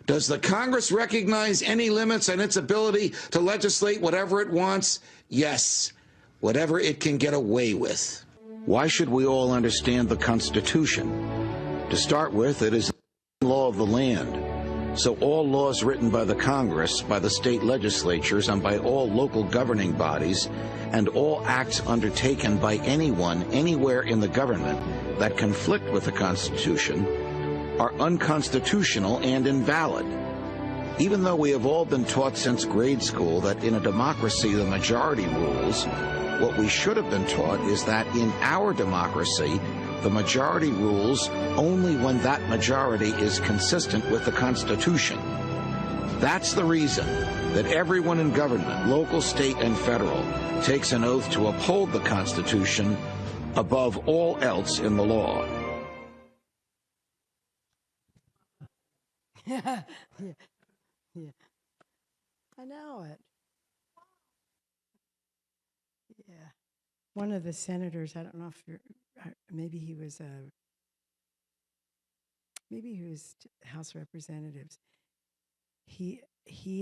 [SPEAKER 16] Does the Congress recognize any limits on its ability to legislate whatever it wants? Yes, whatever it can get away with. Why should we all understand the Constitution? To start with, it is the law of the land. So all laws written by the Congress, by the state legislatures, and by all local governing bodies, and all acts undertaken by anyone, anywhere in the government that conflict with the Constitution, are unconstitutional and invalid. Even though we have all been taught since grade school that in a democracy the majority rules, what we should have been taught is that in our democracy, the majority rules only when that majority is consistent with the Constitution. That's the reason that everyone in government, local, state, and federal, takes an oath to uphold the Constitution above all else in the law.
[SPEAKER 2] Yeah. I know it. Yeah. One of the senators, I don't know if you're, maybe he was House Representatives. He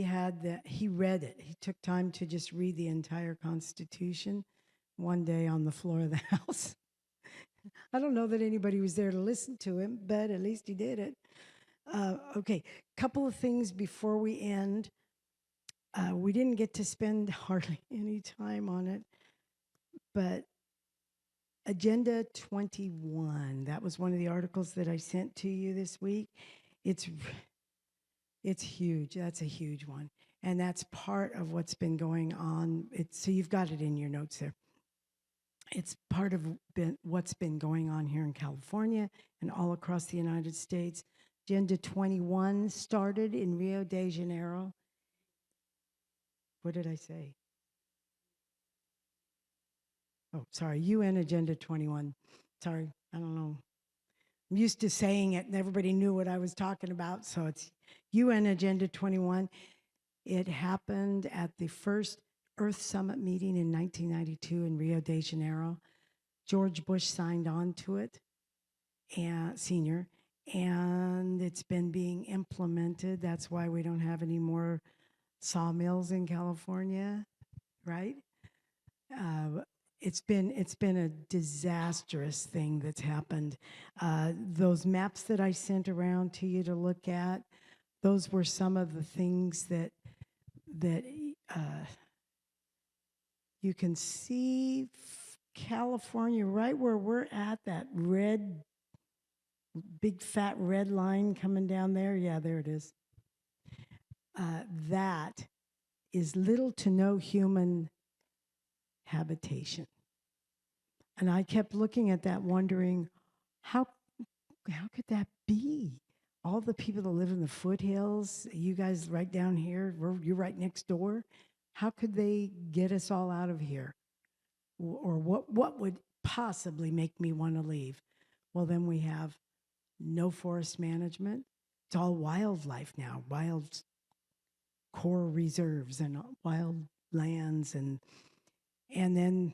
[SPEAKER 2] read it. He took time to just read the entire Constitution one day on the floor of the House. I don't know that anybody was there to listen to him, but at least he did it. Okay, couple of things before we end. We didn't get to spend hardly any time on it, but Agenda 21, that was one of the articles that I sent to you this week. It's huge. That's a huge one. And that's part of what's been going on. So you've got it in your notes there. It's part of what's been going on here in California and all across the United States. Agenda 21 started in Rio de Janeiro. What did I say? Oh, sorry, UN Agenda 21. Sorry, I don't know. I'm used to saying it and everybody knew what I was talking about. So it's UN Agenda 21. It happened at the first Earth Summit meeting in 1992 in Rio de Janeiro. George Bush signed on to it, and senior, and it's been being implemented. That's why we don't have any more sawmills in California, right? It's been a disastrous thing that's happened. Those maps that I sent around to you to look at, those were some of the things that you can see California right where we're at, that red, big fat red line coming down there. Yeah, there it is. That is little to no human habitation. And I kept looking at that wondering, how could that be? All the people that live in the foothills, you guys right down here, you're right next door. How could they get us all out of here? Or what would possibly make me want to leave? Well, then we have no forest management. It's all wildlife now, wild core reserves and wild lands. And then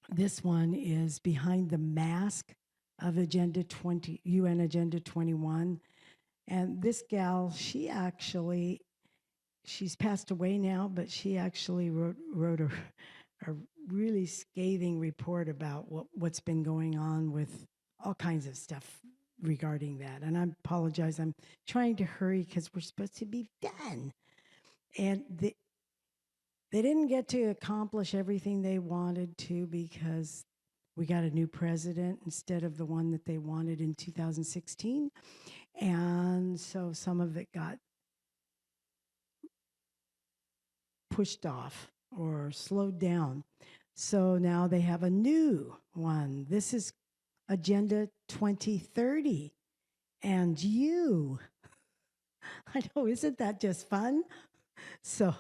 [SPEAKER 2] this one is behind the mask of UN Agenda 21. And this gal, she's passed away now, but she actually wrote a really scathing report about what's been going on with all kinds of stuff regarding that. And I apologize, I'm trying to hurry because we're supposed to be done. And they didn't get to accomplish everything they wanted to because we got a new president instead of the one that they wanted in 2016. And so some of it got pushed off or slowed down. So now they have a new one. This is Agenda 2030. And I know, isn't that just fun? So,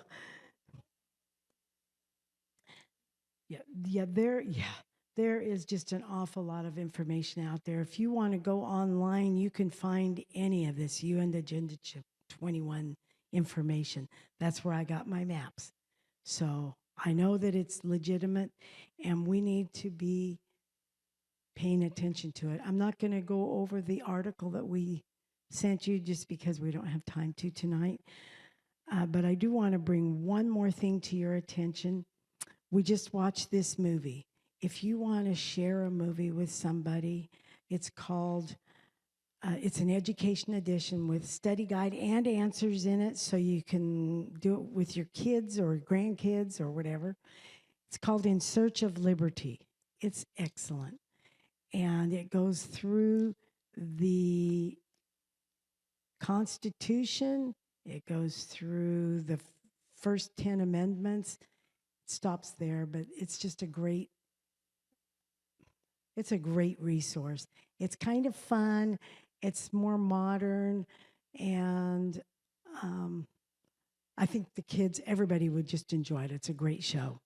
[SPEAKER 2] there is just an awful lot of information out there. If you want to go online, you can find any of this UN Agenda 21 information. That's where I got my maps. So I know that it's legitimate and we need to be paying attention to it. I'm not going to go over the article that we sent you just because we don't have time to tonight. But I do want to bring one more thing to your attention. We just watched this movie. If you want to share a movie with somebody, it's called, it's an education edition with study guide and answers in it, so you can do it with your kids or grandkids or whatever. It's called In Search of Liberty. It's excellent. And it goes through the Constitution. It goes through the first 10 amendments. It stops there, but it's just a great resource. It's kind of fun. It's more modern. And I think the kids, everybody would just enjoy it. It's a great show.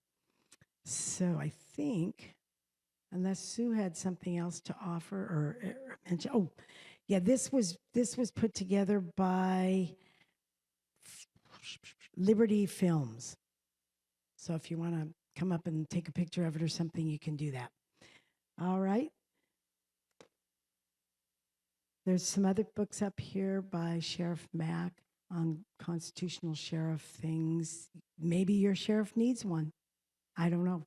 [SPEAKER 2] So I think, unless Sue had something else to offer or mention, oh, yeah, this was put together by Liberty Films. So if you want to come up and take a picture of it or something, you can do that. All right. There's some other books up here by Sheriff Mack on constitutional sheriff things. Maybe your sheriff needs one. I don't know.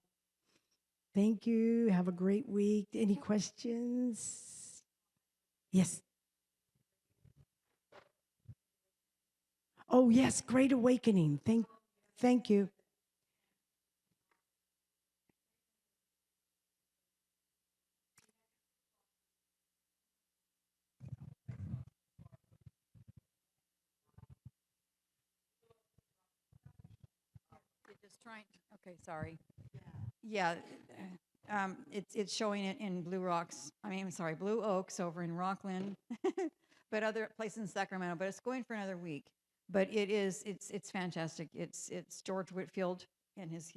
[SPEAKER 2] Thank you. Have a great week. Any questions? Yes. Oh, yes. Great Awakening. Thank you.
[SPEAKER 17] Okay, sorry. Yeah, it's showing it in Blue Oaks over in Rockland, but other places in Sacramento. But it's going for another week. But it's fantastic. It's George Whitfield and his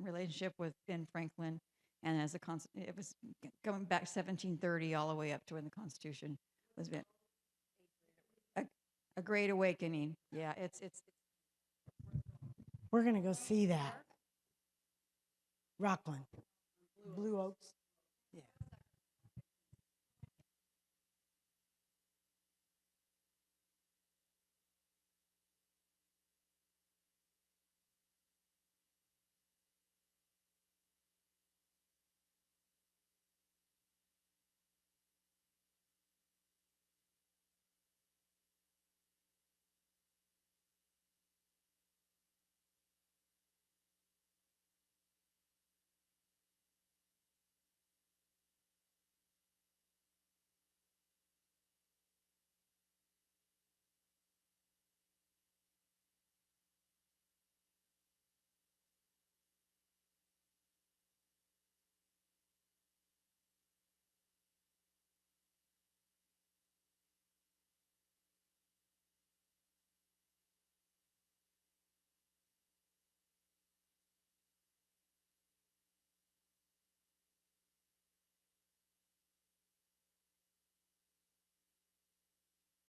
[SPEAKER 17] relationship with Ben Franklin, And as it was going back 1730 all the way up to when the Constitution was written. A great awakening. Yeah, it's.
[SPEAKER 2] We're going to go see that. Rockland, Blue Oaks.